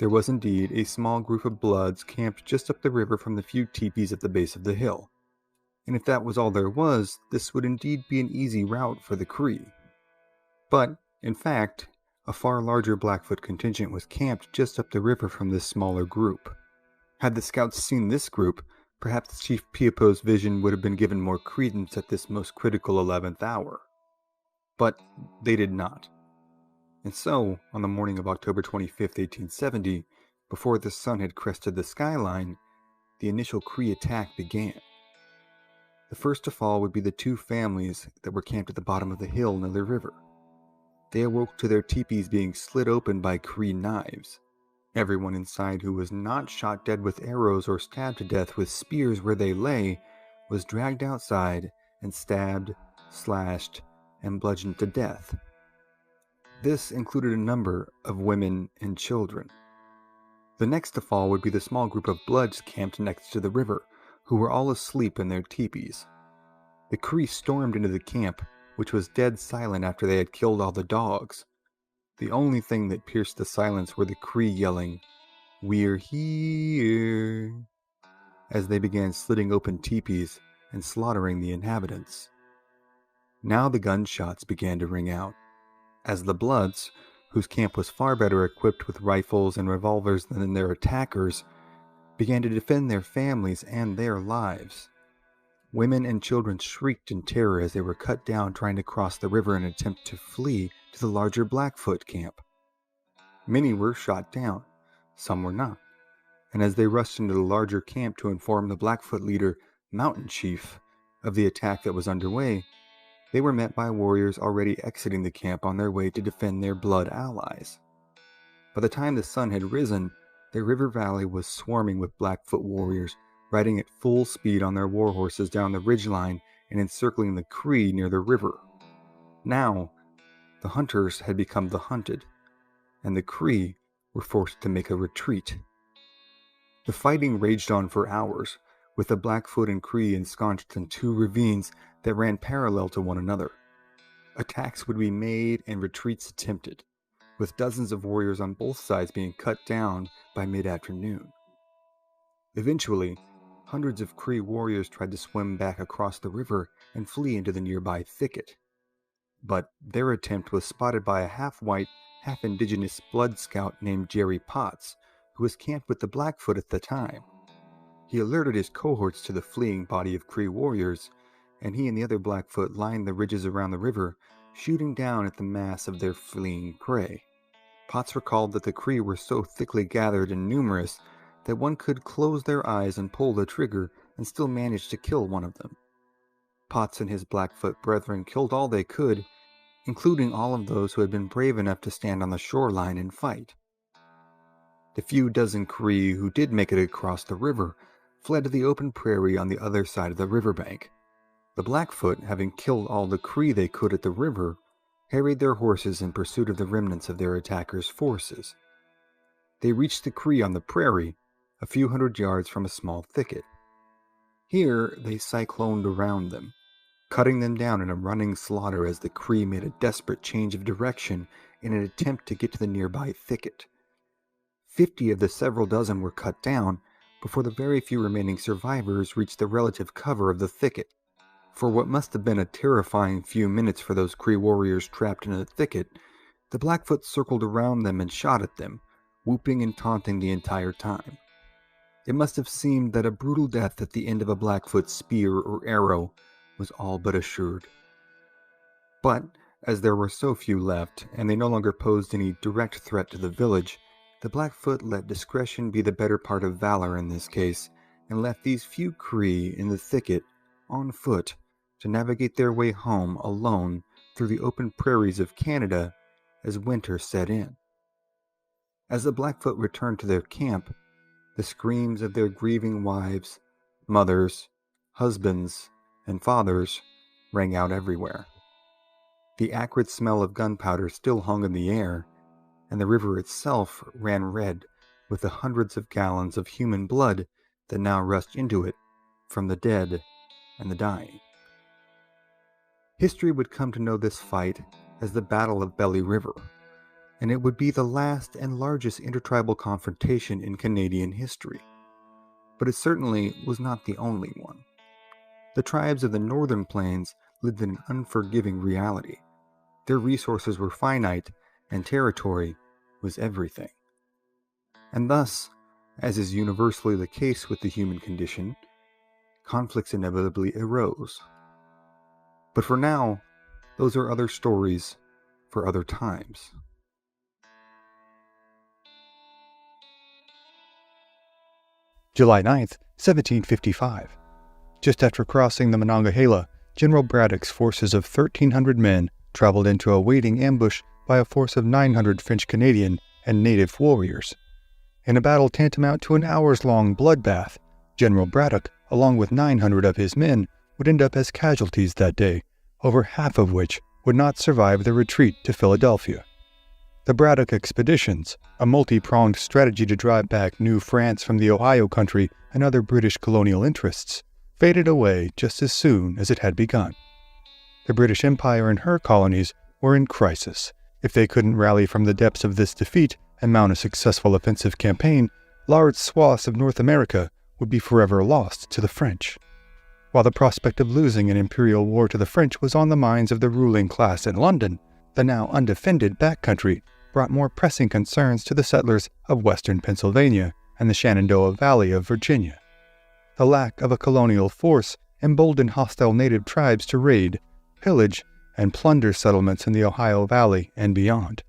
There was indeed a small group of Bloods camped just up the river from the few teepees at the base of the hill. And if that was all there was, this would indeed be an easy route for the Cree. But, in fact, a far larger Blackfoot contingent was camped just up the river from this smaller group. Had the scouts seen this group, perhaps Chief Piapo's vision would have been given more credence at this most critical 11th hour. But they did not. And so, on the morning of October 25, 1870, before the sun had crested the skyline, the initial Cree attack began. The first to fall would be the two families that were camped at the bottom of the hill near the river. They awoke to their teepees being slit open by Cree knives. Everyone inside who was not shot dead with arrows or stabbed to death with spears where they lay was dragged outside and stabbed, slashed, and bludgeoned to death. This included a number of women and children. The next to fall would be the small group of Bloods camped next to the river, who were all asleep in their teepees. The Cree stormed into the camp, which was dead silent after they had killed all the dogs. The only thing that pierced the silence were the Cree yelling, "We're here," as they began slitting open teepees and slaughtering the inhabitants. Now the gunshots began to ring out, as the Bloods, whose camp was far better equipped with rifles and revolvers than their attackers, began to defend their families and their lives. Women and children shrieked in terror as they were cut down trying to cross the river in an attempt to flee to the larger Blackfoot camp. Many were shot down, some were not, and as they rushed into the larger camp to inform the Blackfoot leader, Mountain Chief, of the attack that was underway, they were met by warriors already exiting the camp on their way to defend their Blood allies. By the time the sun had risen, the river valley was swarming with Blackfoot warriors, riding at full speed on their war horses down the ridgeline and encircling the Cree near the river. Now, the hunters had become the hunted, and the Cree were forced to make a retreat. The fighting raged on for hours, with the Blackfoot and Cree ensconced in two ravines that ran parallel to one another. Attacks would be made and retreats attempted, with dozens of warriors on both sides being cut down by mid-afternoon. Eventually, hundreds of Cree warriors tried to swim back across the river and flee into the nearby thicket. But their attempt was spotted by a half-white, half-indigenous Blood scout named Jerry Potts, who was camped with the Blackfoot at the time. He alerted his cohorts to the fleeing body of Cree warriors, and he and the other Blackfoot lined the ridges around the river, shooting down at the mass of their fleeing prey. Potts recalled that the Cree were so thickly gathered and numerous that one could close their eyes and pull the trigger and still manage to kill one of them. Potts and his Blackfoot brethren killed all they could, including all of those who had been brave enough to stand on the shoreline and fight. The few dozen Cree who did make it across the river fled to the open prairie on the other side of the riverbank. The Blackfoot, having killed all the Cree they could at the river, harried their horses in pursuit of the remnants of their attackers' forces. They reached the Cree on the prairie, a few hundred yards from a small thicket. Here they cycloned around them, cutting them down in a running slaughter as the Cree made a desperate change of direction in an attempt to get to the nearby thicket. 50 of the several dozen were cut down before the very few remaining survivors reached the relative cover of the thicket. For what must have been a terrifying few minutes for those Cree warriors trapped in the thicket, the Blackfoot circled around them and shot at them, whooping and taunting the entire time. It must have seemed that a brutal death at the end of a Blackfoot spear or arrow was all but assured. But, as there were so few left, and they no longer posed any direct threat to the village, the Blackfoot let discretion be the better part of valor in this case, and left these few Cree in the thicket, on foot, to navigate their way home alone through the open prairies of Canada as winter set in. As the Blackfoot returned to their camp, the screams of their grieving wives, mothers, husbands, and fathers rang out everywhere. The acrid smell of gunpowder still hung in the air, and the river itself ran red with the hundreds of gallons of human blood that now rushed into it from the dead and the dying. History would come to know this fight as the Battle of Belly River, and it would be the last and largest intertribal confrontation in Canadian history. But it certainly was not the only one. The tribes of the Northern Plains lived in an unforgiving reality. Their resources were finite, and territory was everything. And thus, as is universally the case with the human condition, conflicts inevitably arose. But for now, those are other stories for other times. July 9th, 1755. Just after crossing the Monongahela, General Braddock's forces of 1,300 men traveled into a waiting ambush by a force of 900 French Canadian and native warriors. In a battle tantamount to an hours-long bloodbath, General Braddock, along with 900 of his men, would end up as casualties that day, over half of which would not survive the retreat to Philadelphia. The Braddock expeditions, a multi-pronged strategy to drive back New France from the Ohio country and other British colonial interests, faded away just as soon as it had begun. The British Empire and her colonies were in crisis. If they couldn't rally from the depths of this defeat and mount a successful offensive campaign, large swaths of North America would be forever lost to the French. While the prospect of losing an imperial war to the French was on the minds of the ruling class in London, the now undefended backcountry brought more pressing concerns to the settlers of western Pennsylvania and the Shenandoah Valley of Virginia. The lack of a colonial force emboldened hostile native tribes to raid, pillage, and plunder settlements in the Ohio Valley and beyond.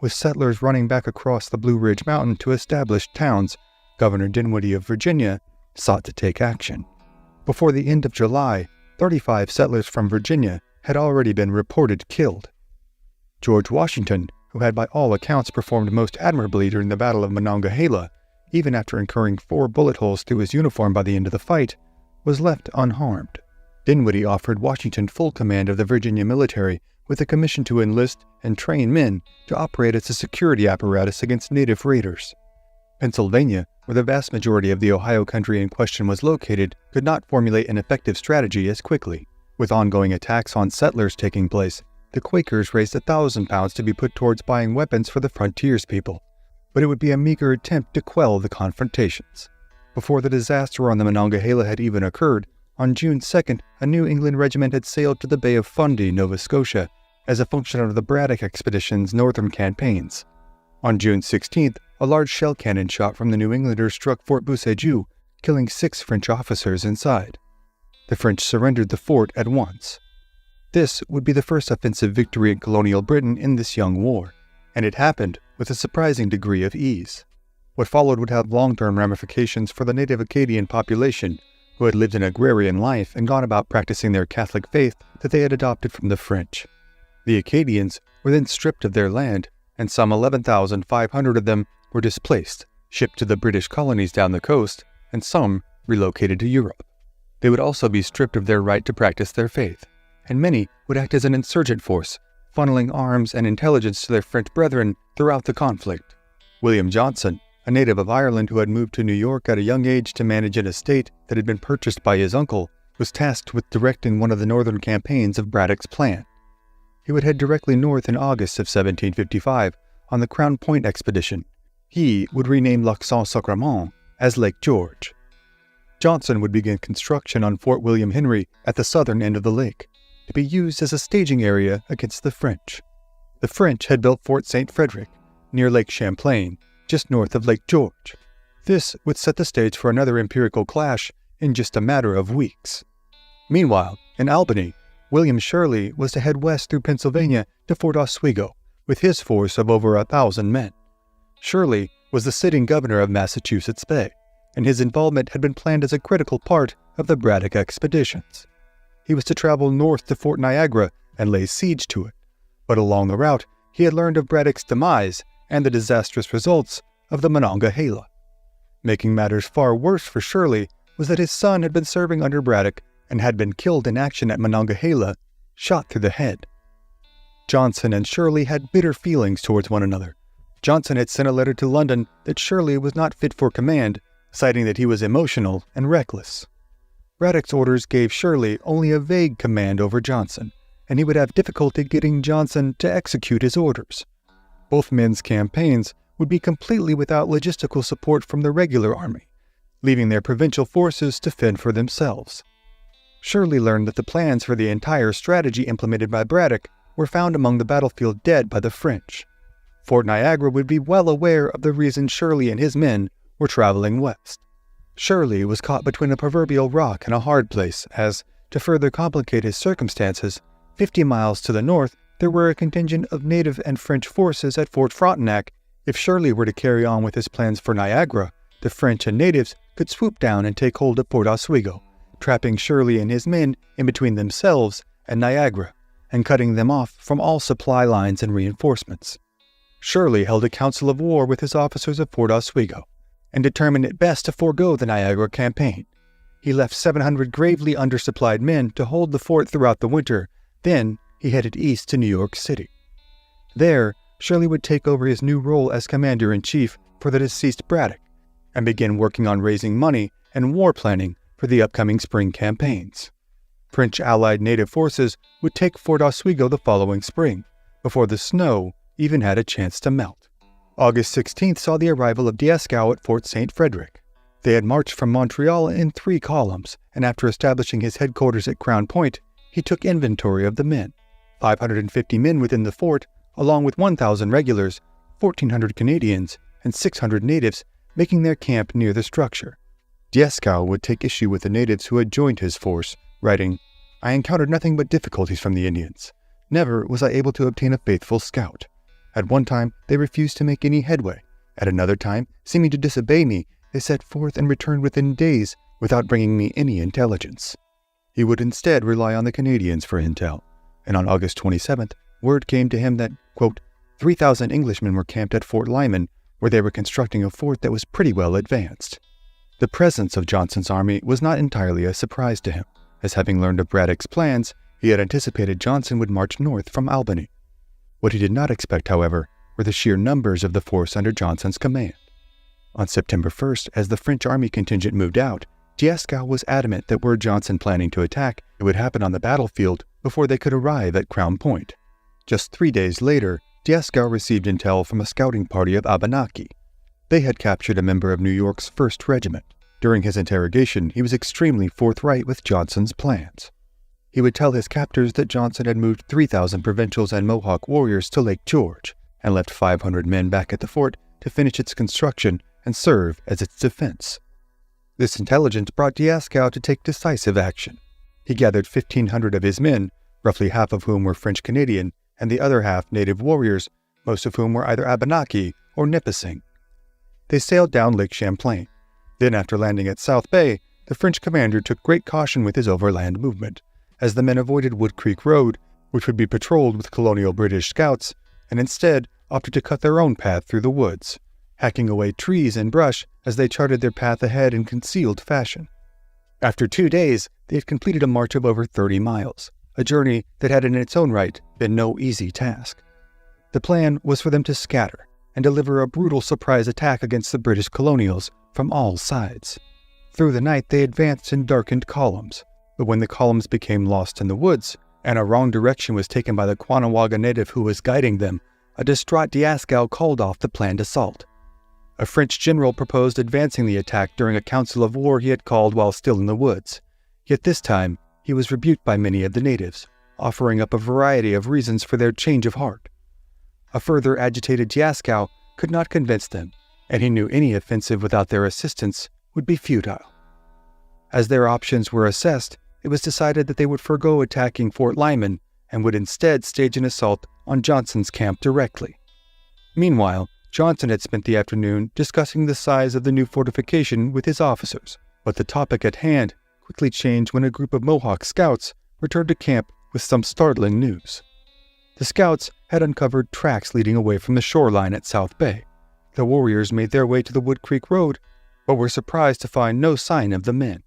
With settlers running back across the Blue Ridge Mountain to establish towns, Governor Dinwiddie of Virginia sought to take action. Before the end of July, 35 settlers from Virginia had already been reported killed. George Washington, who had by all accounts performed most admirably during the Battle of Monongahela, even after incurring 4 bullet holes through his uniform by the end of the fight, was left unharmed. Dinwiddie offered Washington full command of the Virginia military with a commission to enlist and train men to operate as a security apparatus against native raiders. Pennsylvania, where the vast majority of the Ohio country in question was located, could not formulate an effective strategy as quickly. With ongoing attacks on settlers taking place, the Quakers raised £1,000 to be put towards buying weapons for the frontierspeople, but it would be a meager attempt to quell the confrontations. Before the disaster on the Monongahela had even occurred, on June 2nd, a New England regiment had sailed to the Bay of Fundy, Nova Scotia, as a function of the Braddock expedition's northern campaigns. On June 16th, a large shell cannon shot from the New Englanders struck Fort Beauséjour, killing 6 French officers inside. The French surrendered the fort at once. This would be the first offensive victory in colonial Britain in this young war, and it happened with a surprising degree of ease. What followed would have long-term ramifications for the native Acadian population, who had lived an agrarian life and gone about practicing their Catholic faith that they had adopted from the French. The Acadians were then stripped of their land, and some 11,500 of them were displaced, shipped to the British colonies down the coast, and some relocated to Europe. They would also be stripped of their right to practice their faith, and many would act as an insurgent force, funneling arms and intelligence to their French brethren throughout the conflict. William Johnson, a native of Ireland who had moved to New York at a young age to manage an estate that had been purchased by his uncle, was tasked with directing one of the northern campaigns of Braddock's plan. He would head directly north in August of 1755 on the Crown Point expedition. He would rename Lac Saint-Sacrement as Lake George. Johnson would begin construction on Fort William Henry at the southern end of the lake, to be used as a staging area against the French. The French had built Fort St. Frederick, near Lake Champlain, just north of Lake George. This would set the stage for another empirical clash in just a matter of weeks. Meanwhile, in Albany, William Shirley was to head west through Pennsylvania to Fort Oswego with his force of over 1,000 men. Shirley was the sitting governor of Massachusetts Bay, and his involvement had been planned as a critical part of the Braddock expeditions. He was to travel north to Fort Niagara and lay siege to it, but along the route he had learned of Braddock's demise and the disastrous results of the Monongahela. Making matters far worse for Shirley was that his son had been serving under Braddock and had been killed in action at Monongahela, shot through the head. Johnson and Shirley had bitter feelings towards one another. Johnson had sent a letter to London that Shirley was not fit for command, citing that he was emotional and reckless. Braddock's orders gave Shirley only a vague command over Johnson, and he would have difficulty getting Johnson to execute his orders. Both men's campaigns would be completely without logistical support from the regular army, leaving their provincial forces to fend for themselves. Shirley learned that the plans for the entire strategy implemented by Braddock were found among the battlefield dead by the French. Fort Niagara would be well aware of the reason Shirley and his men were traveling west. Shirley was caught between a proverbial rock and a hard place as, to further complicate his circumstances, 50 miles to the north there were a contingent of native and French forces at Fort Frontenac. If Shirley were to carry on with his plans for Niagara, the French and natives could swoop down and take hold of Fort Oswego, trapping Shirley and his men in between themselves and Niagara, and cutting them off from all supply lines and reinforcements. Shirley held a council of war with his officers of Fort Oswego, and determined it best to forego the Niagara campaign. He left 700 gravely undersupplied men to hold the fort throughout the winter. Then he headed east to New York City. There, Shirley would take over his new role as commander-in-chief for the deceased Braddock, and begin working on raising money and war planning for the upcoming spring campaigns. French allied native forces would take Fort Oswego the following spring, before the snow even had a chance to melt. August 16th saw the arrival of Dieskau at Fort St. Frederick. They had marched from Montreal in 3 columns, and after establishing his headquarters at Crown Point, he took inventory of the men. 550 men within the fort, along with 1,000 regulars, 1,400 Canadians, and 600 natives, making their camp near the structure. Dieskau would take issue with the natives who had joined his force, writing, "I encountered nothing but difficulties from the Indians. Never was I able to obtain a faithful scout. At one time, they refused to make any headway. At another time, seeming to disobey me, they set forth and returned within days without bringing me any intelligence." He would instead rely on the Canadians for intel, and on August 27th, word came to him that, quote, 3,000 Englishmen were camped at Fort Lyman, where they were constructing a fort that was pretty well advanced. The presence of Johnson's army was not entirely a surprise to him, as having learned of Braddock's plans, he had anticipated Johnson would march north from Albany. What he did not expect, however, were the sheer numbers of the force under Johnson's command. On September 1st, as the French army contingent moved out, Dieskau was adamant that were Johnson planning to attack, it would happen on the battlefield before they could arrive at Crown Point. Just 3 days later, Dieskau received intel from a scouting party of Abenaki. They had captured a member of New York's 1st Regiment. During his interrogation, he was extremely forthright with Johnson's plans. He would tell his captors that Johnson had moved 3,000 Provincials and Mohawk warriors to Lake George, and left 500 men back at the fort to finish its construction and serve as its defense. This intelligence brought Dieskau to take decisive action. He gathered 1,500 of his men, roughly half of whom were French-Canadian, and the other half native warriors, most of whom were either Abenaki or Nipissing. They sailed down Lake Champlain. Then, after landing at South Bay, the French commander took great caution with his overland movement, as the men avoided Wood Creek Road, which would be patrolled with colonial British scouts, and instead opted to cut their own path through the woods, hacking away trees and brush as they charted their path ahead in concealed fashion. After 2 days, they had completed a march of over 30 miles, a journey that had in its own right been no easy task. The plan was for them to scatter and deliver a brutal surprise attack against the British colonials from all sides. Through the night they advanced in darkened columns, but when the columns became lost in the woods, and a wrong direction was taken by the Caughnawaga native who was guiding them, a distraught Dieskau called off the planned assault. A French general proposed advancing the attack during a council of war he had called while still in the woods, yet this time he was rebuked by many of the natives, offering up a variety of reasons for their change of heart. A further agitated Dieskau could not convince them, and he knew any offensive without their assistance would be futile. As their options were assessed, it was decided that they would forego attacking Fort Lyman and would instead stage an assault on Johnson's camp directly. Meanwhile, Johnson had spent the afternoon discussing the size of the new fortification with his officers, but the topic at hand quickly changed when a group of Mohawk scouts returned to camp with some startling news. The scouts had uncovered tracks leading away from the shoreline at South Bay. The warriors made their way to the Wood Creek Road, but were surprised to find no sign of the men.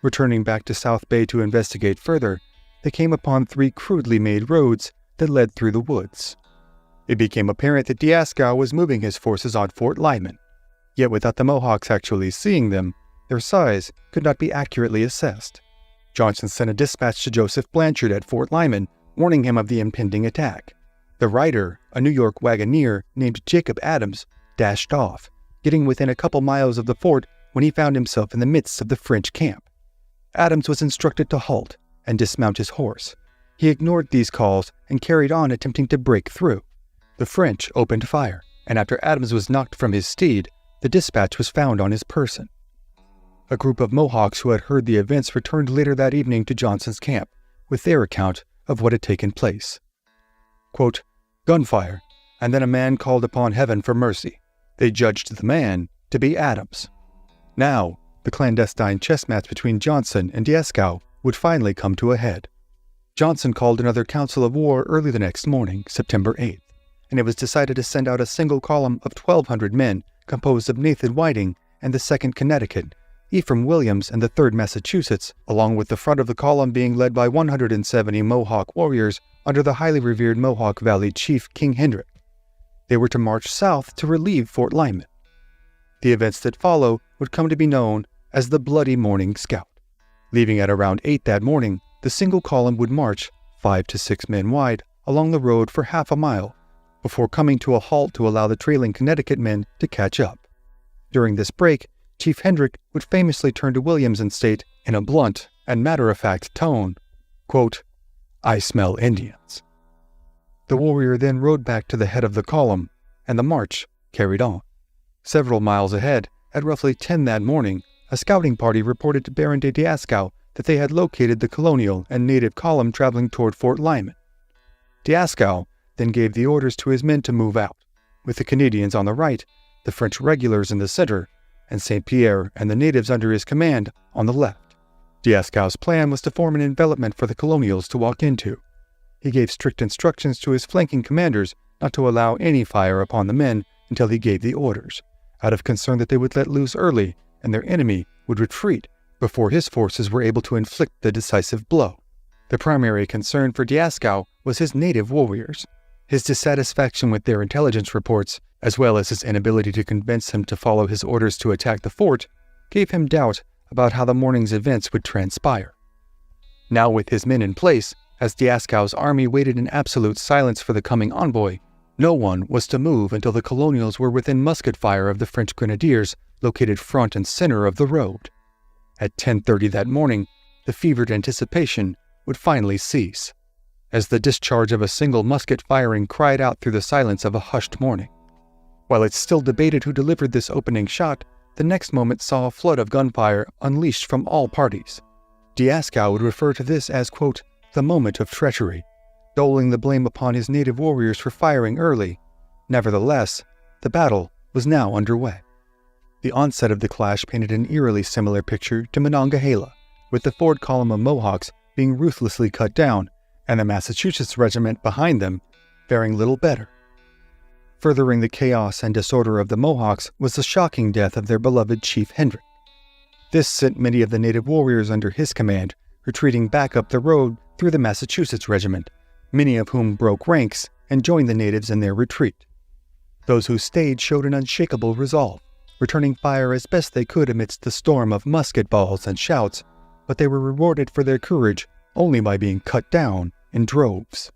Returning back to South Bay to investigate further, they came upon 3 crudely made roads that led through the woods. It became apparent that Dieskau was moving his forces on Fort Lyman, yet without the Mohawks actually seeing them, their size could not be accurately assessed. Johnson sent a dispatch to Joseph Blanchard at Fort Lyman, warning him of the impending attack. The rider, a New York wagoneer named Jacob Adams, dashed off, getting within a couple miles of the fort when he found himself in the midst of the French camp. Adams was instructed to halt and dismount his horse. He ignored these calls and carried on attempting to break through. The French opened fire, and after Adams was knocked from his steed, the dispatch was found on his person. A group of Mohawks who had heard the events returned later that evening to Johnson's camp with their account of what had taken place. Quote, "Gunfire, and then a man called upon heaven for mercy. They judged the man to be Adams." Now, the clandestine chess match between Johnson and Dieskau would finally come to a head. Johnson called another council of war early the next morning, September 8th, and it was decided to send out a single column of 1,200 men composed of Nathan Whiting and the 2nd Connecticut, Ephraim Williams and the 3rd Massachusetts, along with the front of the column being led by 170 Mohawk warriors under the highly revered Mohawk Valley chief King Hendrick. They were to march south to relieve Fort Lyman. The events that follow would come to be known as the Bloody Morning Scout. Leaving at around 8 that morning, the single column would march, 5 to 6 men wide, along the road for half a mile, before coming to a halt to allow the trailing Connecticut men to catch up. During this break, Chief Hendrick would famously turn to Williams and state, in a blunt and matter-of-fact tone, quote, "I smell Indians." The warrior then rode back to the head of the column, and the march carried on. Several miles ahead, at roughly 10 that morning, a scouting party reported to Baron de Dieskau that they had located the colonial and native column traveling toward Fort Lyman. Dieskau then gave the orders to his men to move out, with the Canadians on the right, the French regulars in the center, and St. Pierre and the natives under his command on the left. Dieskau's plan was to form an envelopment for the colonials to walk into. He gave strict instructions to his flanking commanders not to allow any fire upon the men until he gave the orders, out of concern that they would let loose early and their enemy would retreat before his forces were able to inflict the decisive blow. The primary concern for Dieskau was his native warriors. His dissatisfaction with their intelligence reports, as well as his inability to convince them to follow his orders to attack the fort, gave him doubt about how the morning's events would transpire. Now with his men in place, as Dieskau's army waited in absolute silence for the coming envoy, no one was to move until the colonials were within musket fire of the French grenadiers located front and center of the road. At 10:30 that morning, the fevered anticipation would finally cease, as the discharge of a single musket firing cried out through the silence of a hushed morning. While it's still debated who delivered this opening shot, the next moment saw a flood of gunfire unleashed from all parties. Dieskau would refer to this as, quote, "the moment of treachery," doling the blame upon his native warriors for firing early. Nevertheless, the battle was now underway. The onset of the clash painted an eerily similar picture to Monongahela, with the forward column of Mohawks being ruthlessly cut down, and the Massachusetts regiment behind them faring little better. Furthering the chaos and disorder of the Mohawks was the shocking death of their beloved Chief Hendrick. This sent many of the native warriors under his command retreating back up the road through the Massachusetts regiment, many of whom broke ranks and joined the natives in their retreat. Those who stayed showed an unshakable resolve, returning fire as best they could amidst the storm of musket balls and shouts, but they were rewarded for their courage only by being cut down in droves.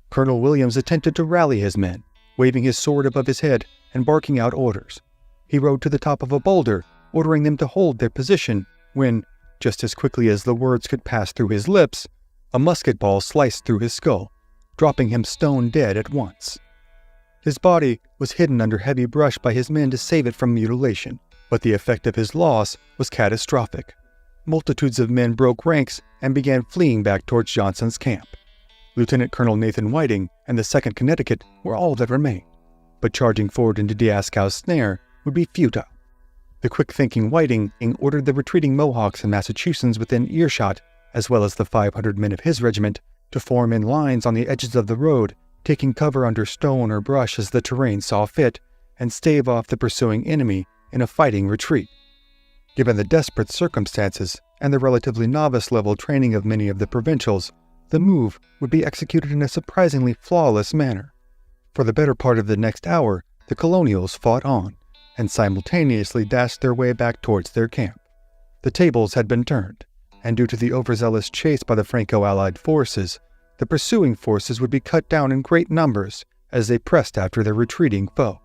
Colonel Williams attempted to rally his men, waving his sword above his head and barking out orders. He rode to the top of a boulder, ordering them to hold their position, when, just as quickly as the words could pass through his lips, a musket ball sliced through his skull, dropping him stone dead at once. His body was hidden under heavy brush by his men to save it from mutilation, but the effect of his loss was catastrophic. Multitudes of men broke ranks and began fleeing back towards Johnson's camp. Lieutenant Colonel Nathan Whiting and the 2nd Connecticut were all that remained, but charging forward into Dieskau's snare would be futile. The quick-thinking Whiting ordered the retreating Mohawks and Massachusetts within earshot, as well as the 500 men of his regiment, to form in lines on the edges of the road, taking cover under stone or brush as the terrain saw fit, and stave off the pursuing enemy in a fighting retreat. Given the desperate circumstances, and the relatively novice-level training of many of the provincials, the move would be executed in a surprisingly flawless manner. For the better part of the next hour, the colonials fought on, and simultaneously dashed their way back towards their camp. The tables had been turned, and due to the overzealous chase by the Franco-Allied forces, the pursuing forces would be cut down in great numbers as they pressed after their retreating foe.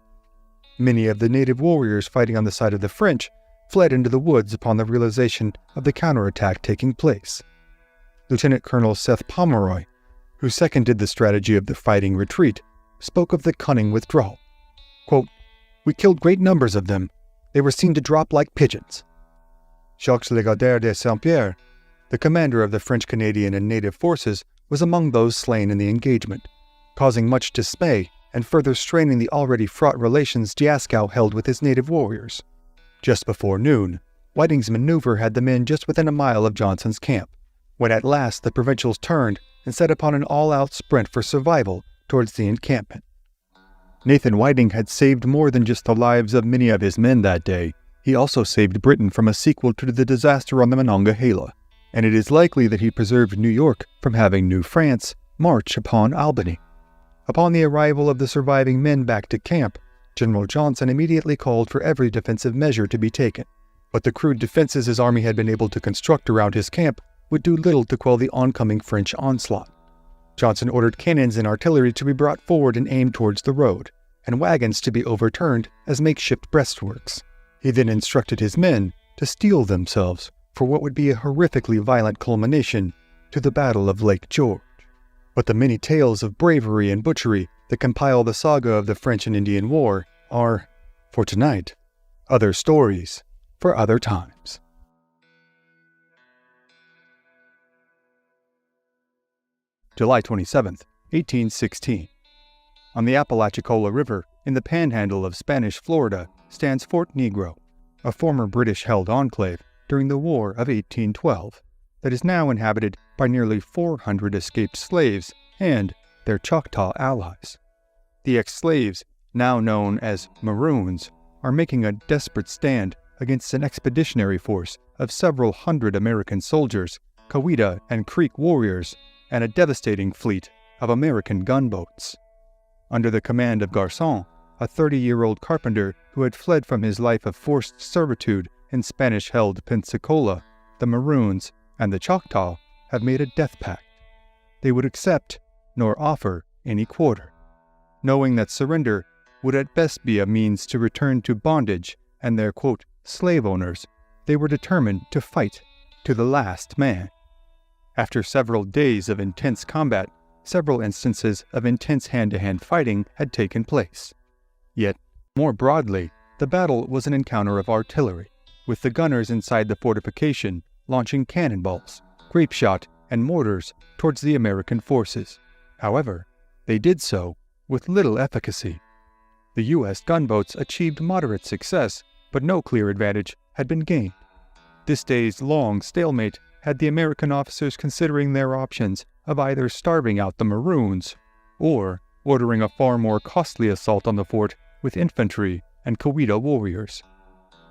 Many of the native warriors fighting on the side of the French fled into the woods upon the realization of the counterattack taking place. Lieutenant Colonel Seth Pomeroy, who seconded the strategy of the fighting retreat, spoke of the cunning withdrawal. Quote, "We killed great numbers of them. They were seen to drop like pigeons." Jacques Legardeur de Saint-Pierre, the commander of the French, Canadian, and native forces, was among those slain in the engagement, causing much dismay and further straining the already fraught relations Dieskau held with his native warriors. Just before noon, Whiting's maneuver had the men just within a mile of Johnson's camp, when at last the provincials turned and set upon an all-out sprint for survival towards the encampment. Nathan Whiting had saved more than just the lives of many of his men that day. He also saved Britain from a sequel to the disaster on the Monongahela, and it is likely that he preserved New York from having New France march upon Albany. Upon the arrival of the surviving men back to camp, General Johnson immediately called for every defensive measure to be taken, but the crude defenses his army had been able to construct around his camp would do little to quell the oncoming French onslaught. Johnson ordered cannons and artillery to be brought forward and aimed towards the road, and wagons to be overturned as makeshift breastworks. He then instructed his men to steel themselves for what would be a horrifically violent culmination to the Battle of Lake George. But the many tales of bravery and butchery that compile the saga of the French and Indian War are, for tonight, other stories for other times. July 27, 1816. On the Apalachicola River, in the panhandle of Spanish Florida, stands Fort Negro, a former British-held enclave during the War of 1812, that is now inhabited by nearly 400 escaped slaves and their Choctaw allies. The ex-slaves, now known as Maroons, are making a desperate stand against an expeditionary force of several hundred American soldiers, Coweta and Creek warriors, and a devastating fleet of American gunboats. Under the command of Garçon, a 30-year-old carpenter who had fled from his life of forced servitude in Spanish-held Pensacola, the Maroons and the Choctaw have made a death pact. They would accept nor offer any quarter, knowing that surrender would at best be a means to return to bondage and their, quote, slave owners. They were determined to fight to the last man. After several days of intense combat, several instances of intense hand-to-hand fighting had taken place. Yet, more broadly, the battle was an encounter of artillery, with the gunners inside the fortification launching cannonballs, grape shot, and mortars towards the American forces. However, they did so with little efficacy. The U.S. gunboats achieved moderate success, but no clear advantage had been gained. This day's long stalemate had the American officers considering their options of either starving out the Maroons or ordering a far more costly assault on the fort with infantry and Coweta warriors.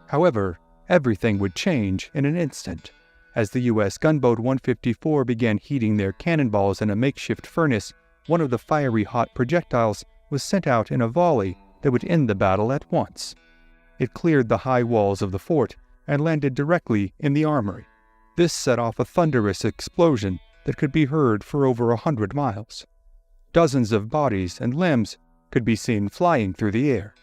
However, everything would change in an instant. As the U.S. gunboat 154 began heating their cannonballs in a makeshift furnace, one of the fiery hot projectiles was sent out in a volley that would end the battle at once. It cleared the high walls of the fort and landed directly in the armory. This set off a thunderous explosion that could be heard for over 100 miles. Dozens of bodies and limbs could be seen flying through the air.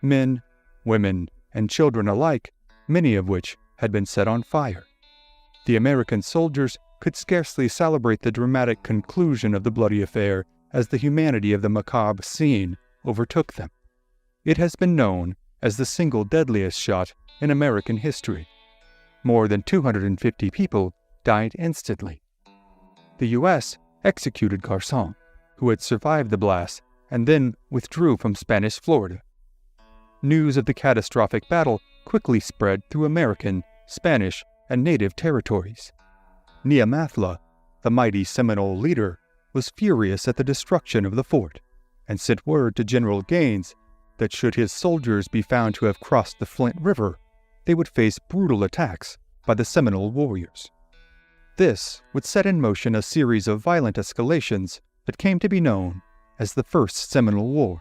Men, women, and children alike, many of which had been set on fire. The American soldiers could scarcely celebrate the dramatic conclusion of the bloody affair as the humanity of the macabre scene overtook them. It has been known as the single deadliest shot in American history. More than 250 people died instantly. The U.S. executed Garçon, who had survived the blast and then withdrew from Spanish Florida. News of the catastrophic battle quickly spread through American, Spanish, and native territories. Neamathla, the mighty Seminole leader, was furious at the destruction of the fort, and sent word to General Gaines that should his soldiers be found to have crossed the Flint River, they would face brutal attacks by the Seminole warriors. This would set in motion a series of violent escalations that came to be known as the First Seminole War,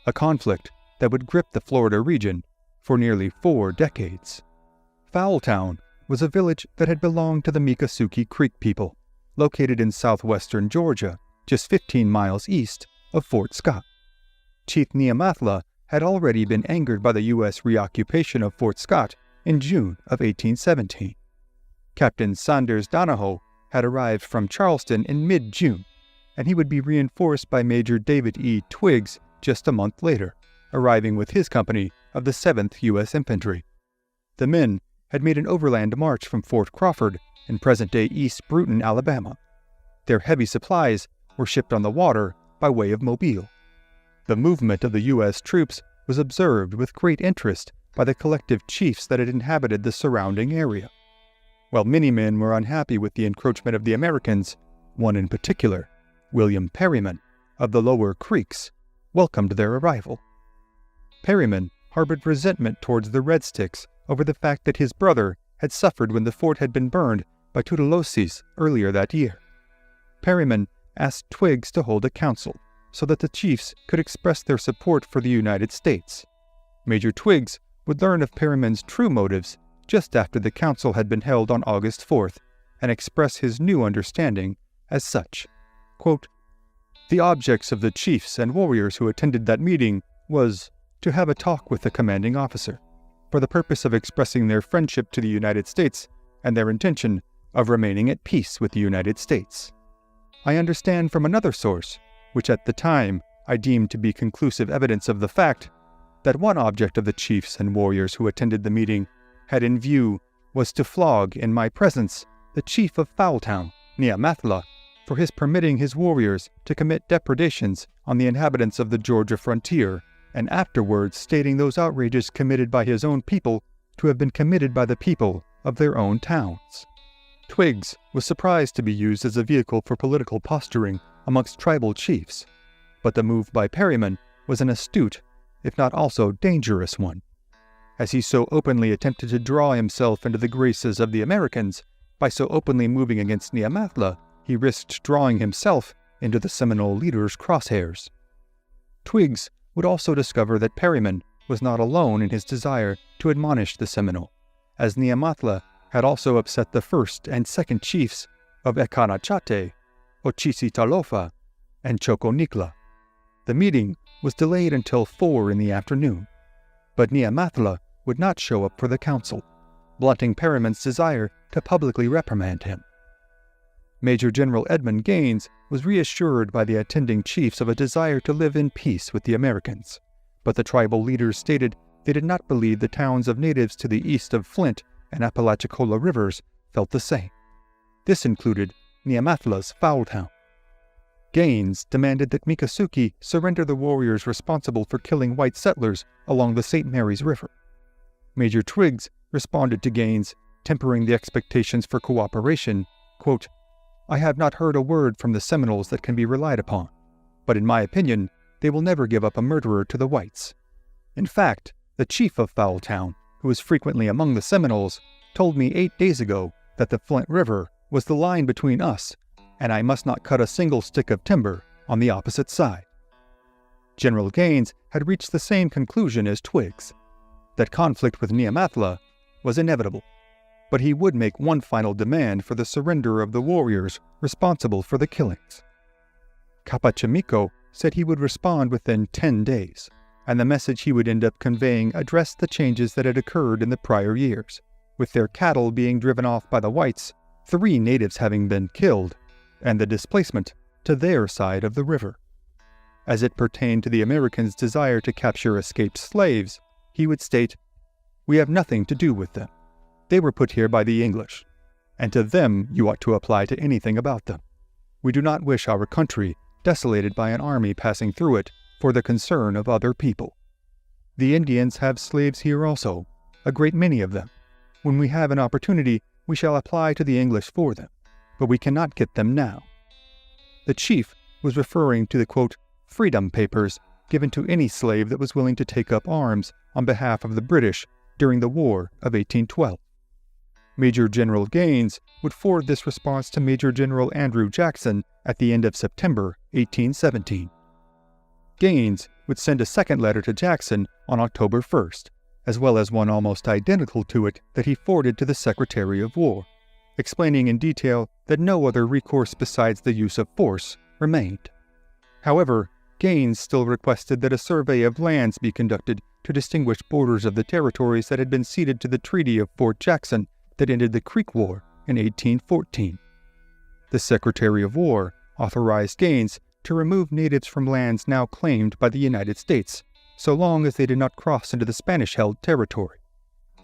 a conflict that would grip the Florida region for nearly 4 decades. Foultown was a village that had belonged to the Miccosukee Creek people, located in southwestern Georgia, just 15 miles east of Fort Scott. Chief Neamathla had already been angered by the U.S. reoccupation of Fort Scott in June of 1817. Captain Sanders Donahoe had arrived from Charleston in mid-June, and he would be reinforced by Major David E. Twiggs just a month later, arriving with his company of the 7th U.S. Infantry. The men had made an overland march from Fort Crawford in present-day East Bruton, Alabama. Their heavy supplies were shipped on the water by way of Mobile. The movement of the U.S. troops was observed with great interest by the collective chiefs that had inhabited the surrounding area. While many men were unhappy with the encroachment of the Americans, one in particular, William Perryman, of the Lower Creeks, welcomed their arrival. Perryman harbored resentment towards the Red Sticks over the fact that his brother had suffered when the fort had been burned by Tutalosis earlier that year. Perryman asked Twiggs to hold a council so that the chiefs could express their support for the United States. Major Twiggs would learn of Perryman's true motives just after the council had been held on August 4th and express his new understanding as such. Quote, "The objects of the chiefs and warriors who attended that meeting was to have a talk with the commanding officer for the purpose of expressing their friendship to the United States and their intention of remaining at peace with the United States. I understand from another source, which at the time I deemed to be conclusive evidence of the fact, that one object of the chiefs and warriors who attended the meeting had in view was to flog in my presence the chief of Foultown, Neamathla, for his permitting his warriors to commit depredations on the inhabitants of the Georgia frontier, and afterwards stating those outrages committed by his own people to have been committed by the people of their own towns." Twiggs was surprised to be used as a vehicle for political posturing amongst tribal chiefs, but the move by Perryman was an astute, if not also dangerous one. As he so openly attempted to draw himself into the graces of the Americans, by so openly moving against Neamathla, he risked drawing himself into the Seminole leader's crosshairs. Twiggs would also discover that Perryman was not alone in his desire to admonish the Seminole, as Neamathla had also upset the first and second chiefs of Ekanachate, Ochisitalofa, and Choconicla. The meeting was delayed until 4 in the afternoon, but Neamathla would not show up for the council, blunting Perryman's desire to publicly reprimand him. Major General Edmund Gaines was reassured by the attending chiefs of a desire to live in peace with the Americans, but the tribal leaders stated they did not believe the towns of natives to the east of Flint and Apalachicola rivers felt the same. This included Neamathla's Foultown. Gaines demanded that Miccosukee surrender the warriors responsible for killing white settlers along the St. Mary's River. Major Twiggs responded to Gaines, tempering the expectations for cooperation, quote, "I have not heard a word from the Seminoles that can be relied upon, but in my opinion, they will never give up a murderer to the whites. In fact, the chief of Foultown, who is frequently among the Seminoles, told me 8 days ago that the Flint River was the line between us, and I must not cut a single stick of timber on the opposite side." General Gaines had reached the same conclusion as Twiggs, that conflict with Neamathla was inevitable, but he would make one final demand for the surrender of the warriors responsible for the killings. Capachamico said he would respond within 10 days, and the message he would end up conveying addressed the changes that had occurred in the prior years, with their cattle being driven off by the whites, 3 natives having been killed, and the displacement to their side of the river. As it pertained to the Americans' desire to capture escaped slaves, he would state, "We have nothing to do with them. They were put here by the English, and to them you ought to apply to anything about them. We do not wish our country desolated by an army passing through it for the concern of other people. The Indians have slaves here also, a great many of them. When we have an opportunity, we shall apply to the English for them, but we cannot get them now." The chief was referring to the, quote, freedom papers given to any slave that was willing to take up arms on behalf of the British during the War of 1812. Major General Gaines would forward this response to Major General Andrew Jackson at the end of September 1817. Gaines would send a second letter to Jackson on October 1st, as well as one almost identical to it that he forwarded to the Secretary of War, explaining in detail that no other recourse besides the use of force remained. However, Gaines still requested that a survey of lands be conducted to distinguish borders of the territories that had been ceded to the Treaty of Fort Jackson that ended the Creek War in 1814. The Secretary of War authorized Gaines to remove natives from lands now claimed by the United States, so long as they did not cross into the Spanish-held territory.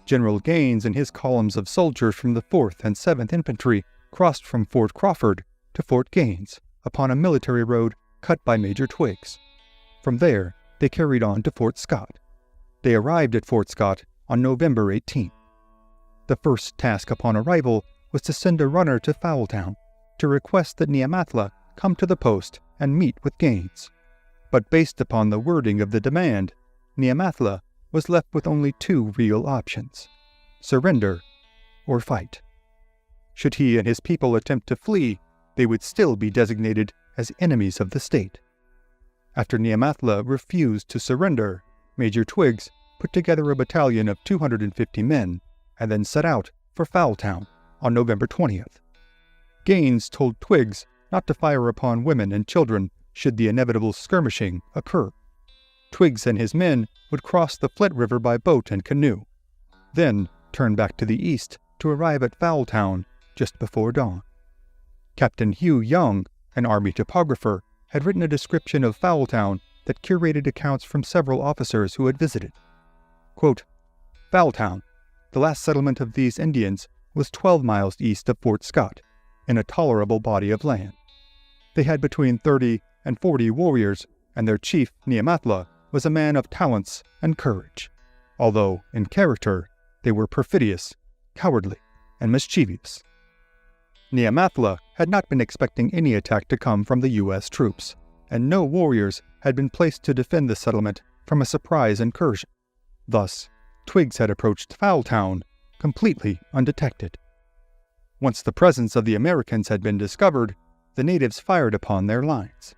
General Gaines and his columns of soldiers from the 4th and 7th Infantry crossed from Fort Crawford to Fort Gaines upon a military road cut by Major Twiggs. From there, they carried on to Fort Scott. They arrived at Fort Scott on November 18. The first task upon arrival was to send a runner to Foultown to request that Neamathla come to the post and meet with Gaines. But based upon the wording of the demand, Neamathla was left with only two real options: surrender or fight. Should he and his people attempt to flee, they would still be designated as enemies of the state. After Neamathla refused to surrender, Major Twiggs put together a battalion of 250 men and then set out for Foultown on November 20th. Gaines told Twiggs not to fire upon women and children should the inevitable skirmishing occur. Twiggs and his men would cross the Flint River by boat and canoe, then turn back to the east to arrive at Foultown just before dawn. Captain Hugh Young, an Army topographer, had written a description of Foultown that curated accounts from several officers who had visited. Quote, "Foultown, the last settlement of these Indians, was 12 miles east of Fort Scott, in a tolerable body of land. They had between 30 and 40 warriors, and their chief, Neamathla, was a man of talents and courage, although, in character, they were perfidious, cowardly, and mischievous." Neamathla had not been expecting any attack to come from the U.S. troops, and no warriors had been placed to defend the settlement from a surprise incursion. Thus, Twiggs had approached Foultown completely undetected. Once the presence of the Americans had been discovered, the natives fired upon their lines.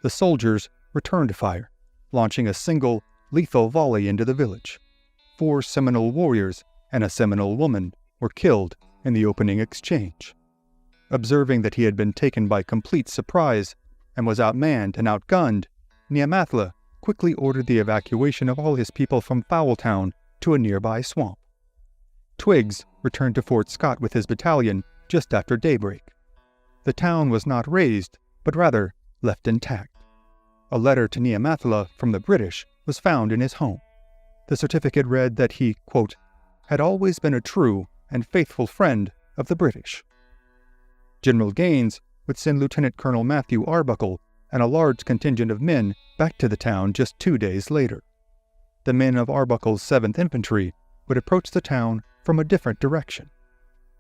The soldiers returned fire, launching a single, lethal volley into the village. 4 Seminole warriors and a Seminole woman were killed in the opening exchange. Observing that he had been taken by complete surprise and was outmanned and outgunned, Neamathla quickly ordered the evacuation of all his people from Foultown to a nearby swamp. Twiggs returned to Fort Scott with his battalion just after daybreak. The town was not razed, but rather left intact. A letter to Neamathla from the British was found in his home. The certificate read that he, quote, "had always been a true and faithful friend of the British." General Gaines would send Lieutenant Colonel Matthew Arbuckle and a large contingent of men back to the town just 2 days later. The men of Arbuckle's 7th Infantry would approach the town from a different direction.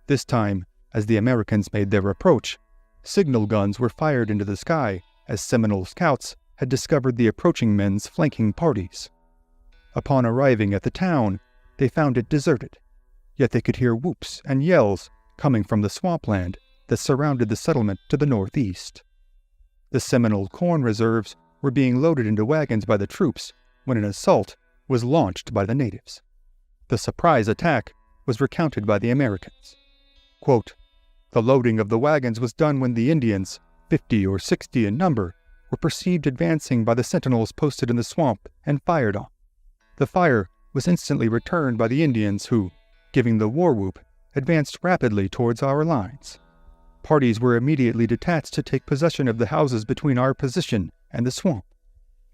This time, as the Americans made their approach, signal guns were fired into the sky as Seminole scouts had discovered the approaching men's flanking parties. Upon arriving at the town, they found it deserted, yet they could hear whoops and yells coming from the swampland that surrounded the settlement to the northeast. The Seminole corn reserves were being loaded into wagons by the troops when an assault was launched by the natives. The surprise attack was recounted by the Americans. Quote, "The loading of the wagons was done when the Indians, 50 or 60 in number, were perceived advancing by the sentinels posted in the swamp and fired on. The fire was instantly returned by the Indians who, giving the war whoop, advanced rapidly towards our lines. Parties were immediately detached to take possession of the houses between our position and the swamp.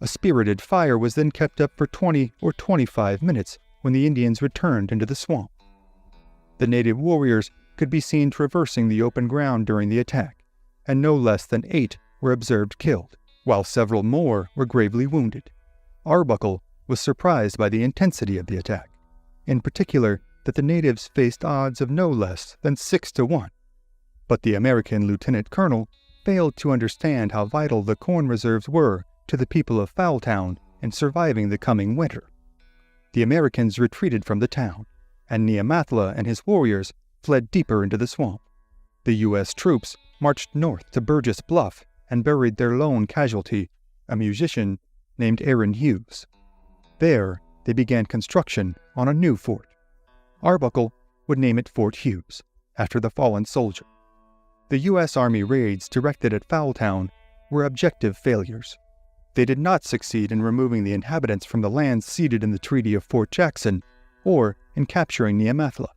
A spirited fire was then kept up for 20 or 25 minutes when the Indians returned into the swamp. The native warriors could be seen traversing the open ground during the attack, and no less than 8 were observed killed, while several more were gravely wounded. Arbuckle was surprised by the intensity of the attack, in particular that the natives faced odds of no less than 6 to 1. But the American lieutenant colonel failed to understand how vital the corn reserves were to the people of Foultown in surviving the coming winter. The Americans retreated from the town, and Neamathla and his warriors fled deeper into the swamp. The U.S. troops marched north to Burgess Bluff and buried their lone casualty, a musician named Aaron Hughes. There, they began construction on a new fort. Arbuckle would name it Fort Hughes, after the fallen soldier. The U.S. Army raids directed at Foultown were objective failures. They did not succeed in removing the inhabitants from the lands ceded in the Treaty of Fort Jackson or in capturing Neamathla.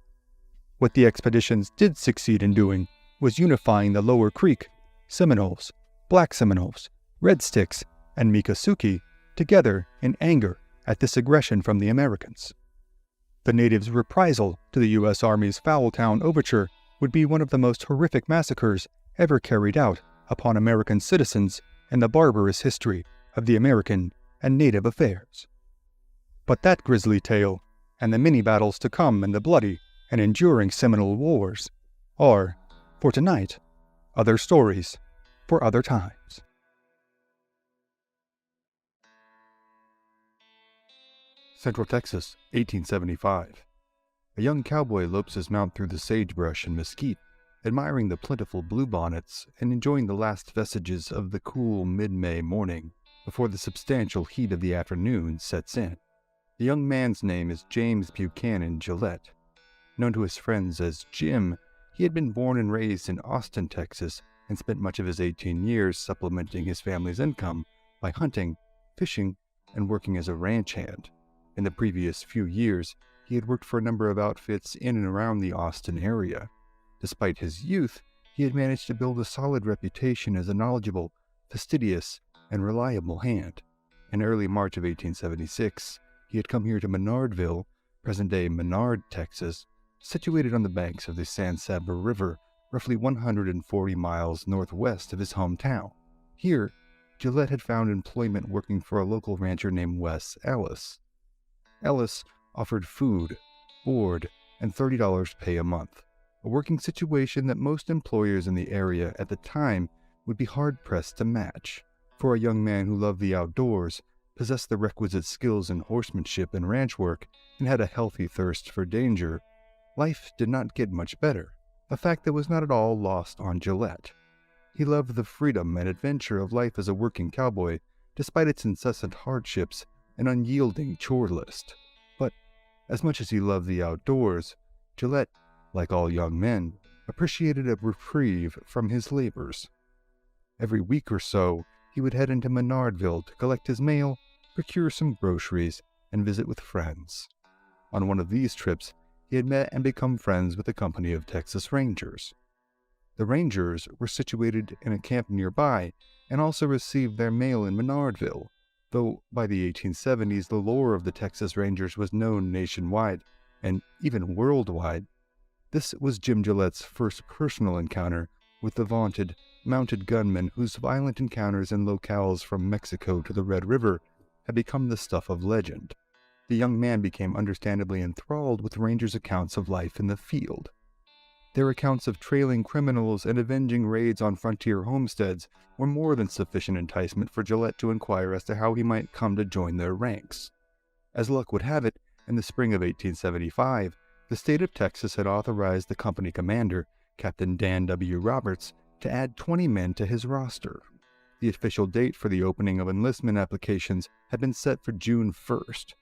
What the expeditions did succeed in doing was unifying the Lower Creek, Seminoles, Black Seminoles, Red Sticks, and Miccosukee together in anger at this aggression from the Americans. The natives' reprisal to the U.S. Army's Foultown overture would be one of the most horrific massacres ever carried out upon American citizens in the barbarous history of the American and Native affairs. But that grisly tale, and the many battles to come in the bloody and enduring Seminole Wars, are, for tonight, other stories for other times. Central Texas, 1875. A young cowboy lopes his mount through the sagebrush and mesquite, admiring the plentiful bluebonnets and enjoying the last vestiges of the cool mid-May morning before the substantial heat of the afternoon sets in. The young man's name is James Buchanan Gillette. Known to his friends as Jim, he had been born and raised in Austin, Texas, and spent much of his 18 years supplementing his family's income by hunting, fishing, and working as a ranch hand. In the previous few years, he had worked for a number of outfits in and around the Austin area. Despite his youth, he had managed to build a solid reputation as a knowledgeable, fastidious, and reliable hand. In early March of 1876, he had come here to Menardville, present-day Menard, Texas, situated on the banks of the San Saba River, roughly 140 miles northwest of his hometown. Here, Gillette had found employment working for a local rancher named Wes Ellis. Ellis offered food, board, and $30 pay a month, a working situation that most employers in the area at the time would be hard-pressed to match. For a young man who loved the outdoors, possessed the requisite skills in horsemanship and ranch work, and had a healthy thirst for danger, life did not get much better, a fact that was not at all lost on Gillette. He loved the freedom and adventure of life as a working cowboy, despite its incessant hardships and unyielding chore list. But as much as he loved the outdoors, Gillette, like all young men, appreciated a reprieve from his labors. Every week or so, he would head into Menardville to collect his mail, procure some groceries, and visit with friends. On one of these trips, he had met and become friends with a company of Texas Rangers. The Rangers were situated in a camp nearby and also received their mail in Menardville, though by the 1870s the lore of the Texas Rangers was known nationwide and even worldwide. This was Jim Gillette's first personal encounter with the vaunted mounted gunmen whose violent encounters in locales from Mexico to the Red River had become the stuff of legend. The young man became understandably enthralled with Rangers' accounts of life in the field. Their accounts of trailing criminals and avenging raids on frontier homesteads were more than sufficient enticement for Gillette to inquire as to how he might come to join their ranks. As luck would have it, in the spring of 1875, the state of Texas had authorized the company commander, Captain Dan W. Roberts, to add 20 men to his roster. The official date for the opening of enlistment applications had been set for June 1st.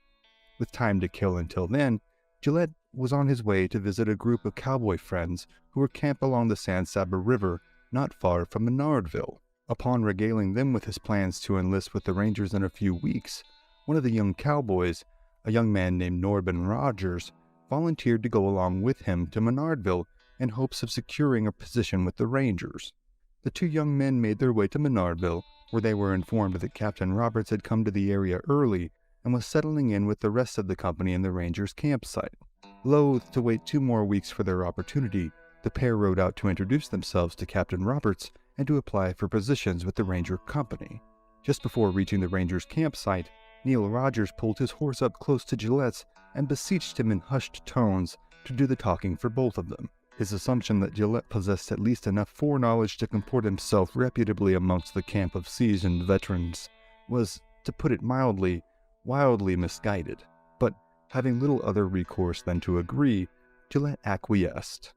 With time to kill until then, Gillette was on his way to visit a group of cowboy friends who were camped along the San Saba River not far from Menardville. Upon regaling them with his plans to enlist with the Rangers in a few weeks, one of the young cowboys, a young man named Norben Rogers, volunteered to go along with him to Menardville in hopes of securing a position with the Rangers. The two young men made their way to Menardville, where they were informed that Captain Roberts had come to the area early and was settling in with the rest of the company in the Rangers' campsite. Loath to wait 2 more weeks for their opportunity, the pair rode out to introduce themselves to Captain Roberts and to apply for positions with the Ranger Company. Just before reaching the Rangers' campsite, Neil Rogers pulled his horse up close to Gillette's and beseeched him in hushed tones to do the talking for both of them. His assumption that Gillette possessed at least enough foreknowledge to comport himself reputably amongst the camp of seasoned veterans was, to put it mildly, wildly misguided. But having little other recourse than to agree, Gillette acquiesced.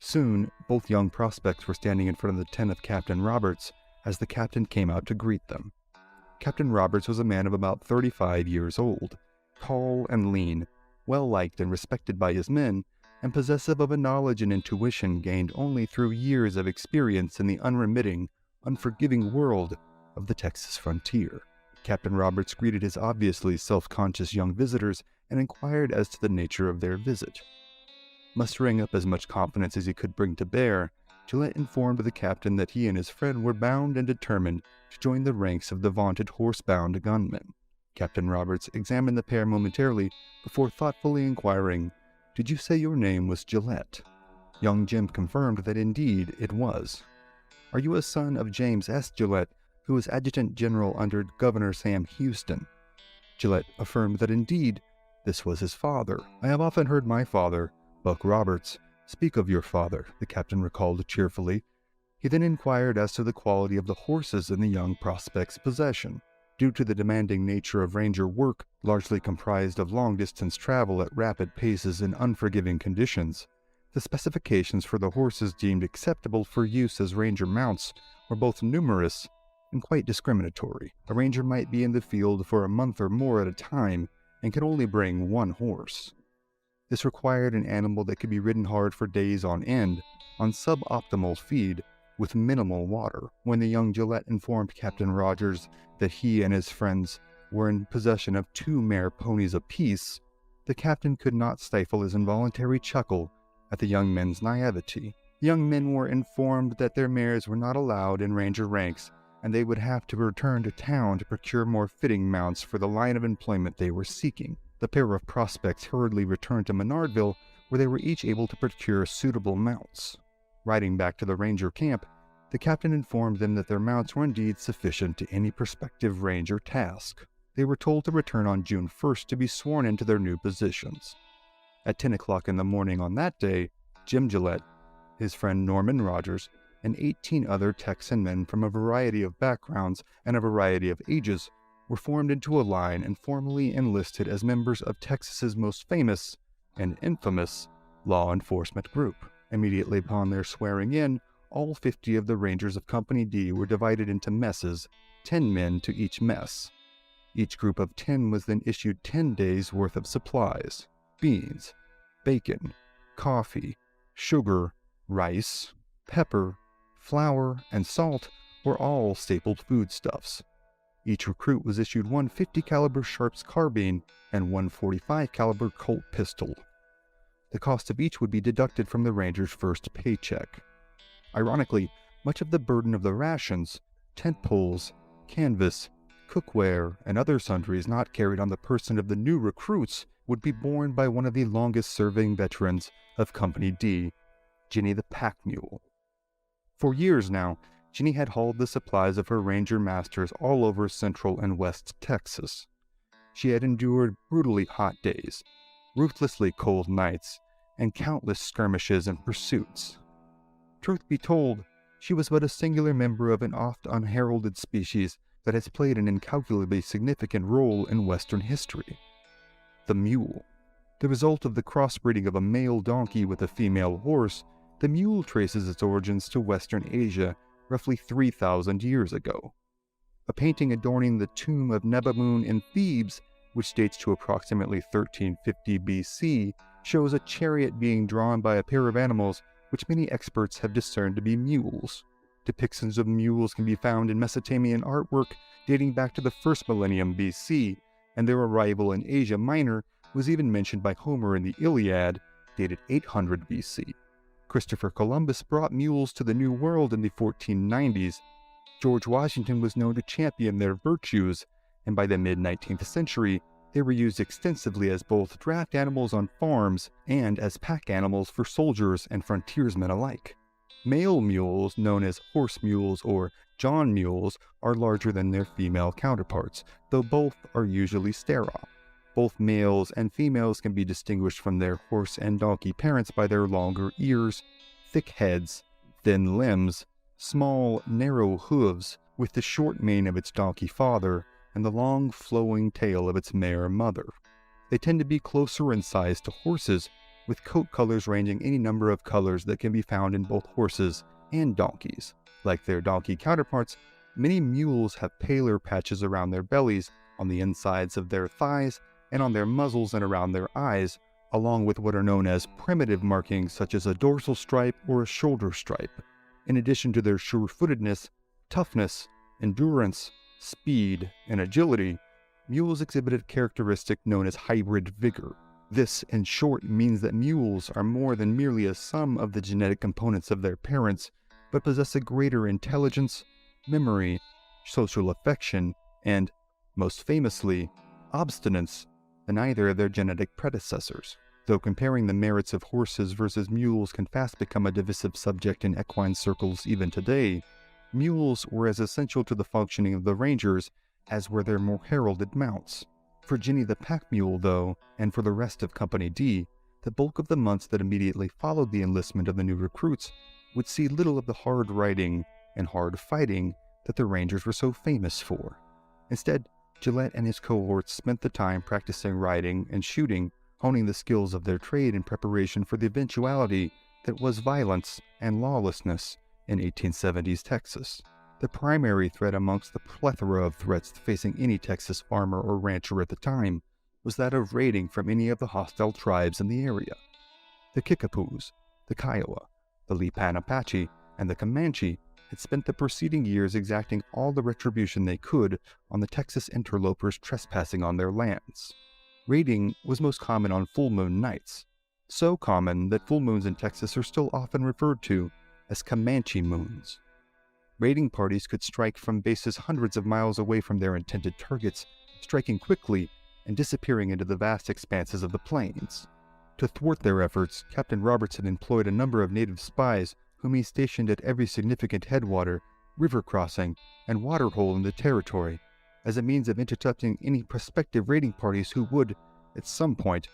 Soon, both young prospects were standing in front of the tent of Captain Roberts as the captain came out to greet them. Captain Roberts was a man of about 35 years old, tall and lean, well-liked and respected by his men, and possessive of a knowledge and intuition gained only through years of experience in the unremitting, unforgiving world of the Texas frontier. Captain Roberts greeted his obviously self-conscious young visitors and inquired as to the nature of their visit. Mustering up as much confidence as he could bring to bear, Gillette informed the captain that he and his friend were bound and determined to join the ranks of the vaunted horse-bound gunmen. Captain Roberts examined the pair momentarily before thoughtfully inquiring, "Did you say your name was Gillette?" Young Jim confirmed that indeed it was. "Are you a son of James S. Gillette, who was Adjutant General under Governor Sam Houston?" Gillette affirmed that indeed this was his father. "I have often heard my father, Buck Roberts, speak of your father," the captain recalled cheerfully. He then inquired as to the quality of the horses in the young prospect's possession. Due to the demanding nature of ranger work, largely comprised of long-distance travel at rapid paces in unforgiving conditions, the specifications for the horses deemed acceptable for use as ranger mounts were both numerous and quite discriminatory. A ranger might be in the field for a month or more at a time and could only bring one horse. This required an animal that could be ridden hard for days on end, on suboptimal feed, with minimal water. When the young Gillette informed Captain Rogers that he and his friends were in possession of 2 mare ponies apiece, the captain could not stifle his involuntary chuckle at the young men's naivety. The young men were informed that their mares were not allowed in ranger ranks, and they would have to return to town to procure more fitting mounts for the line of employment they were seeking. The pair of prospects hurriedly returned to Menardville, where they were each able to procure suitable mounts. Riding back to the ranger camp, the captain informed them that their mounts were indeed sufficient to any prospective ranger task. They were told to return on June 1st to be sworn into their new positions. At 10 o'clock in the morning on that day, Jim Gillette, his friend Norman Rogers, and 18 other Texan men from a variety of backgrounds and a variety of ages were formed into a line and formally enlisted as members of Texas's most famous and infamous law enforcement group. Immediately upon their swearing in, all 50 of the Rangers of Company D were divided into messes, 10 men to each mess. Each group of 10 was then issued 10 days' worth of supplies: beans, bacon, coffee, sugar, rice, pepper, flour, and salt were all stapled foodstuffs. Each recruit was issued one .50 caliber Sharps carbine and one .45 caliber Colt pistol. The cost of each would be deducted from the Ranger's first paycheck. Ironically, much of the burden of the rations, tent poles, canvas, cookware, and other sundries not carried on the person of the new recruits would be borne by one of the longest-serving veterans of Company D, Jenny the Pack Mule. For years now, Jenny had hauled the supplies of her ranger masters all over Central and West Texas. She had endured brutally hot days, ruthlessly cold nights, and countless skirmishes and pursuits. Truth be told, she was but a singular member of an oft unheralded species that has played an incalculably significant role in Western history: the mule. The result of the crossbreeding of a male donkey with a female horse, the mule traces its origins to Western Asia roughly 3,000 years ago. A painting adorning the tomb of Nebamun in Thebes, which dates to approximately 1350 BC, shows a chariot being drawn by a pair of animals which many experts have discerned to be mules. Depictions of mules can be found in Mesopotamian artwork dating back to the 1st millennium BC, and their arrival in Asia Minor was even mentioned by Homer in the Iliad, dated 800 BC. Christopher Columbus brought mules to the New World in the 1490s. George Washington was known to champion their virtues, and by the mid-19th century, they were used extensively as both draft animals on farms and as pack animals for soldiers and frontiersmen alike. Male mules, known as horse mules or John mules, are larger than their female counterparts, though both are usually sterile. Both males and females can be distinguished from their horse and donkey parents by their longer ears, thick heads, thin limbs, small, narrow hooves, with the short mane of its donkey father and the long, flowing tail of its mare mother. They tend to be closer in size to horses, with coat colors ranging any number of colors that can be found in both horses and donkeys. Like their donkey counterparts, many mules have paler patches around their bellies, on the insides of their thighs, and on their muzzles and around their eyes, along with what are known as primitive markings such as a dorsal stripe or a shoulder stripe. In addition to their sure-footedness, toughness, endurance, speed, and agility, mules exhibit a characteristic known as hybrid vigor. This, in short, means that mules are more than merely a sum of the genetic components of their parents, but possess a greater intelligence, memory, social affection, and, most famously, obstinance than either of their genetic predecessors. Though comparing the merits of horses versus mules can fast become a divisive subject in equine circles even today, mules were as essential to the functioning of the Rangers as were their more heralded mounts. For Jenny the pack mule, though, and for the rest of Company D, the bulk of the months that immediately followed the enlistment of the new recruits would see little of the hard riding and hard fighting that the Rangers were so famous for. Instead, Gillette and his cohorts spent the time practicing riding and shooting, honing the skills of their trade in preparation for the eventuality that was violence and lawlessness in 1870s Texas. The primary threat amongst the plethora of threats facing any Texas farmer or rancher at the time was that of raiding from any of the hostile tribes in the area. The Kickapoos, the Kiowa, the Lipan Apache, and the Comanche had spent the preceding years exacting all the retribution they could on the Texas interlopers trespassing on their lands. Raiding was most common on full moon nights, so common that full moons in Texas are still often referred to as Comanche moons. Raiding parties could strike from bases hundreds of miles away from their intended targets, striking quickly and disappearing into the vast expanses of the plains. To thwart their efforts, Captain Robertson employed a number of native spies whom he stationed at every significant headwater, river crossing, and waterhole in the territory, as a means of intercepting any prospective raiding parties who would, at some point,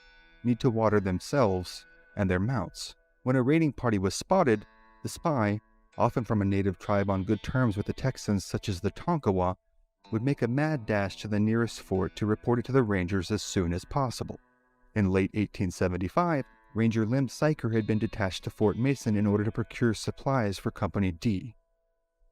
need to water themselves and their mounts. When a raiding party was spotted, the spy, often from a native tribe on good terms with the Texans such as the Tonkawa, would make a mad dash to the nearest fort to report it to the Rangers as soon as possible. In late 1875, Ranger Lem Syker had been detached to Fort Mason in order to procure supplies for Company D.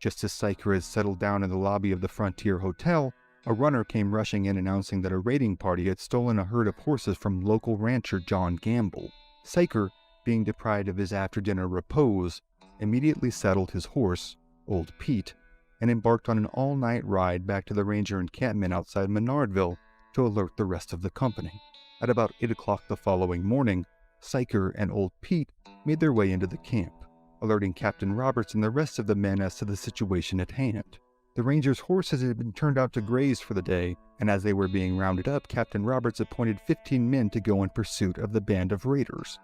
Just as Syker had settled down in the lobby of the Frontier Hotel, a runner came rushing in announcing that a raiding party had stolen a herd of horses from local rancher John Gamble. Syker, being deprived of his after-dinner repose, immediately saddled his horse, Old Pete, and embarked on an all-night ride back to the Ranger encampment outside Menardville to alert the rest of the company. At about 8 o'clock the following morning, Syker and Old Pete made their way into the camp, alerting Captain Roberts and the rest of the men as to the situation at hand. The Rangers' horses had been turned out to graze for the day, and as they were being rounded up, Captain Roberts appointed 15 men to go in pursuit of the band of raiders.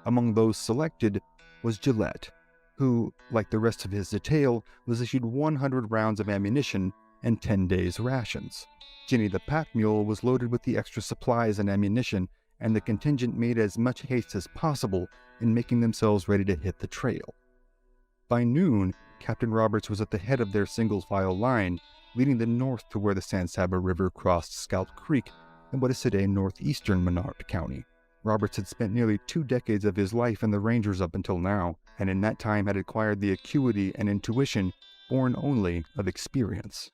Among those selected was Gillette, who, like the rest of his detail, was issued 100 rounds of ammunition and 10 days' rations. Jenny the pack mule was loaded with the extra supplies and ammunition, and the contingent made as much haste as possible in making themselves ready to hit the trail. By noon, Captain Roberts was at the head of their single-file line, leading them north to where the San Saba River crossed Scalp Creek in what is today northeastern Menard County. Roberts had spent nearly 2 decades of his life in the Rangers up until now, and in that time had acquired the acuity and intuition born only of experience.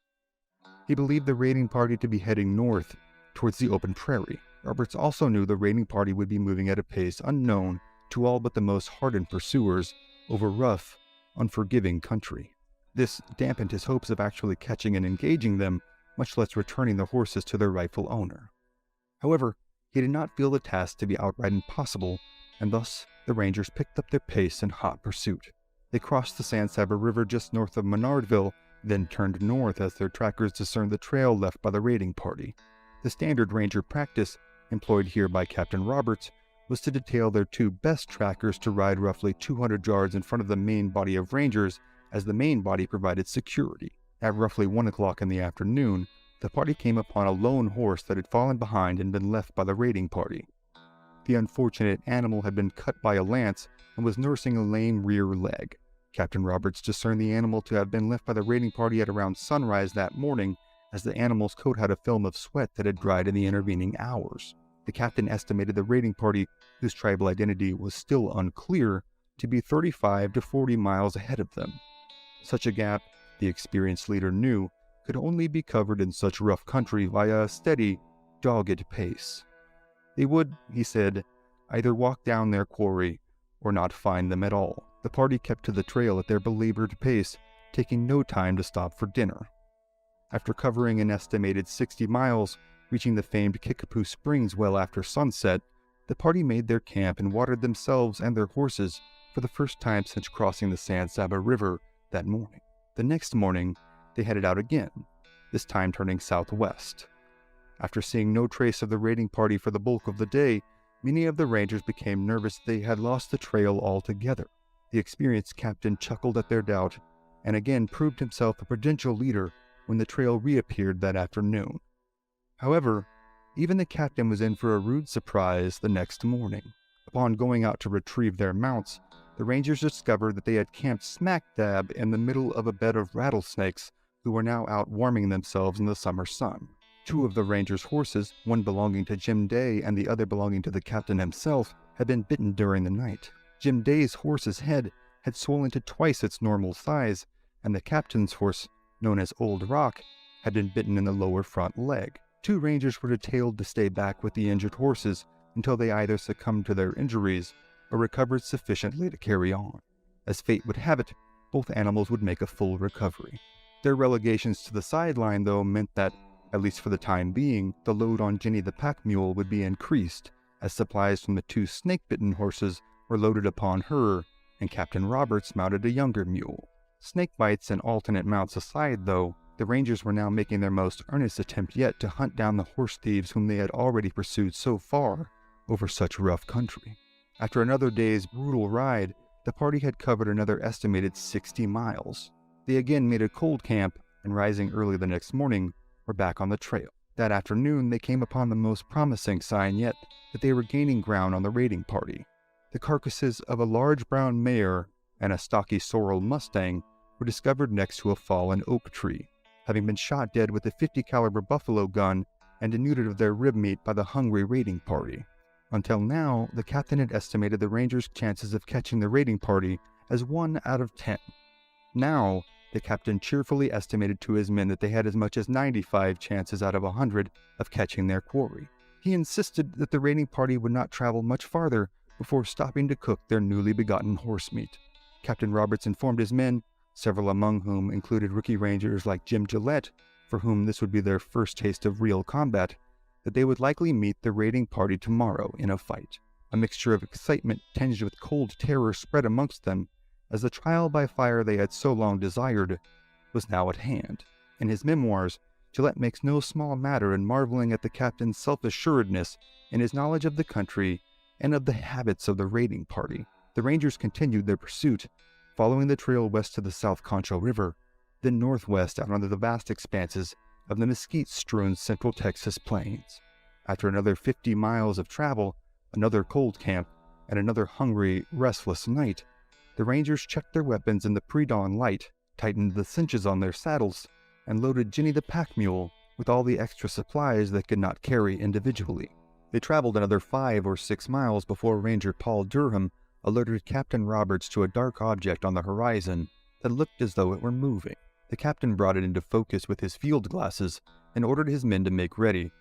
He believed the raiding party to be heading north, towards the open prairie. Roberts also knew the raiding party would be moving at a pace unknown to all but the most hardened pursuers over rough, unforgiving country. This dampened his hopes of actually catching and engaging them, much less returning the horses to their rightful owner. However, he did not feel the task to be outright impossible, and thus the Rangers picked up their pace in hot pursuit. They crossed the San Saba River just north of Menardville, then turned north as their trackers discerned the trail left by the raiding party. The standard Ranger practice, employed here by Captain Roberts, was to detail their 2 best trackers to ride roughly 200 yards in front of the main body of Rangers, as the main body provided security. At roughly 1 o'clock in the afternoon, the party came upon a lone horse that had fallen behind and been left by the raiding party. The unfortunate animal had been cut by a lance and was nursing a lame rear leg. Captain Roberts discerned the animal to have been left by the raiding party at around sunrise that morning, as the animal's coat had a film of sweat that had dried in the intervening hours. The captain estimated the raiding party, whose tribal identity was still unclear, to be 35 to 40 miles ahead of them. Such a gap, the experienced leader knew, could only be covered in such rough country via a steady, dogged pace. They would, he said, either walk down their quarry or not find them at all. The party kept to the trail at their belabored pace, taking no time to stop for dinner. After covering an estimated 60 miles, reaching the famed Kickapoo Springs well after sunset, the party made their camp and watered themselves and their horses for the first time since crossing the San Saba River that morning. The next morning, they headed out again, this time turning southwest. After seeing no trace of the raiding party for the bulk of the day, many of the rangers became nervous they had lost the trail altogether. The experienced captain chuckled at their doubt and again proved himself a prudential leader when the trail reappeared that afternoon. However, even the captain was in for a rude surprise the next morning. Upon going out to retrieve their mounts, the rangers discovered that they had camped smack dab in the middle of a bed of rattlesnakes who were now out warming themselves in the summer sun. Two of the rangers' horses, one belonging to Jim Day and the other belonging to the captain himself, had been bitten during the night. Jim Day's horse's head had swollen to twice its normal size, and the captain's horse, known as Old Rock, had been bitten in the lower front leg. Two rangers were detailed to stay back with the injured horses until they either succumbed to their injuries or recovered sufficiently to carry on. As fate would have it, both animals would make a full recovery. Their relegations to the sideline, though, meant that, at least for the time being, the load on Jenny the pack mule would be increased, as supplies from the two snake-bitten horses were loaded upon her, and Captain Roberts mounted a younger mule. Snake bites and alternate mounts aside, though, the rangers were now making their most earnest attempt yet to hunt down the horse thieves whom they had already pursued so far over such rough country. After another day's brutal ride, the party had covered another estimated 60 miles. They again made a cold camp, and rising early the next morning, were back on the trail. That afternoon, they came upon the most promising sign yet that they were gaining ground on the raiding party. The carcasses of a large brown mare and a stocky sorrel mustang were discovered next to a fallen oak tree, having been shot dead with a .50 caliber buffalo gun and denuded of their rib meat by the hungry raiding party. Until now, the captain had estimated the rangers' chances of catching the raiding party as 1 out of 10. Now, the captain cheerfully estimated to his men that they had as much as 95 chances out of 100 of catching their quarry. He insisted that the raiding party would not travel much farther before stopping to cook their newly begotten horse meat. Captain Roberts informed his men, several among whom included rookie rangers like Jim Gillette, for whom this would be their first taste of real combat, that they would likely meet the raiding party tomorrow in a fight. A mixture of excitement tinged with cold terror spread amongst them, as the trial by fire they had so long desired was now at hand. In his memoirs, Gillette makes no small matter in marveling at the captain's self-assuredness in his knowledge of the country and of the habits of the raiding party. The rangers continued their pursuit, following the trail west to the South Concho River, then northwest out onto the vast expanses of the mesquite-strewn Central Texas plains. After another 50 miles of travel, another cold camp, and another hungry, restless night, the rangers checked their weapons in the pre-dawn light, tightened the cinches on their saddles, and loaded Jenny the pack mule with all the extra supplies they could not carry individually. They traveled another 5 or 6 miles before Ranger Paul Durham alerted Captain Roberts to a dark object on the horizon that looked as though it were moving. The captain brought it into focus with his field glasses and ordered his men to make ready,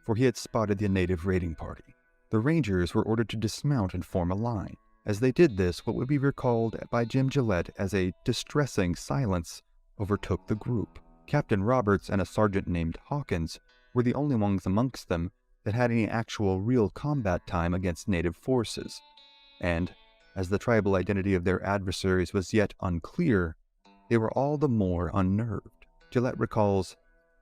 for he had spotted the native raiding party. The rangers were ordered to dismount and form a line. As they did this, what would be recalled by Jim Gillette as a distressing silence overtook the group. Captain Roberts and a sergeant named Hawkins were the only ones amongst them that had any actual real combat time against native forces, and, as the tribal identity of their adversaries was yet unclear, they were all the more unnerved. Gillette recalls,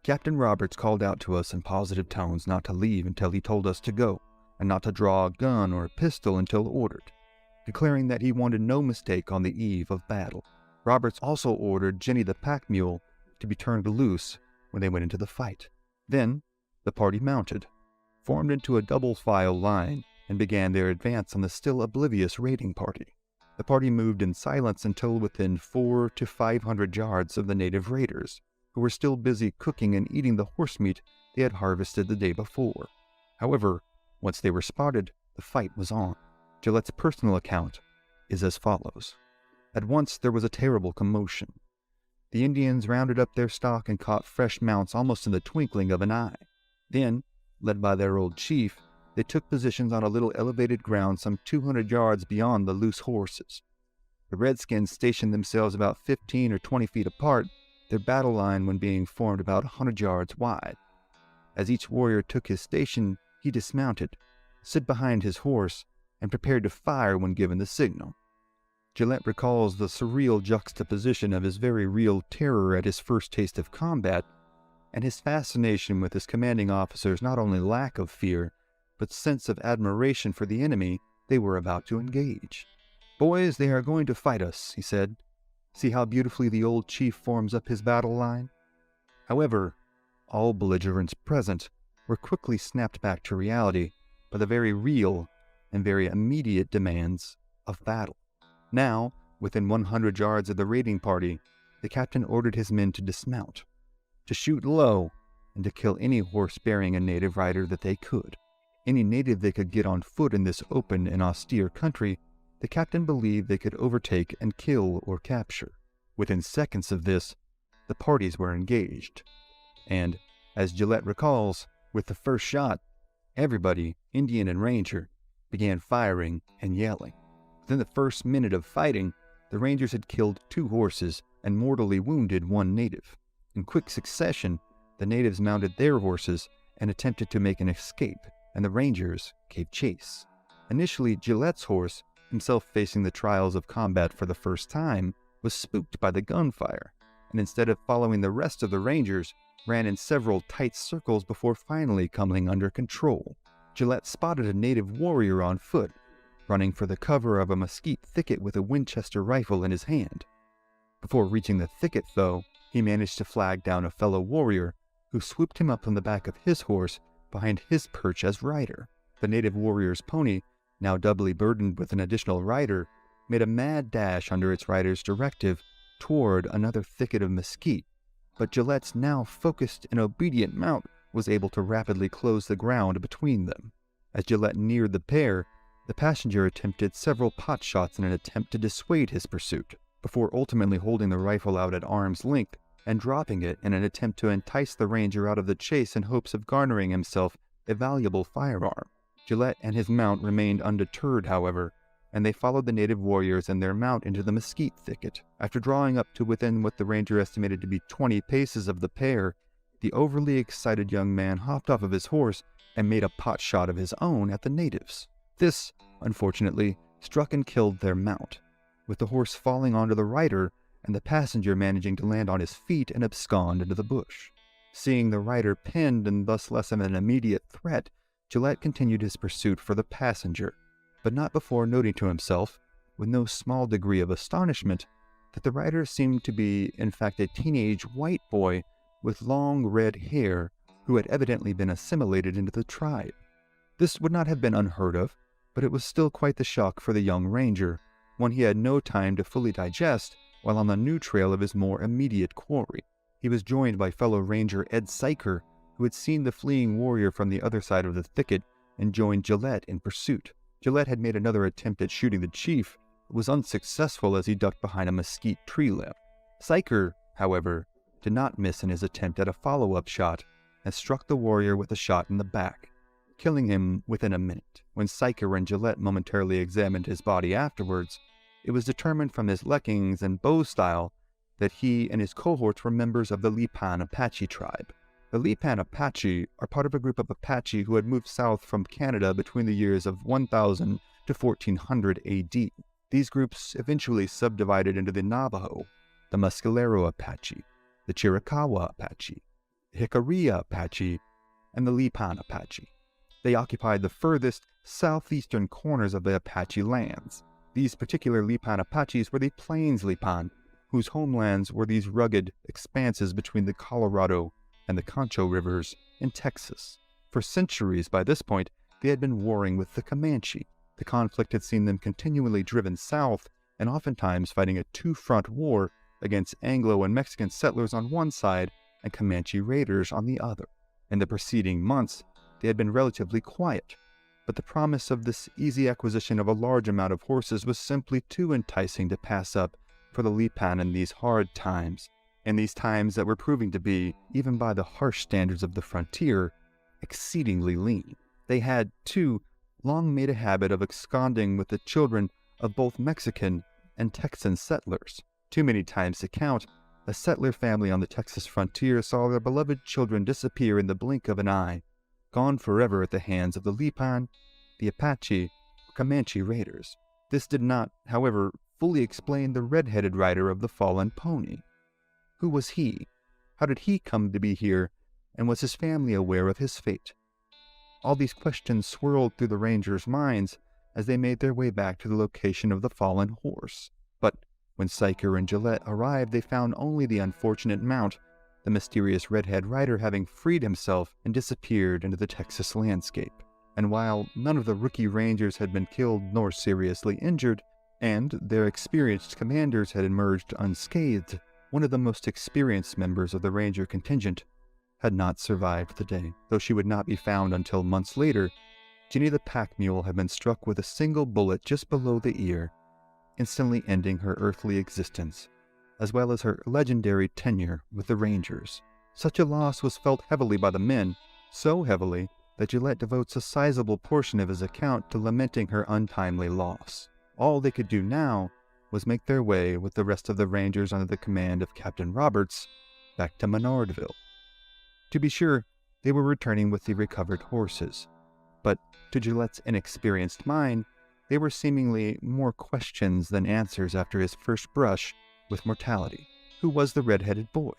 "Captain Roberts called out to us in positive tones not to leave until he told us to go, and not to draw a gun or a pistol until ordered, declaring that he wanted no mistake on the eve of battle. Roberts also ordered Jenny the pack mule to be turned loose when they went into the fight. Then, the party mounted, formed into a double-file line, and began their advance on the still oblivious raiding party. The party moved in silence until within 400 to 500 yards of the native raiders, who were still busy cooking and eating the horse meat they had harvested the day before. However, Once they were spotted, the fight was on. Gillette's personal account is as follows. At once there was a terrible commotion. The Indians rounded up their stock and caught fresh mounts almost in the twinkling of an eye. Then, led by their old chief, they took positions on a little elevated ground some 200 yards beyond the loose horses. The redskins stationed themselves about 15 or 20 feet apart, their battle line when being formed about 100 yards wide. As each warrior took his station, he dismounted, stood behind his horse, and prepared to fire when given the signal. Gillette recalls the surreal juxtaposition of his very real terror at his first taste of combat, and his fascination with his commanding officer's not only lack of fear, but sense of admiration for the enemy they were about to engage. "Boys, they are going to fight us," he said. "See how beautifully the old chief forms up his battle line?" However, all belligerents present were quickly snapped back to reality by the very real and very immediate demands of battle. Now, within 100 yards of the raiding party, the captain ordered his men to dismount, to shoot low, and to kill any horse bearing a native rider that they could. Any native they could get on foot in this open and austere country, the captain believed they could overtake and kill or capture. Within seconds of this, the parties were engaged. And, as Gillette recalls, with the first shot, everybody, Indian and Ranger, began firing and yelling. Within the first minute of fighting, the Rangers had killed 2 horses and mortally wounded 1 native. In quick succession, the natives mounted their horses and attempted to make an escape, and the Rangers gave chase. Initially, Gillette's horse, himself facing the trials of combat for the first time, was spooked by the gunfire, and instead of following the rest of the Rangers, ran in several tight circles before finally coming under control. Gillette spotted a native warrior on foot, running for the cover of a mesquite thicket with a Winchester rifle in his hand. Before reaching the thicket, though, he managed to flag down a fellow warrior, who swooped him up on the back of his horse behind his perch as rider. The native warrior's pony, now doubly burdened with an additional rider, made a mad dash under its rider's directive toward another thicket of mesquite, but Gillette's now focused and obedient mount was able to rapidly close the ground between them. As Gillette neared the pair, the passenger attempted several pot shots in an attempt to dissuade his pursuit, before ultimately holding the rifle out at arm's length and dropping it in an attempt to entice the Ranger out of the chase in hopes of garnering himself a valuable firearm. Gillette and his mount remained undeterred, however, and they followed the native warriors and their mount into the mesquite thicket. After drawing up to within what the Ranger estimated to be 20 paces of the pair, the overly excited young man hopped off of his horse and made a pot shot of his own at the natives. This, unfortunately, struck and killed their mount, with the horse falling onto the rider and the passenger managing to land on his feet and abscond into the bush. Seeing the rider pinned and thus less of an immediate threat, Gillette continued his pursuit for the passenger, but not before noting to himself, with no small degree of astonishment, that the rider seemed to be, in fact, a teenage white boy with long red hair who had evidently been assimilated into the tribe. This would not have been unheard of, but it was still quite the shock for the young Ranger, one he had no time to fully digest while on the new trail of his more immediate quarry. He was joined by fellow Ranger Ed Syker, who had seen the fleeing warrior from the other side of the thicket and joined Gillette in pursuit. Gillette had made another attempt at shooting the chief, but was unsuccessful as he ducked behind a mesquite tree limb. Syker, however, did not miss in his attempt at a follow-up shot and struck the warrior with a shot in the back, killing him within a minute. When Syker and Gillette momentarily examined his body afterwards, it was determined from his leggings and bow style that he and his cohorts were members of the Lipan Apache tribe. The Lipan Apache are part of a group of Apache who had moved south from Canada between the years of 1000 to 1400 AD. These groups eventually subdivided into the Navajo, the Mescalero Apache, the Chiricahua Apache, the Jicarilla Apache, and the Lipan Apache. They occupied the furthest southeastern corners of the Apache lands. These particular Lipan Apaches were the Plains Lipan, whose homelands were these rugged expanses between the Colorado and the Concho rivers in Texas. For centuries by this point, they had been warring with the Comanche. The conflict had seen them continually driven south and oftentimes fighting a two-front war against Anglo and Mexican settlers on one side and Comanche raiders on the other. In the preceding months, they had been relatively quiet, but the promise of this easy acquisition of a large amount of horses was simply too enticing to pass up for the Lipan in these hard times, and these times that were proving to be, even by the harsh standards of the frontier, exceedingly lean. They had, too, long made a habit of absconding with the children of both Mexican and Texan settlers. Too many times to count, a settler family on the Texas frontier saw their beloved children disappear in the blink of an eye, gone forever at the hands of the Lipan, the Apache, or Comanche raiders. This did not, however, fully explain the red-headed rider of the fallen pony. Who was he? How did he come to be here, and was his family aware of his fate? All these questions swirled through the rangers' minds as they made their way back to the location of the fallen horse. But when Syker and Gillette arrived, they found only the unfortunate mount, the mysterious redhead rider having freed himself and disappeared into the Texas landscape. And while none of the rookie rangers had been killed nor seriously injured, and their experienced commanders had emerged unscathed, one of the most experienced members of the ranger contingent had not survived the day. Though she would not be found until months later, Ginny the pack mule had been struck with a single bullet just below the ear, instantly ending her earthly existence, as well as her legendary tenure with the Rangers. Such a loss was felt heavily by the men, so heavily that Gillette devotes a sizable portion of his account to lamenting her untimely loss. All they could do now was make their way with the rest of the Rangers under the command of Captain Roberts back to Menardville. To be sure, they were returning with the recovered horses, but to Gillette's inexperienced mind, they were seemingly more questions than answers after his first brush with mortality. Who was the red-headed boy?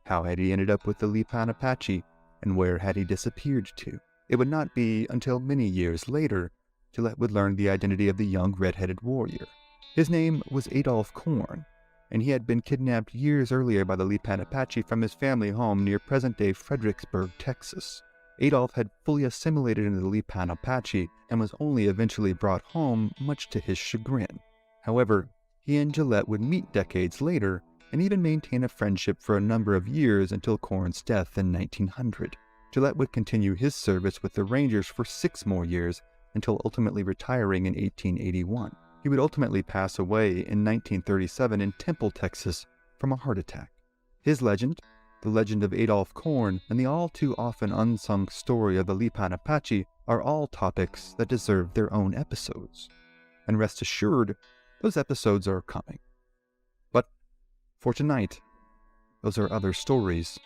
How had he ended up with the Lipan Apache, and where had he disappeared to? It would not be until many years later Gillette would learn the identity of the young red-headed warrior. His name was Adolph Korn, and he had been kidnapped years earlier by the Lipan Apache from his family home near present-day Fredericksburg, Texas. Adolph had fully assimilated into the Lipan Apache and was only eventually brought home, much to his chagrin. However, he and Gillette would meet decades later and even maintain a friendship for a number of years until Korn's death in 1900. Gillette would continue his service with the Rangers for 6 more years until ultimately retiring in 1881. He would ultimately pass away in 1937 in Temple, Texas, from a heart attack. His legend, the legend of Adolph Korn, and the all-too-often unsung story of the Lipan Apache are all topics that deserve their own episodes. And rest assured, those episodes are coming. But for tonight, those are other stories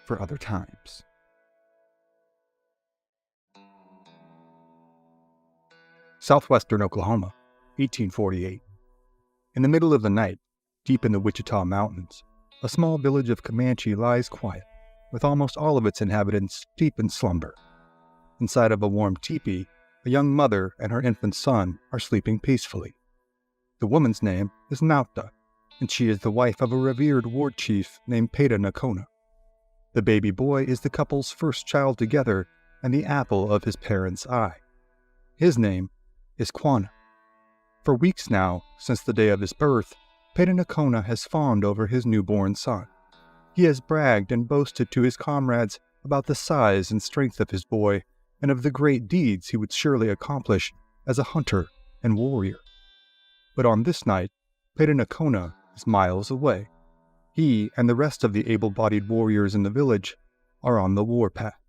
for other times. Southwestern Oklahoma, 1848. In the middle of the night, deep in the Wichita Mountains, a small village of Comanche lies quiet, with almost all of its inhabitants deep in slumber. Inside of a warm teepee, a young mother and her infant son are sleeping peacefully. The woman's name is Nauta, and she is the wife of a revered war chief named Peta Nakona. The baby boy is the couple's first child together and the apple of his parents' eye. His name is Quanah. For weeks now, since the day of his birth, Peta Nakona has fawned over his newborn son. He has bragged and boasted to his comrades about the size and strength of his boy and of the great deeds he would surely accomplish as a hunter and warrior. But on this night, Peta Nakona is miles away. He and the rest of the able-bodied warriors in the village are on the warpath.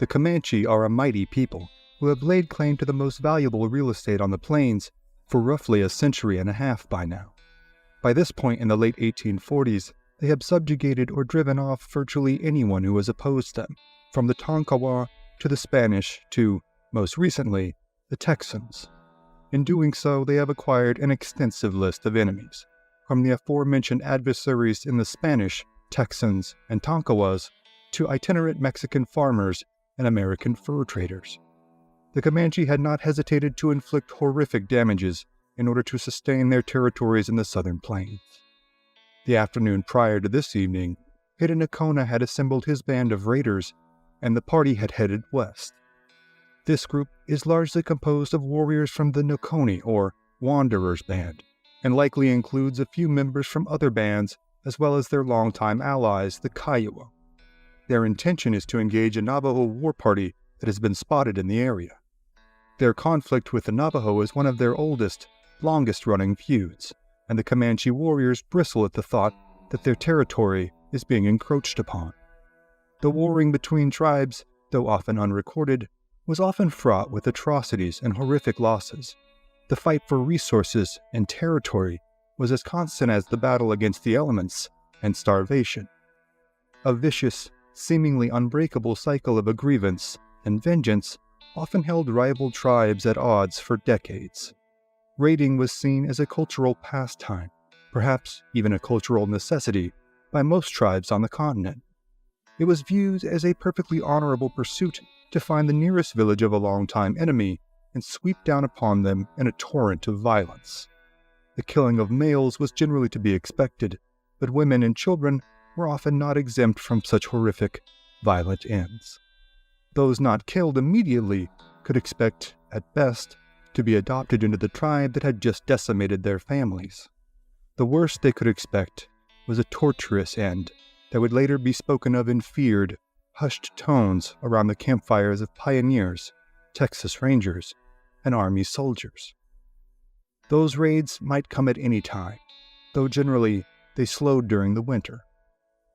The Comanche are a mighty people who have laid claim to the most valuable real estate on the plains for roughly a century and a half by now. By this point in the late 1840s, they have subjugated or driven off virtually anyone who was opposed to them, from the Tonkawa to the Spanish to, most recently, the Texans. In doing so, they have acquired an extensive list of enemies, from the aforementioned adversaries in the Spanish, Texans, and Tonkawas to itinerant Mexican farmers and American fur traders. The Comanche had not hesitated to inflict horrific damages in order to sustain their territories in the southern plains. The afternoon prior to this evening, Peta Nakona had assembled his band of raiders, and the party had headed west. This group is largely composed of warriors from the Nokoni, or Wanderers Band, and likely includes a few members from other bands, as well as their longtime allies, the Kiowa. Their intention is to engage a Navajo war party that has been spotted in the area. Their conflict with the Navajo is one of their oldest, longest-running feuds, and the Comanche warriors bristle at the thought that their territory is being encroached upon. The warring between tribes, though often unrecorded, was often fraught with atrocities and horrific losses. The fight for resources and territory was as constant as the battle against the elements and starvation. A vicious, seemingly unbreakable cycle of grievance and vengeance often held rival tribes at odds for decades. Raiding was seen as a cultural pastime, perhaps even a cultural necessity, by most tribes on the continent. It was viewed as a perfectly honorable pursuit to find the nearest village of a longtime enemy and sweep down upon them in a torrent of violence. The killing of males was generally to be expected, but women and children were often not exempt from such horrific, violent ends. Those not killed immediately could expect, at best, to be adopted into the tribe that had just decimated their families. The worst they could expect was a torturous end that would later be spoken of in feared, hushed tones around the campfires of pioneers, Texas Rangers, and Army soldiers. Those raids might come at any time, though generally they slowed during the winter.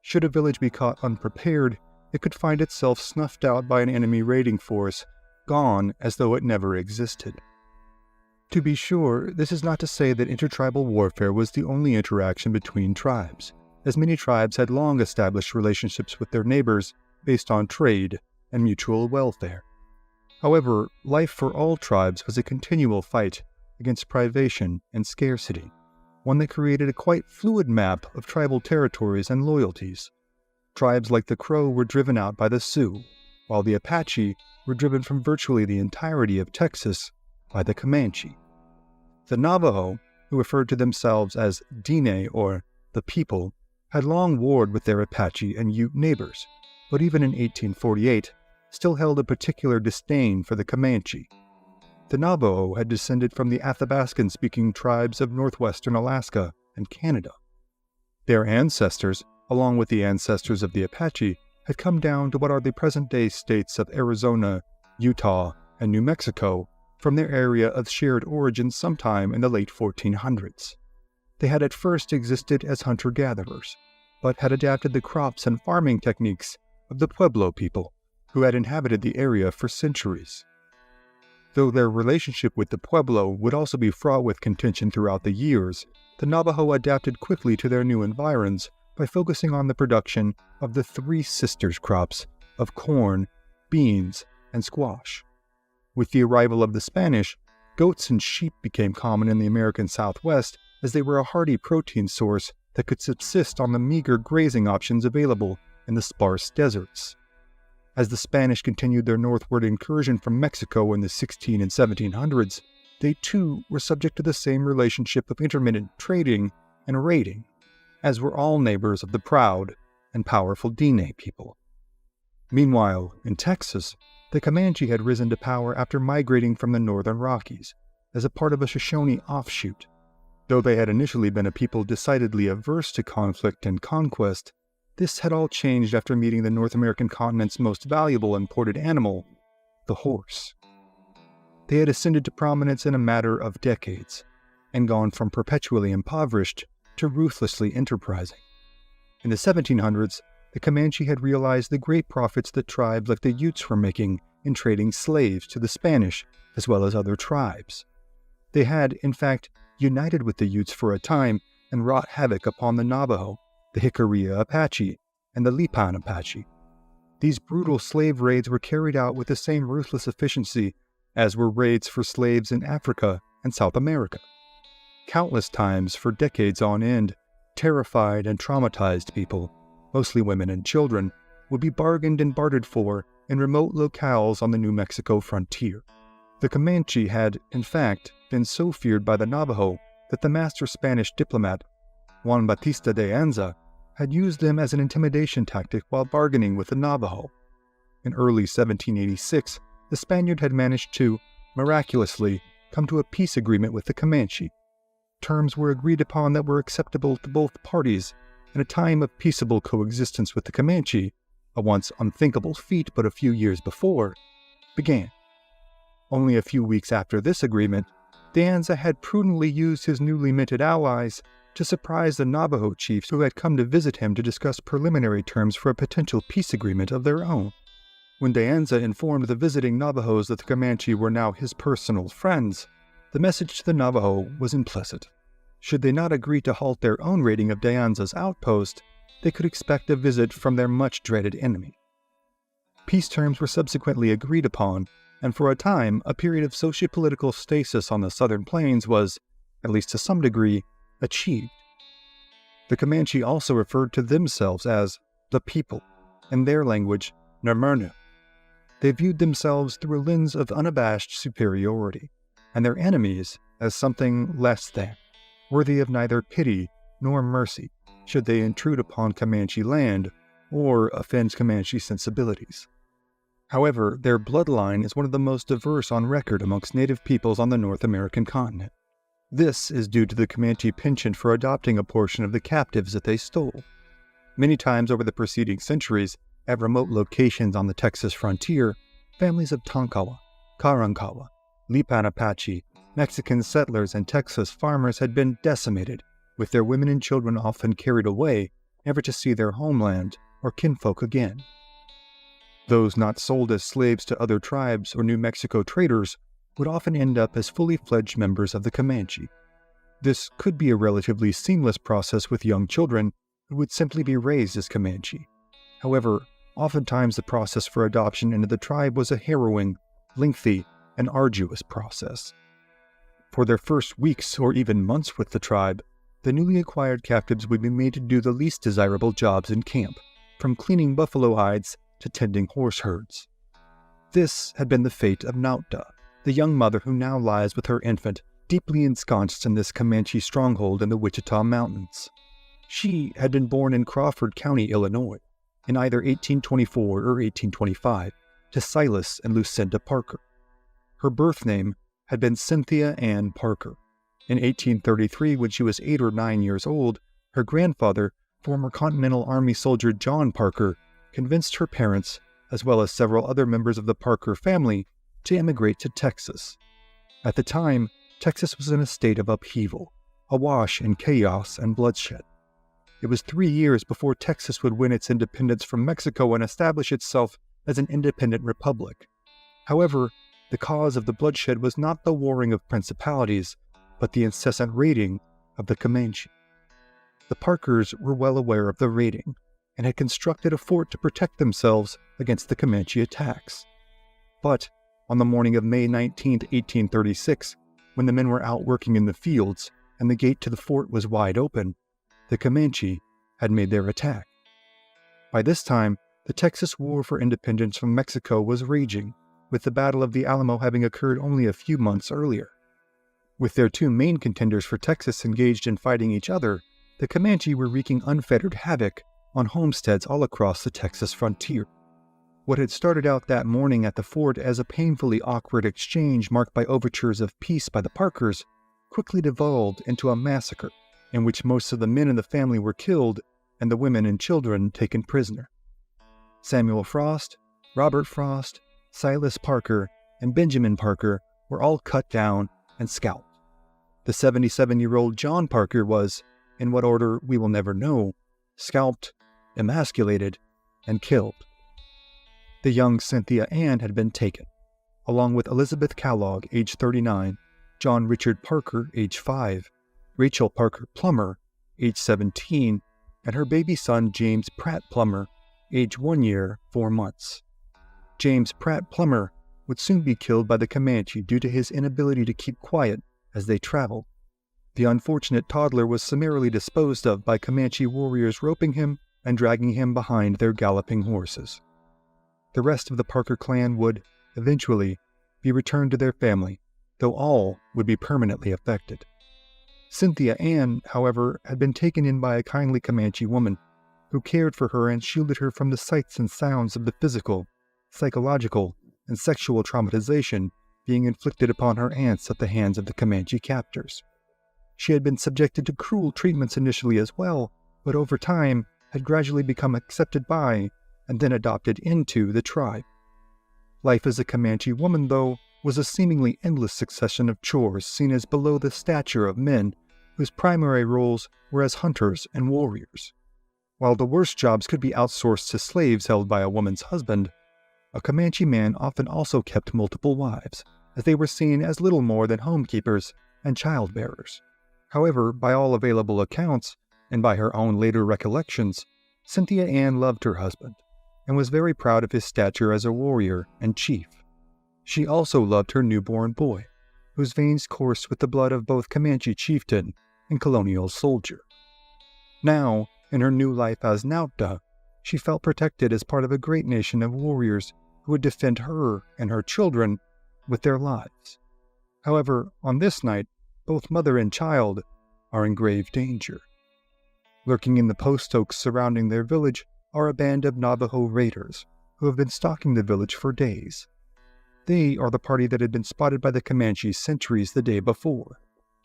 Should a village be caught unprepared, it could find itself snuffed out by an enemy raiding force, gone as though it never existed. To be sure, this is not to say that intertribal warfare was the only interaction between tribes, as many tribes had long established relationships with their neighbors based on trade and mutual welfare. However, life for all tribes was a continual fight against privation and scarcity, one that created a quite fluid map of tribal territories and loyalties. Tribes like the Crow were driven out by the Sioux, while the Apache were driven from virtually the entirety of Texas by the Comanche. The Navajo, who referred to themselves as Diné or the People, had long warred with their Apache and Ute neighbors, but even in 1848 still held a particular disdain for the Comanche. The Navajo had descended from the Athabascan-speaking tribes of northwestern Alaska and Canada. Their ancestors, along with the ancestors of the Apache, had come down to what are the present-day states of Arizona, Utah, and New Mexico from their area of shared origin sometime in the late 1400s. They had at first existed as hunter-gatherers, but had adapted the crops and farming techniques of the Pueblo people, who had inhabited the area for centuries. Though their relationship with the Pueblo would also be fraught with contention throughout the years, the Navajo adapted quickly to their new environs by focusing on the production of the three sisters crops of corn, beans, and squash. With the arrival of the Spanish, goats and sheep became common in the American Southwest as they were a hearty protein source that could subsist on the meager grazing options available in the sparse deserts. As the Spanish continued their northward incursion from Mexico in the 1600s and 1700s, they too were subject to the same relationship of intermittent trading and raiding, as were all neighbors of the proud and powerful Diné people. Meanwhile, in Texas, the Comanche had risen to power after migrating from the northern Rockies, as a part of a Shoshone offshoot. Though they had initially been a people decidedly averse to conflict and conquest, this had all changed after meeting the North American continent's most valuable imported animal, the horse. They had ascended to prominence in a matter of decades, and gone from perpetually impoverished to ruthlessly enterprising. In the 1700s, the Comanche had realized the great profits that tribes like the Utes were making in trading slaves to the Spanish as well as other tribes. They had, in fact, united with the Utes for a time and wrought havoc upon the Navajo, the Jicarilla Apache, and the Lipan Apache. These brutal slave raids were carried out with the same ruthless efficiency as were raids for slaves in Africa and South America. Countless times for decades on end, terrified and traumatized people, mostly women and children, would be bargained and bartered for in remote locales on the New Mexico frontier. The Comanche had, in fact, been so feared by the Navajo that the master Spanish diplomat, Juan Bautista de Anza, had used them as an intimidation tactic while bargaining with the Navajo. In early 1786, the Spaniard had managed to, miraculously, come to a peace agreement with the Comanche. Terms were agreed upon that were acceptable to both parties, and a time of peaceable coexistence with the Comanche, a once unthinkable feat but a few years before, began. Only a few weeks after this agreement, De Anza had prudently used his newly minted allies to surprise the Navajo chiefs who had come to visit him to discuss preliminary terms for a potential peace agreement of their own. When De Anza informed the visiting Navajos that the Comanche were now his personal friends, the message to the Navajo was implicit. Should they not agree to halt their own raiding of De Anza's outpost, they could expect a visit from their much-dreaded enemy. Peace terms were subsequently agreed upon, and for a time, a period of socio-political stasis on the southern plains was, at least to some degree, achieved. The Comanche also referred to themselves as the people, in their language, Namernu. They viewed themselves through a lens of unabashed superiority, and their enemies as something less than, worthy of neither pity nor mercy should they intrude upon Comanche land or offend Comanche sensibilities. However, their bloodline is one of the most diverse on record amongst native peoples on the North American continent. This is due to the Comanche penchant for adopting a portion of the captives that they stole. Many times over the preceding centuries, at remote locations on the Texas frontier, families of Tonkawa, Karankawa, Lipan Apache, Mexican settlers and Texas farmers had been decimated, with their women and children often carried away, never to see their homeland or kinfolk again. Those not sold as slaves to other tribes or New Mexico traders would often end up as fully fledged members of the Comanche. This could be a relatively seamless process with young children who would simply be raised as Comanche. However, oftentimes the process for adoption into the tribe was a harrowing, lengthy, and arduous process. For their first weeks or even months with the tribe, the newly acquired captives would be made to do the least desirable jobs in camp, from cleaning buffalo hides to tending horse herds. This had been the fate of Nautda, the young mother who now lies with her infant, deeply ensconced in this Comanche stronghold in the Wichita Mountains. She had been born in Crawford County, Illinois, in either 1824 or 1825, to Silas and Lucinda Parker. Her birth name had been Cynthia Ann Parker. In 1833, when she was 8 or 9 years old, her grandfather, former Continental Army soldier John Parker, convinced her parents, as well as several other members of the Parker family, to emigrate to Texas. At the time, Texas was in a state of upheaval, awash in chaos and bloodshed. It was 3 years before Texas would win its independence from Mexico and establish itself as an independent republic. However, the cause of the bloodshed was not the warring of principalities, but the incessant raiding of the Comanche. The Parkers were well aware of the raiding, and had constructed a fort to protect themselves against the Comanche attacks. But on the morning of May 19, 1836, when the men were out working in the fields and the gate to the fort was wide open, the Comanche had made their attack. By this time, the Texas War for Independence from Mexico was raging, with the Battle of the Alamo having occurred only a few months earlier. With their two main contenders for Texas engaged in fighting each other, the Comanche were wreaking unfettered havoc on homesteads all across the Texas frontier. What had started out that morning at the fort as a painfully awkward exchange marked by overtures of peace by the Parkers quickly devolved into a massacre in which most of the men in the family were killed and the women and children taken prisoner. Samuel Frost, Robert Frost, Silas Parker, and Benjamin Parker were all cut down and scalped. The 77-year-old John Parker was, in what order we will never know, scalped, emasculated, and killed. The young Cynthia Ann had been taken, along with Elizabeth Kellogg, age 39, John Richard Parker, age 5, Rachel Parker Plummer, age 17, and her baby son James Pratt Plummer, age 1 year, 4 months. James Pratt Plummer would soon be killed by the Comanche due to his inability to keep quiet as they traveled. The unfortunate toddler was summarily disposed of by Comanche warriors roping him and dragging him behind their galloping horses. The rest of the Parker clan would, eventually, be returned to their family, though all would be permanently affected. Cynthia Ann, however, had been taken in by a kindly Comanche woman, who cared for her and shielded her from the sights and sounds of the physical, psychological, and sexual traumatization being inflicted upon her aunts at the hands of the Comanche captors. She had been subjected to cruel treatments initially as well, but over time had gradually become accepted by, and then adopted into, the tribe. Life as a Comanche woman, though, was a seemingly endless succession of chores seen as below the stature of men whose primary roles were as hunters and warriors. While the worst jobs could be outsourced to slaves held by a woman's husband, a Comanche man often also kept multiple wives, as they were seen as little more than homekeepers and childbearers. However, by all available accounts, and by her own later recollections, Cynthia Ann loved her husband, and was very proud of his stature as a warrior and chief. She also loved her newborn boy, whose veins coursed with the blood of both Comanche chieftain and colonial soldier. Now, in her new life as Nautda, she felt protected as part of a great nation of warriors who would defend her and her children with their lives. However, on this night, both mother and child are in grave danger. Lurking in the post oaks surrounding their village are a band of Navajo raiders who have been stalking the village for days. They are the party that had been spotted by the Comanche sentries the day before.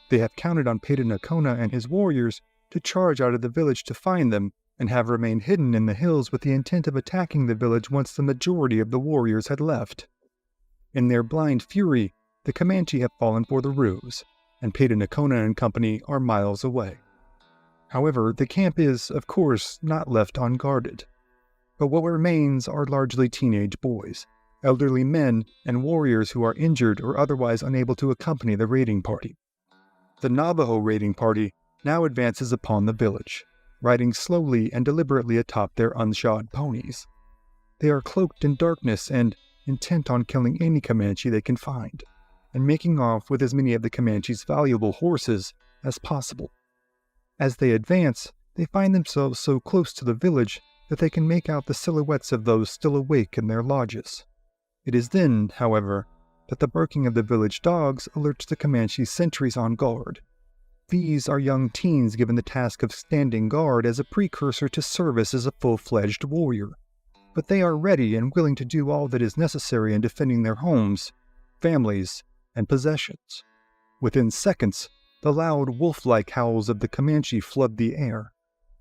They have counted on Patanacona and his warriors to charge out of the village to find them and have remained hidden in the hills with the intent of attacking the village once the majority of the warriors had left. In their blind fury, the Comanche have fallen for the ruse, and Patanacona and company are miles away. However, the camp is, of course, not left unguarded. But what remains are largely teenage boys, elderly men, and warriors who are injured or otherwise unable to accompany the raiding party. The Navajo raiding party now advances upon the village, riding slowly and deliberately atop their unshod ponies. They are cloaked in darkness and intent on killing any Comanche they can find, and making off with as many of the Comanche's valuable horses as possible. As they advance, they find themselves so close to the village that they can make out the silhouettes of those still awake in their lodges. It is then, however, that the barking of the village dogs alerts the Comanche sentries on guard. These are young teens given the task of standing guard as a precursor to service as a full-fledged warrior, but they are ready and willing to do all that is necessary in defending their homes, families, and possessions. Within seconds, the loud wolf-like howls of the Comanche flood the air,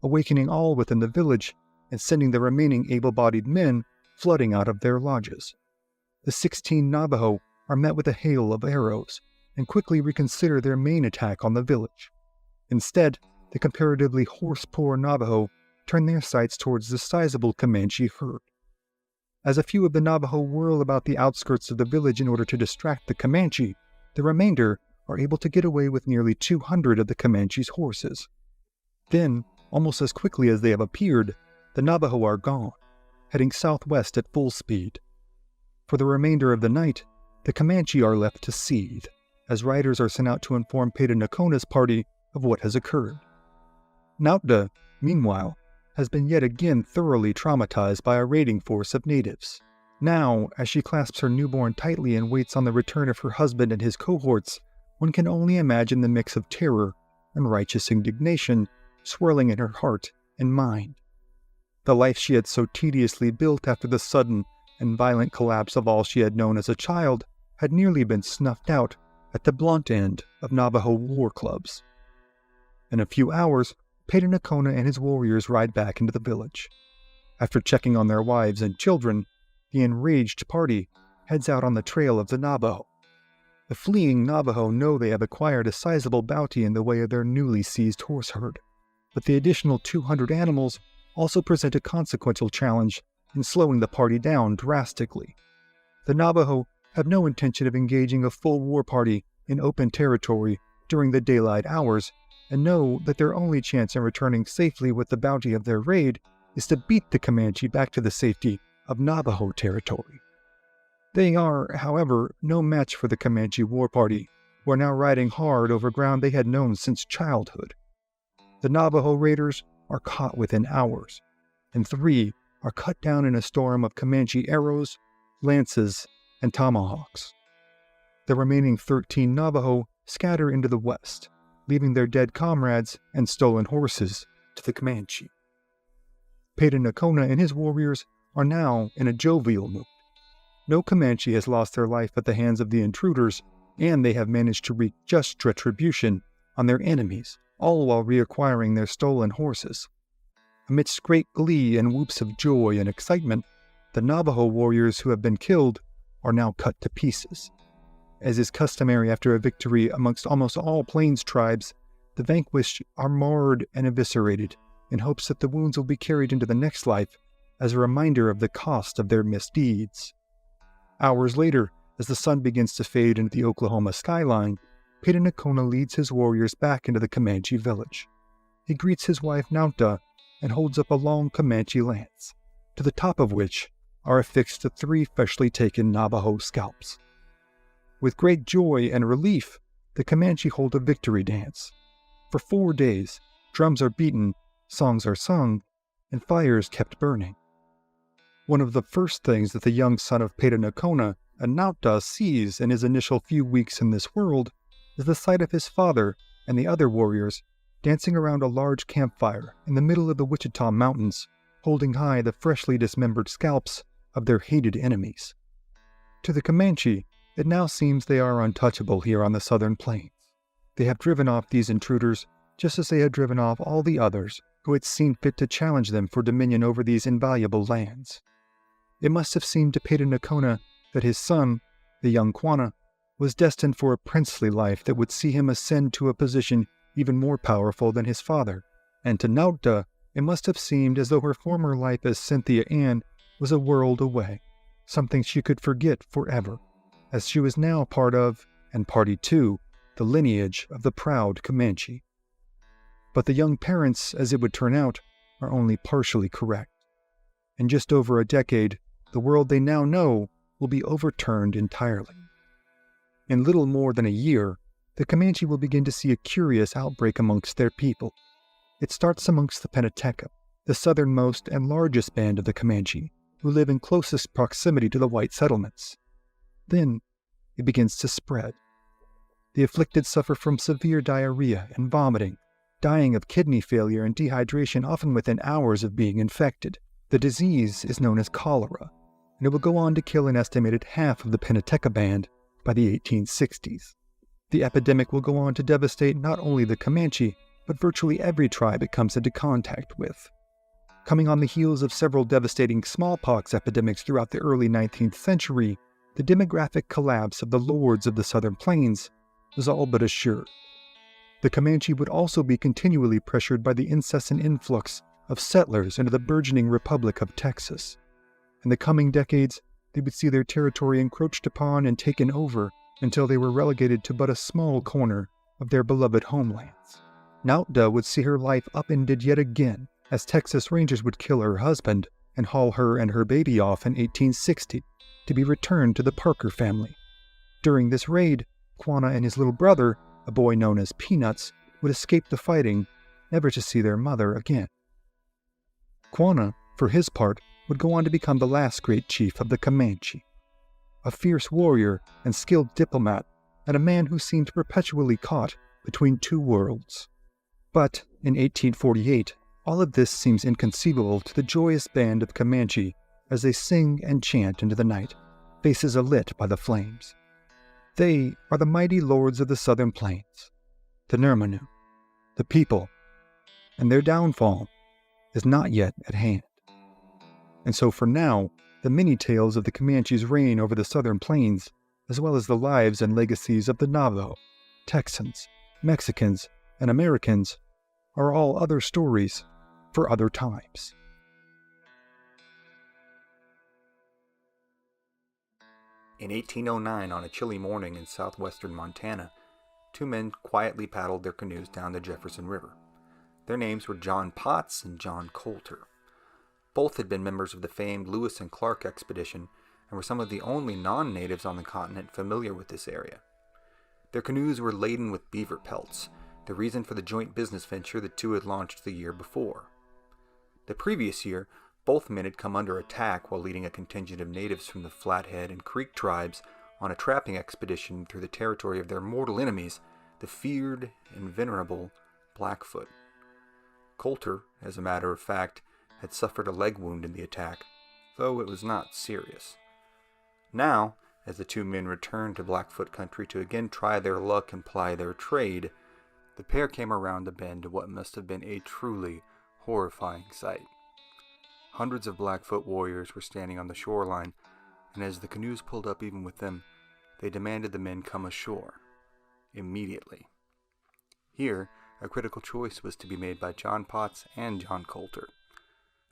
awakening all within the village and sending the remaining able-bodied men flooding out of their lodges. The 16 Navajo are met with a hail of arrows and quickly reconsider their main attack on the village. Instead, the comparatively horse-poor Navajo turn their sights towards the sizable Comanche herd. As a few of the Navajo whirl about the outskirts of the village in order to distract the Comanche, the remainder are able to get away with nearly 200 of the Comanche's horses. Then, almost as quickly as they have appeared, the Navajo are gone, heading southwest at full speed. For the remainder of the night, the Comanche are left to seethe, as riders are sent out to inform Patanacona's party of what has occurred. Nautda, meanwhile, has been yet again thoroughly traumatized by a raiding force of natives. Now, as she clasps her newborn tightly and waits on the return of her husband and his cohorts, one can only imagine the mix of terror and righteous indignation swirling in her heart and mind. The life she had so tediously built after the sudden and violent collapse of all she had known as a child had nearly been snuffed out at the blunt end of Navajo war clubs. In a few hours, Patanacona and his warriors ride back into the village. After checking on their wives and children, the enraged party heads out on the trail of the Navajo. The fleeing Navajo know they have acquired a sizable bounty in the way of their newly seized horse herd, but the additional 200 animals also present a consequential challenge in slowing the party down drastically. The Navajo have no intention of engaging a full war party in open territory during the daylight hours, and know that their only chance in returning safely with the bounty of their raid is to beat the Comanche back to the safety of Navajo territory. They are, however, no match for the Comanche war party, who are now riding hard over ground they had known since childhood. The Navajo raiders are caught within hours, and 3 are cut down in a storm of Comanche arrows, lances, and tomahawks. The remaining 13 Navajo scatter into the west, leaving their dead comrades and stolen horses to the Comanche. Patanacona and his warriors are now in a jovial mood. No Comanche has lost their life at the hands of the intruders, and they have managed to wreak just retribution on their enemies, all while reacquiring their stolen horses. Amidst great glee and whoops of joy and excitement, the Navajo warriors who have been killed are now cut to pieces, As is customary after a victory amongst almost all Plains tribes, the vanquished are marred and eviscerated in hopes that the wounds will be carried into the next life as a reminder of the cost of their misdeeds. Hours later, as the sun begins to fade into the Oklahoma skyline, Peta leads his warriors back into the Comanche village. He greets his wife Naunta and holds up a long Comanche lance, to the top of which are affixed the 3 freshly taken Navajo scalps. With great joy and relief, the Comanche hold a victory dance. For 4 days, drums are beaten, songs are sung, and fires kept burning. One of the first things that the young son of Peta and Naunta sees in his initial few weeks in this world is the sight of his father and the other warriors dancing around a large campfire in the middle of the Wichita Mountains, holding high the freshly dismembered scalps of their hated enemies. To the Comanche, it now seems they are untouchable here on the southern plains. They have driven off these intruders just as they had driven off all the others who had seen fit to challenge them for dominion over these invaluable lands. It must have seemed to Peta that his son, the young Quanah, was destined for a princely life that would see him ascend to a position even more powerful than his father, and to Naunta it must have seemed as though her former life as Cynthia Ann was a world away, something she could forget forever, as she was now part of, and party to, the lineage of the proud Comanche. But the young parents, as it would turn out, are only partially correct. In just over a decade, the world they now know will be overturned entirely. In little more than a year, the Comanche will begin to see a curious outbreak amongst their people. It starts amongst the Penateca, the southernmost and largest band of the Comanche, who live in closest proximity to the white settlements. Then, it begins to spread. The afflicted suffer from severe diarrhea and vomiting, dying of kidney failure and dehydration often within hours of being infected. The disease is known as cholera, and it will go on to kill an estimated half of the Penateca band by the 1860s. The epidemic will go on to devastate not only the Comanche, but virtually every tribe it comes into contact with. Coming on the heels of several devastating smallpox epidemics throughout the early 19th century, the demographic collapse of the lords of the southern plains was all but assured. The Comanche would also be continually pressured by the incessant influx of settlers into the burgeoning Republic of Texas. In the coming decades, they would see their territory encroached upon and taken over until they were relegated to but a small corner of their beloved homelands. Naunta would see her life upended yet again as Texas Rangers would kill her husband and haul her and her baby off in 1860 to be returned to the Parker family. During this raid, Quanah and his little brother, a boy known as Peanuts, would escape the fighting, never to see their mother again. Quanah, for his part, would go on to become the last great chief of the Comanche, a fierce warrior and skilled diplomat, and a man who seemed perpetually caught between two worlds. But in 1848, all of this seems inconceivable to the joyous band of Comanche as they sing and chant into the night, faces alit by the flames. They are the mighty lords of the southern plains, the Nirmanu, the people, and their downfall is not yet at hand. And so for now, the many tales of the Comanche's reign over the southern plains, as well as the lives and legacies of the Navajo, Texans, Mexicans, and Americans, are all other stories for other times. In 1809, on a chilly morning in southwestern Montana, two men quietly paddled their canoes down the Jefferson River. Their names were John Potts and John Coulter. Both had been members of the famed Lewis and Clark expedition and were some of the only non-natives on the continent familiar with this area. Their canoes were laden with beaver pelts, the reason for the joint business venture the two had launched the year before. The previous year, both men had come under attack while leading a contingent of natives from the Flathead and Creek tribes on a trapping expedition through the territory of their mortal enemies, the feared and venerable Blackfoot. Coulter, as a matter of fact, had suffered a leg wound in the attack, though it was not serious. Now, as the two men returned to Blackfoot country to again try their luck and ply their trade, the pair came around a bend to what must have been a truly horrifying sight. Hundreds of Blackfoot warriors were standing on the shoreline, and as the canoes pulled up even with them, they demanded the men come ashore. Immediately. Here, a critical choice was to be made by John Potts and John Coulter.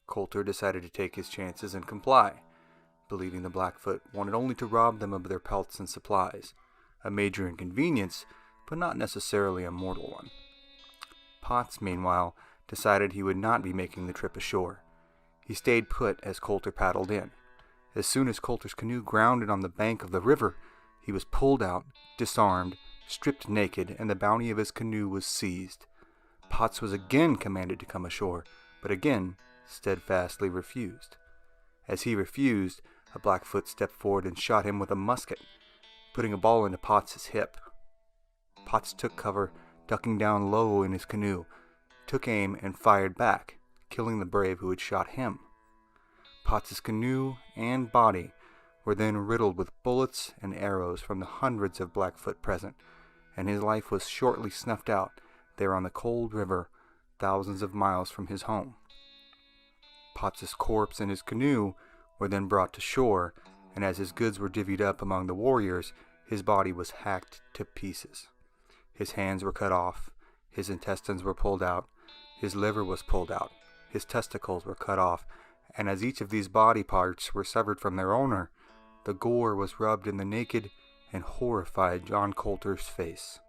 Coulter decided to take his chances and comply, believing the Blackfoot wanted only to rob them of their pelts and supplies, a major inconvenience, but not necessarily a mortal one. Potts, meanwhile, decided he would not be making the trip ashore. He stayed put as Coulter paddled in. As soon as Coulter's canoe grounded on the bank of the river, he was pulled out, disarmed, stripped naked, and the bounty of his canoe was seized. Potts was again commanded to come ashore, but again steadfastly refused. As he refused, a Blackfoot stepped forward and shot him with a musket, putting a ball into Potts' hip. Potts took cover, ducking down low in his canoe, took aim, and fired back, killing the brave who had shot him. Potts' canoe and body were then riddled with bullets and arrows from the hundreds of Blackfoot present, and his life was shortly snuffed out there on the cold river, thousands of miles from his home. Potts' corpse and his canoe were then brought to shore, and as his goods were divvied up among the warriors, his body was hacked to pieces. His hands were cut off, his intestines were pulled out, his liver was pulled out, his testicles were cut off, and as each of these body parts were severed from their owner, the gore was rubbed in the naked and horrified John Coulter's face.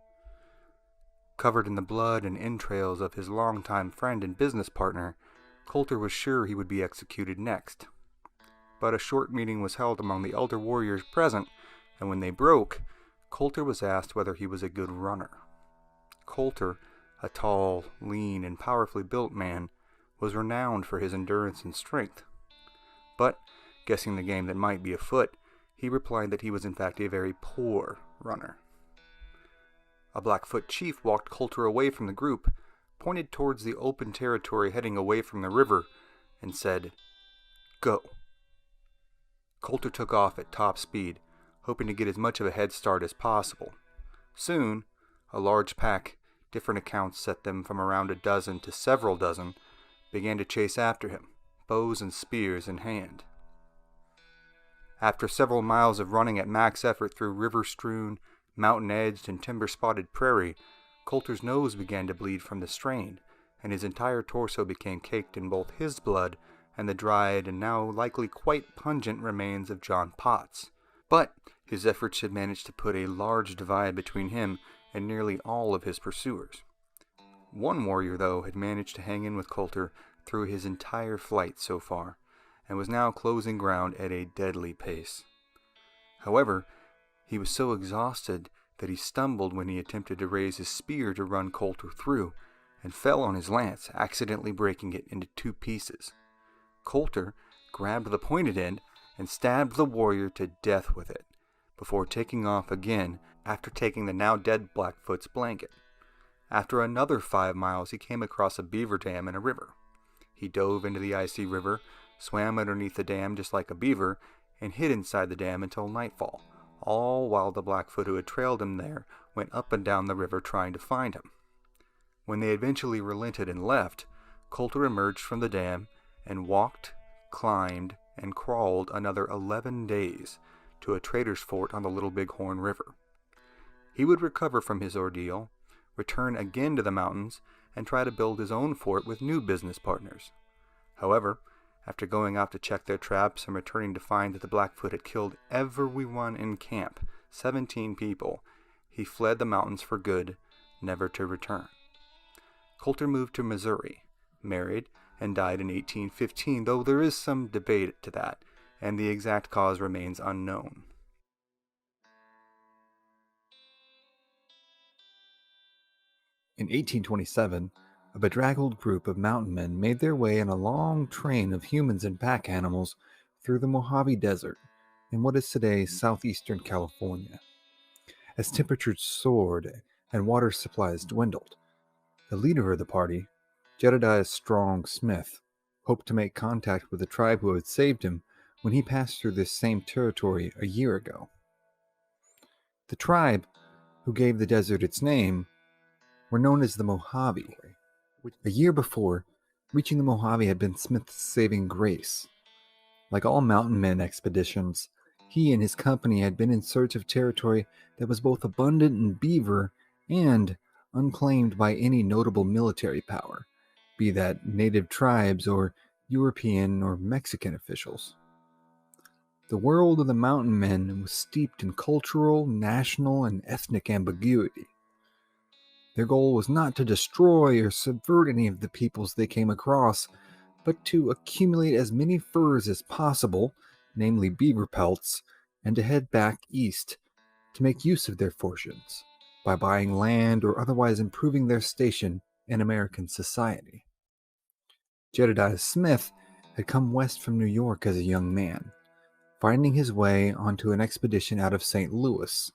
Covered in the blood and entrails of his longtime friend and business partner, Coulter was sure he would be executed next. But a short meeting was held among the elder warriors present, and when they broke, Coulter was asked whether he was a good runner. Coulter, a tall, lean, and powerfully built man, was renowned for his endurance and strength. But, guessing the game that might be afoot, he replied that he was in fact a very poor runner. A Blackfoot chief walked Coulter away from the group, pointed towards the open territory heading away from the river, and said, "Go." Coulter took off at top speed, hoping to get as much of a head start as possible. Soon, a large pack, different accounts set them from around a dozen to several dozen, began to chase after him, bows and spears in hand. After several miles of running at max effort through river-strewn, mountain-edged, and timber-spotted prairie, Coulter's nose began to bleed from the strain, and his entire torso became caked in both his blood and the dried and now likely quite pungent remains of John Potts. But his efforts had managed to put a large divide between him and nearly all of his pursuers. One warrior, though, had managed to hang in with Coulter through his entire flight so far, and was now closing ground at a deadly pace. However, he was so exhausted that he stumbled when he attempted to raise his spear to run Coulter through, and fell on his lance, accidentally breaking it into 2 pieces. Coulter grabbed the pointed end and stabbed the warrior to death with it, before taking off again after taking the now dead Blackfoot's blanket. After another 5 miles, he came across a beaver dam and a river. He dove into the icy river, swam underneath the dam just like a beaver, and hid inside the dam until nightfall, all while the Blackfoot who had trailed him there went up and down the river trying to find him. When they eventually relented and left, Coulter emerged from the dam and walked, climbed, and crawled another 11 days to a trader's fort on the Little Bighorn River. He would recover from his ordeal, return again to the mountains, and try to build his own fort with new business partners. However, after going out to check their traps and returning to find that the Blackfoot had killed everyone in camp, 17 people, he fled the mountains for good, never to return. Coulter moved to Missouri, married, and died in 1815, though there is some debate to that, and the exact cause remains unknown. In 1827, a bedraggled group of mountain men made their way in a long train of humans and pack animals through the Mojave Desert in what is today southeastern California. As temperatures soared and water supplies dwindled, the leader of the party, Jedediah Strong Smith, hoped to make contact with the tribe who had saved him when he passed through this same territory a year ago. The tribe, who gave the desert its name, were known as the Mojave. A year before, reaching the Mojave had been Smith's saving grace. Like all mountain men expeditions, He and his company had been in search of territory that was both abundant in beaver and unclaimed by any notable military power, be that native tribes or European or Mexican officials. The world of the mountain men was steeped in cultural, national, and ethnic ambiguity. Their goal was not to destroy or subvert any of the peoples they came across, but to accumulate as many furs as possible, namely beaver pelts, and to head back east to make use of their fortunes by buying land or otherwise improving their station in American society. Jedediah Smith had come west from New York as a young man, finding his way onto an expedition out of St. Louis.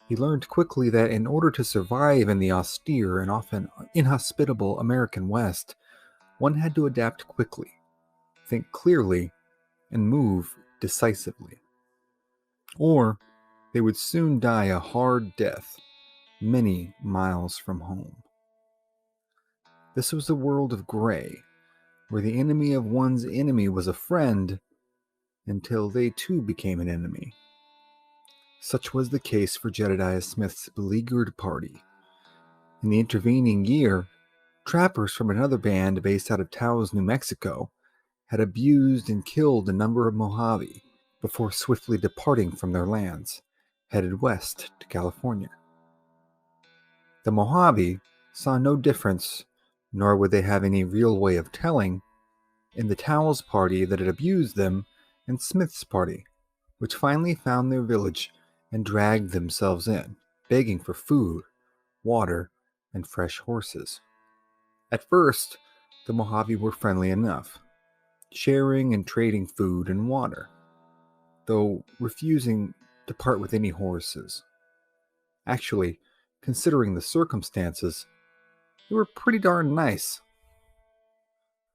He learned quickly that in order to survive in the austere and often inhospitable American West, one had to adapt quickly, think clearly, and move decisively. Or they would soon die a hard death, many miles from home. This was the world of gray, where the enemy of one's enemy was a friend until they too became an enemy. Such was the case for Jedediah Smith's beleaguered party. In the intervening year, trappers from another band based out of Taos, New Mexico, had abused and killed a number of Mojave before swiftly departing from their lands, headed west to California. The Mojave saw no difference, nor would they have any real way of telling, in the Taos party that had abused them and Smith's party, which finally found their village and dragged themselves in, begging for food, water, and fresh horses. At first, the Mojave were friendly enough, sharing and trading food and water, though refusing to part with any horses. Actually, considering the circumstances, they were pretty darn nice.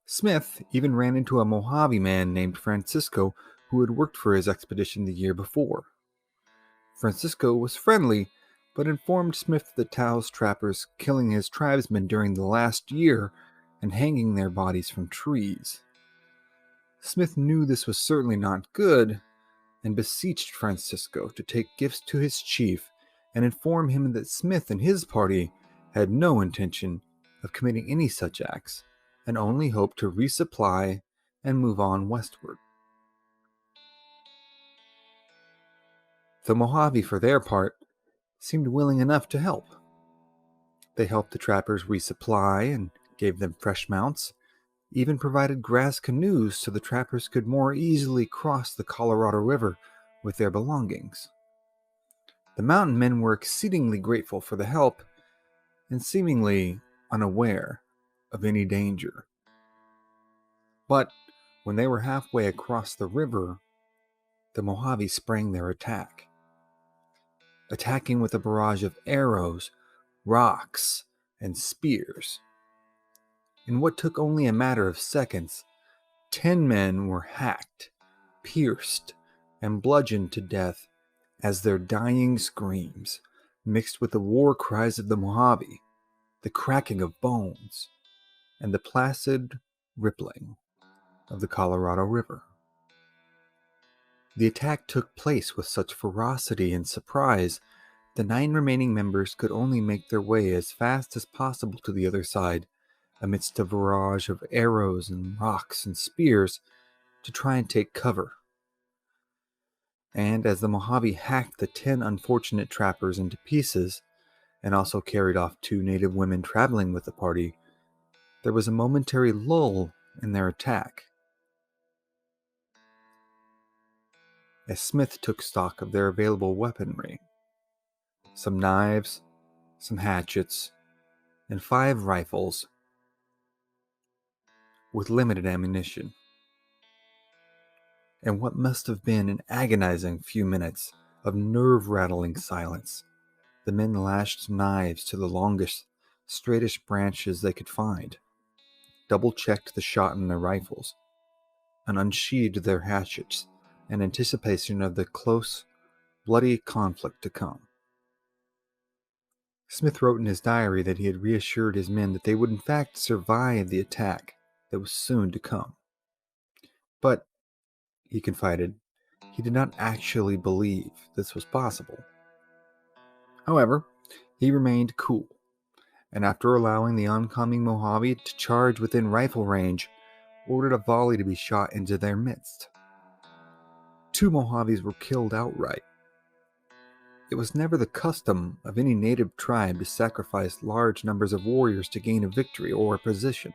Smith even ran into a Mojave man named Francisco who had worked for his expedition the year before. Francisco was friendly, but informed Smith of the Taos trappers killing his tribesmen during the last year and hanging their bodies from trees. Smith knew this was certainly not good, and beseeched Francisco to take gifts to his chief and inform him that Smith and his party had no intention of committing any such acts, and only hoped to resupply and move on westward. The Mojave, for their part, seemed willing enough to help. They helped the trappers resupply and gave them fresh mounts, even provided grass canoes so the trappers could more easily cross the Colorado River with their belongings. The mountain men were exceedingly grateful for the help and seemingly unaware of any danger. But when they were halfway across the river, the Mojave sprang their attack, attacking with a barrage of arrows, rocks, and spears. In what took only a matter of seconds, 10 men were hacked, pierced, and bludgeoned to death as their dying screams mixed with the war cries of the Mojave, the cracking of bones, and the placid rippling of the Colorado River. The attack took place with such ferocity and surprise, the 9 remaining members could only make their way as fast as possible to the other side, amidst a barrage of arrows and rocks and spears, to try and take cover. And as the Mojave hacked the 10 unfortunate trappers into pieces, and also carried off 2 native women traveling with the party, there was a momentary lull in their attack, as Smith took stock of their available weaponry. Some knives, some hatchets, and 5 rifles with limited ammunition. And what must have been an agonizing few minutes of nerve-rattling silence, the men lashed knives to the longest, straightest branches they could find, double-checked the shot in their rifles, and unsheathed their hatchets in anticipation of the close, bloody conflict to come. Smith wrote in his diary that he had reassured his men that they would in fact survive the attack that was soon to come. But, he confided, he did not actually believe this was possible. However, he remained cool, and after allowing the oncoming Mojave to charge within rifle range, ordered a volley to be shot into their midst. 2 Mojaves were killed outright. It was never the custom of any native tribe to sacrifice large numbers of warriors to gain a victory or a position,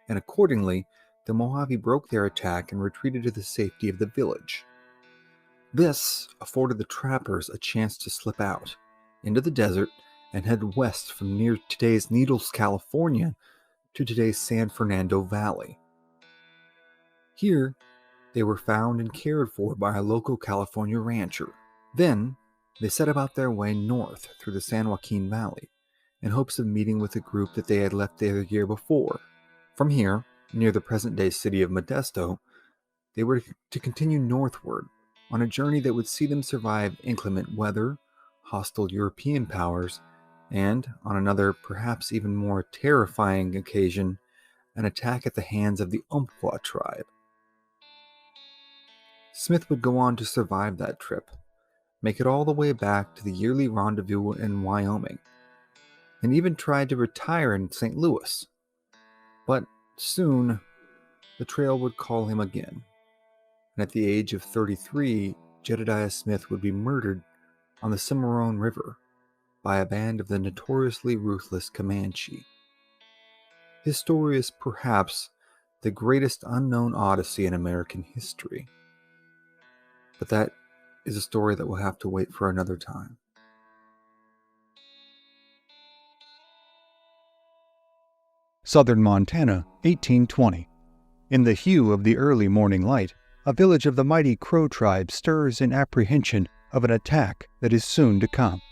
and accordingly, the Mojave broke their attack and retreated to the safety of the village. This afforded the trappers a chance to slip out into the desert and head west from near today's Needles, California, to today's San Fernando Valley. Here, they were found and cared for by a local California rancher. Then, they set about their way north through the San Joaquin Valley, in hopes of meeting with a group that they had left there the year before. From here, near the present-day city of Modesto, they were to continue northward on a journey that would see them survive inclement weather, hostile European powers, and, on another perhaps even more terrifying occasion, an attack at the hands of the Umpqua tribe. Smith would go on to survive that trip, make it all the way back to the yearly rendezvous in Wyoming, and even tried to retire in St. Louis. But soon, the trail would call him again, and at the age of 33, Jedediah Smith would be murdered on the Cimarron River by a band of the notoriously ruthless Comanche. His story is perhaps the greatest unknown odyssey in American history, but that is a story that will have to wait for another time. Southern Montana, 1820. In the hue of the early morning light, a village of the mighty Crow tribe stirs in apprehension of an attack that is soon to come.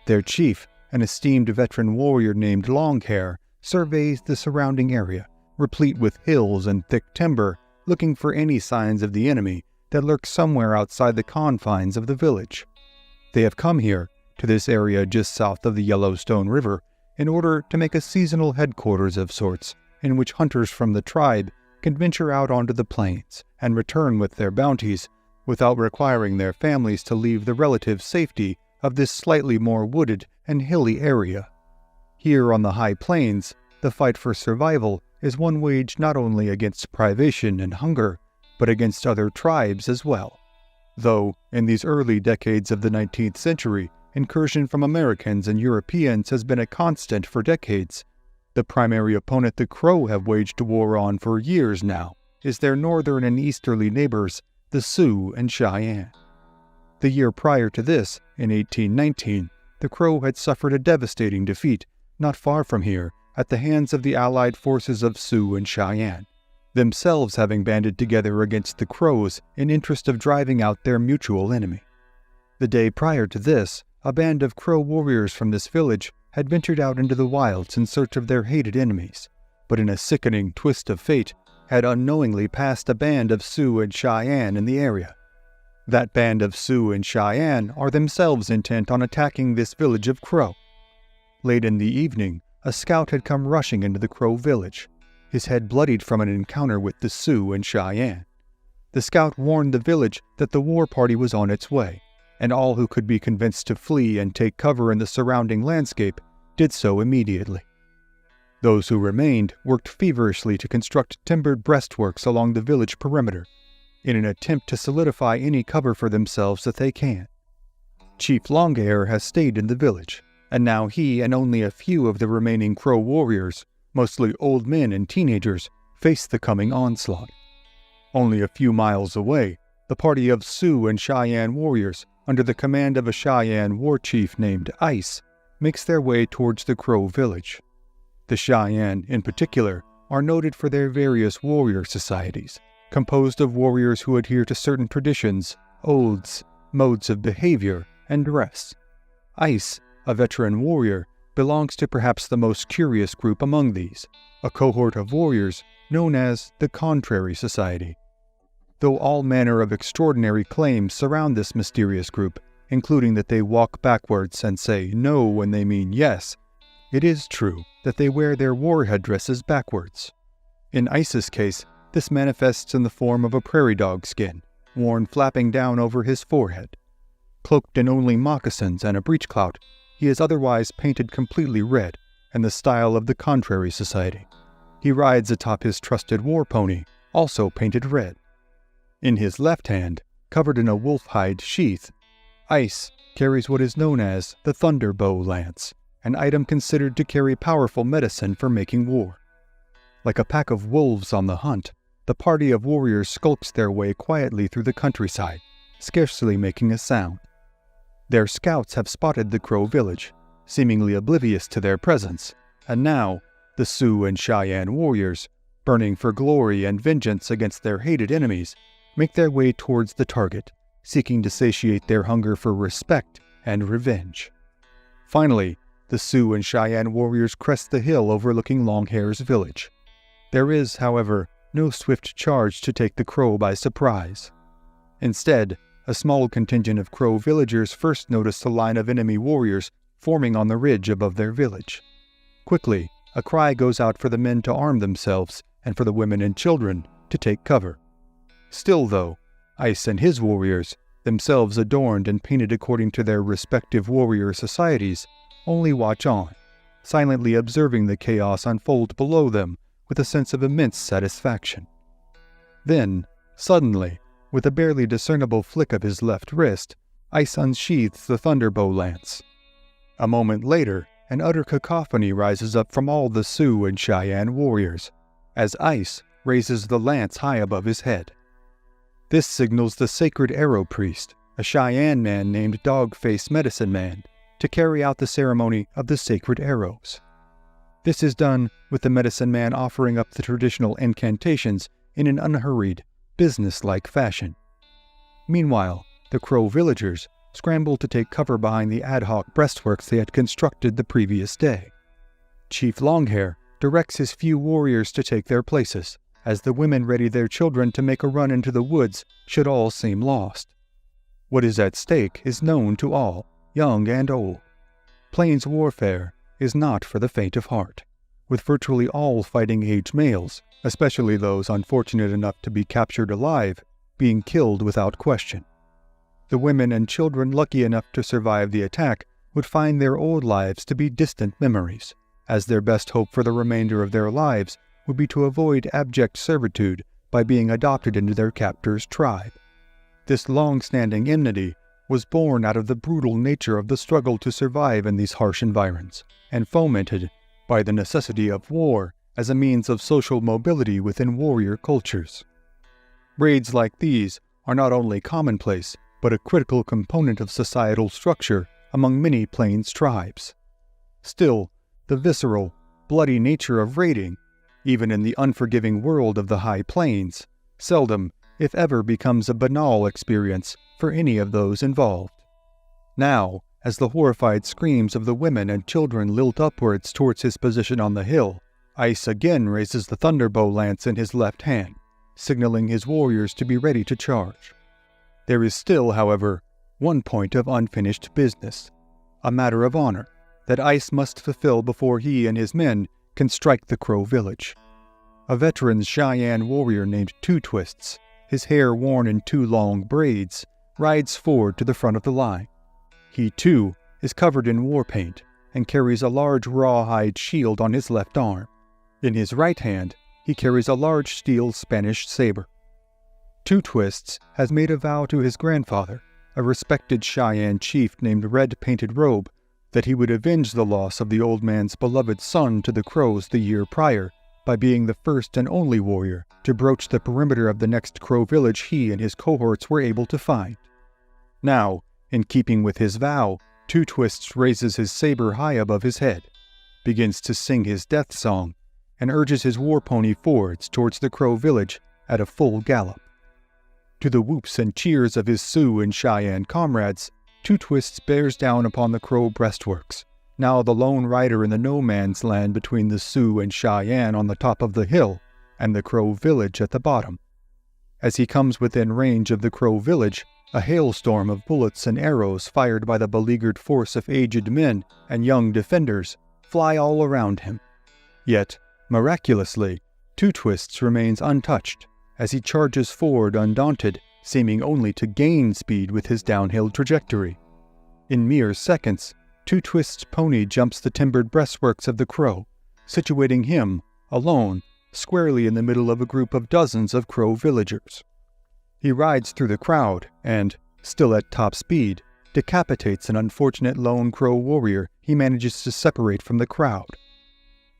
Their chief, an esteemed veteran warrior named Longhair, surveys the surrounding area, replete with hills and thick timber, looking for any signs of the enemy that lurk somewhere outside the confines of the village. They have come here, to this area just south of the Yellowstone River, in order to make a seasonal headquarters of sorts, in which hunters from the tribe can venture out onto the plains and return with their bounties, without requiring their families to leave the relative safety of this slightly more wooded and hilly area. Here on the high plains, the fight for survival is one waged not only against privation and hunger, but against other tribes as well. Though, in these early decades of the 19th century, incursion from Americans and Europeans has been a constant for decades, the primary opponent the Crow have waged war on for years now is their northern and easterly neighbors, the Sioux and Cheyenne. The year prior to this, in 1819, the Crow had suffered a devastating defeat, not far from here, at the hands of the allied forces of Sioux and Cheyenne, themselves having banded together against the Crows in interest of driving out their mutual enemy. The day prior to this, a band of Crow warriors from this village had ventured out into the wilds in search of their hated enemies, but in a sickening twist of fate, had unknowingly passed a band of Sioux and Cheyenne in the area. That band of Sioux and Cheyenne are themselves intent on attacking this village of Crow. Late in the evening, a scout had come rushing into the Crow village, his head bloodied from an encounter with the Sioux and Cheyenne. The scout warned the village that the war party was on its way, and all who could be convinced to flee and take cover in the surrounding landscape did so immediately. Those who remained worked feverishly to construct timbered breastworks along the village perimeter, in an attempt to solidify any cover for themselves that they can. Chief Longhair has stayed in the village, and now he and only a few of the remaining Crow warriors, mostly old men and teenagers, face the coming onslaught. Only a few miles away, the party of Sioux and Cheyenne warriors, under the command of a Cheyenne war chief named Ice, makes their way towards the Crow village. The Cheyenne, in particular, are noted for their various warrior societies, composed of warriors who adhere to certain traditions, oaths, modes of behavior, and dress. Ice, a veteran warrior, belongs to perhaps the most curious group among these, a cohort of warriors known as the Contrary Society. Though all manner of extraordinary claims surround this mysterious group, including that they walk backwards and say no when they mean yes, it is true that they wear their war headdresses backwards. In Ice's case, this manifests in the form of a prairie dog skin, worn flapping down over his forehead. Cloaked in only moccasins and a breechclout, he is otherwise painted completely red, in the style of the Contrary Society. He rides atop his trusted war pony, also painted red. In his left hand, covered in a wolf-hide sheath, Ice carries what is known as the Thunderbow Lance, an item considered to carry powerful medicine for making war. Like a pack of wolves on the hunt, the party of warriors skulks their way quietly through the countryside, scarcely making a sound. Their scouts have spotted the Crow village, seemingly oblivious to their presence, and now the Sioux and Cheyenne warriors, burning for glory and vengeance against their hated enemies, make their way towards the target, seeking to satiate their hunger for respect and revenge. Finally, the Sioux and Cheyenne warriors crest the hill overlooking Longhair's village. There is, however, no swift charge to take the Crow by surprise. Instead, a small contingent of Crow villagers first notice a line of enemy warriors forming on the ridge above their village. Quickly, a cry goes out for the men to arm themselves and for the women and children to take cover. Still, though, Ice and his warriors, themselves adorned and painted according to their respective warrior societies, only watch on, silently observing the chaos unfold below them with a sense of immense satisfaction. Then, suddenly, with a barely discernible flick of his left wrist, Ice unsheathes the Thunderbow Lance. A moment later, an utter cacophony rises up from all the Sioux and Cheyenne warriors, as Ice raises the lance high above his head. This signals the sacred arrow priest, a Cheyenne man named Dog-Face Medicine Man, to carry out the ceremony of the sacred arrows. This is done with the medicine man offering up the traditional incantations in an unhurried, business-like fashion. Meanwhile, the Crow villagers scramble to take cover behind the ad hoc breastworks they had constructed the previous day. Chief Longhair directs his few warriors to take their places, as the women ready their children to make a run into the woods should all seem lost. What is at stake is known to all, young and old. Plains warfare is not for the faint of heart, with virtually all fighting-age males, especially those unfortunate enough to be captured alive, being killed without question. The women and children lucky enough to survive the attack would find their old lives to be distant memories, as their best hope for the remainder of their lives would be to avoid abject servitude by being adopted into their captor's tribe. This long-standing enmity was born out of the brutal nature of the struggle to survive in these harsh environs, and fomented by the necessity of war as a means of social mobility within warrior cultures. Raids like these are not only commonplace, but a critical component of societal structure among many Plains tribes. Still, the visceral, bloody nature of raiding, even in the unforgiving world of the High Plains, seldom, if ever, becomes a banal experience for any of those involved. Now, as the horrified screams of the women and children lilt upwards towards his position on the hill, Ice again raises the Thunderbow Lance in his left hand, signaling his warriors to be ready to charge. There is still, however, one point of unfinished business, a matter of honor, that Ice must fulfill before he and his men can strike the Crow village. A veteran Cheyenne warrior named Two Twists, his hair worn in 2 long braids, rides forward to the front of the line. He, too, is covered in war paint and carries a large rawhide shield on his left arm. In his right hand, he carries a large steel Spanish saber. Two Twists has made a vow to his grandfather, a respected Cheyenne chief named Red Painted Robe, that he would avenge the loss of the old man's beloved son to the Crows the year prior by being the first and only warrior to broach the perimeter of the next Crow village he and his cohorts were able to find. Now, in keeping with his vow, Two Twists raises his saber high above his head, begins to sing his death song, and urges his war pony forwards towards the Crow village at a full gallop. To the whoops and cheers of his Sioux and Cheyenne comrades, Two Twists bears down upon the Crow breastworks, now the lone rider in the no-man's land between the Sioux and Cheyenne on the top of the hill and the Crow village at the bottom. As he comes within range of the Crow village, a hailstorm of bullets and arrows fired by the beleaguered force of aged men and young defenders fly all around him. Yet, miraculously, Two Twists remains untouched as he charges forward undaunted seeming only to gain speed with his downhill trajectory. In mere seconds, Two Twist's pony jumps the timbered breastworks of the Crow, situating him, alone, squarely in the middle of a group of dozens of Crow villagers. He rides through the crowd and, still at top speed, decapitates an unfortunate lone Crow warrior he manages to separate from the crowd.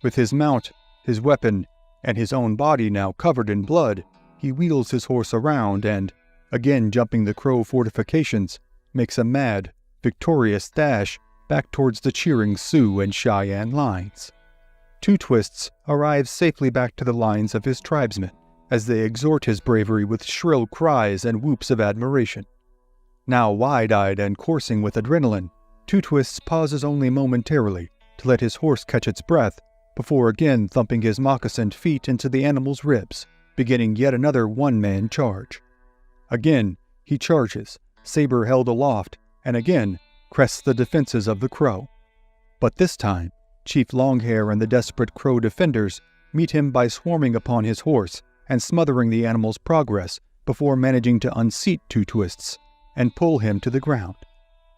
With his mount, his weapon, and his own body now covered in blood, he wheels his horse around and, again jumping the Crow fortifications, makes a mad, victorious dash back towards the cheering Sioux and Cheyenne lines. Two Twists arrives safely back to the lines of his tribesmen, as they exhort his bravery with shrill cries and whoops of admiration. Now wide-eyed and coursing with adrenaline, Two Twists pauses only momentarily to let his horse catch its breath before again thumping his moccasined feet into the animal's ribs, beginning yet another one-man charge. Again, he charges, saber held aloft, and again crests the defenses of the Crow. But this time, Chief Longhair and the desperate Crow defenders meet him by swarming upon his horse and smothering the animal's progress before managing to unseat Two Twists and pull him to the ground.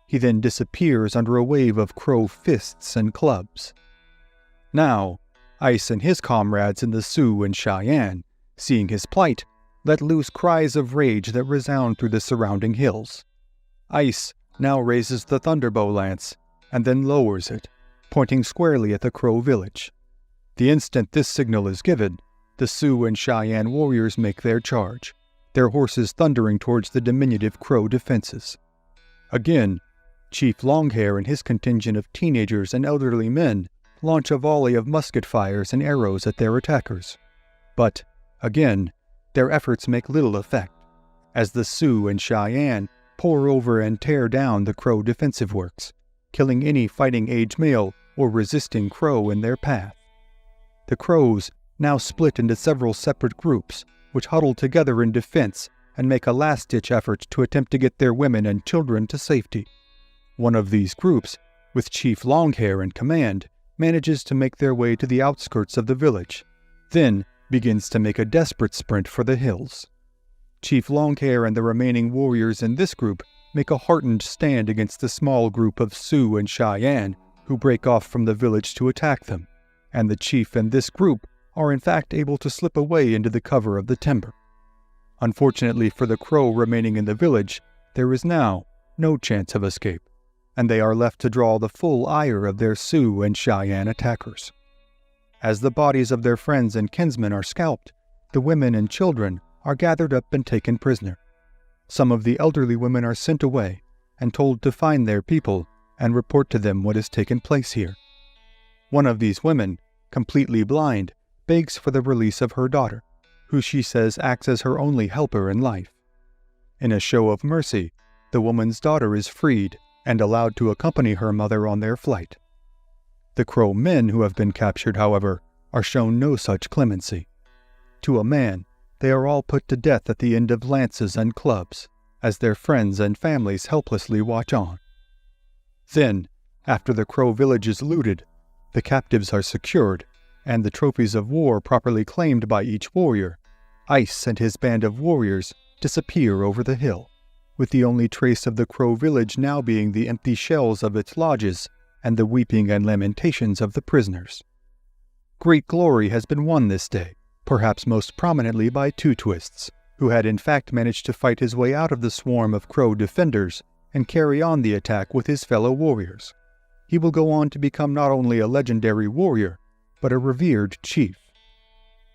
He then disappears under a wave of Crow fists and clubs. Now, Ice and his comrades in the Sioux and Cheyenne, seeing his plight, let loose cries of rage that resound through the surrounding hills. Ice now raises the thunderbow lance, and then lowers it, pointing squarely at the Crow village. The instant this signal is given, the Sioux and Cheyenne warriors make their charge, their horses thundering towards the diminutive Crow defenses. Again, Chief Longhair and his contingent of teenagers and elderly men launch a volley of musket fires and arrows at their attackers. But, again, their efforts make little effect, as the Sioux and Cheyenne pour over and tear down the Crow defensive works, killing any fighting-age male or resisting Crow in their path. The Crows now split into several separate groups, which huddle together in defense and make a last-ditch effort to attempt to get their women and children to safety. One of these groups, with Chief Longhair in command, manages to make their way to the outskirts of the village, then begins to make a desperate sprint for the hills. Chief Longhair and the remaining warriors in this group make a heartened stand against the small group of Sioux and Cheyenne who break off from the village to attack them, and the chief and this group are in fact able to slip away into the cover of the timber. Unfortunately for the Crow remaining in the village, there is now no chance of escape, and they are left to draw the full ire of their Sioux and Cheyenne attackers. As the bodies of their friends and kinsmen are scalped, the women and children are gathered up and taken prisoner. Some of the elderly women are sent away and told to find their people and report to them what has taken place here. One of these women, completely blind, begs for the release of her daughter, who she says acts as her only helper in life. In a show of mercy, the woman's daughter is freed and allowed to accompany her mother on their flight. The Crow men who have been captured, however, are shown no such clemency. To a man, they are all put to death at the end of lances and clubs, as their friends and families helplessly watch on. Then, after the Crow village is looted, the captives are secured, and the trophies of war properly claimed by each warrior, Ice and his band of warriors disappear over the hill, with the only trace of the Crow village now being the empty shells of its lodges and the weeping and lamentations of the prisoners. Great glory has been won this day, perhaps most prominently by Two Twists, who had in fact managed to fight his way out of the swarm of Crow defenders and carry on the attack with his fellow warriors. He will go on to become not only a legendary warrior, but a revered chief.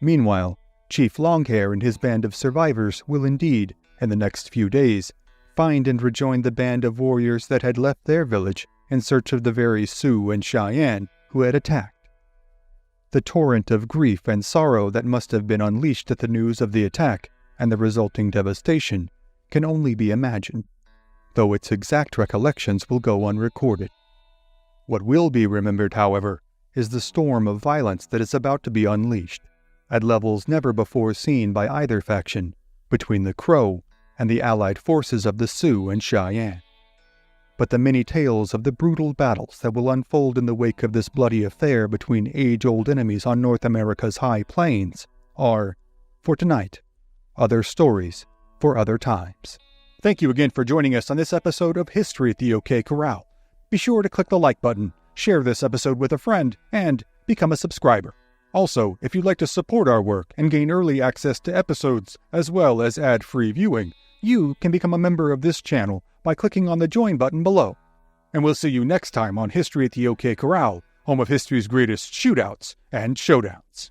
Meanwhile, Chief Longhair and his band of survivors will indeed, in the next few days, find and rejoin the band of warriors that had left their village in search of the very Sioux and Cheyenne who had attacked. The torrent of grief and sorrow that must have been unleashed at the news of the attack and the resulting devastation can only be imagined, though its exact recollections will go unrecorded. What will be remembered, however, is the storm of violence that is about to be unleashed, at levels never before seen by either faction, between the Crow and the allied forces of the Sioux and Cheyenne. But the many tales of the brutal battles that will unfold in the wake of this bloody affair between age-old enemies on North America's high plains are, for tonight, other stories for other times. Thank you again for joining us on this episode of History at the OK Corral. Be sure to click the like button, share this episode with a friend, and become a subscriber. Also, if you'd like to support our work and gain early access to episodes as well as ad-free viewing, you can become a member of this channel by clicking on the join button below. And we'll see you next time on History at the OK Corral, home of history's greatest shootouts and showdowns.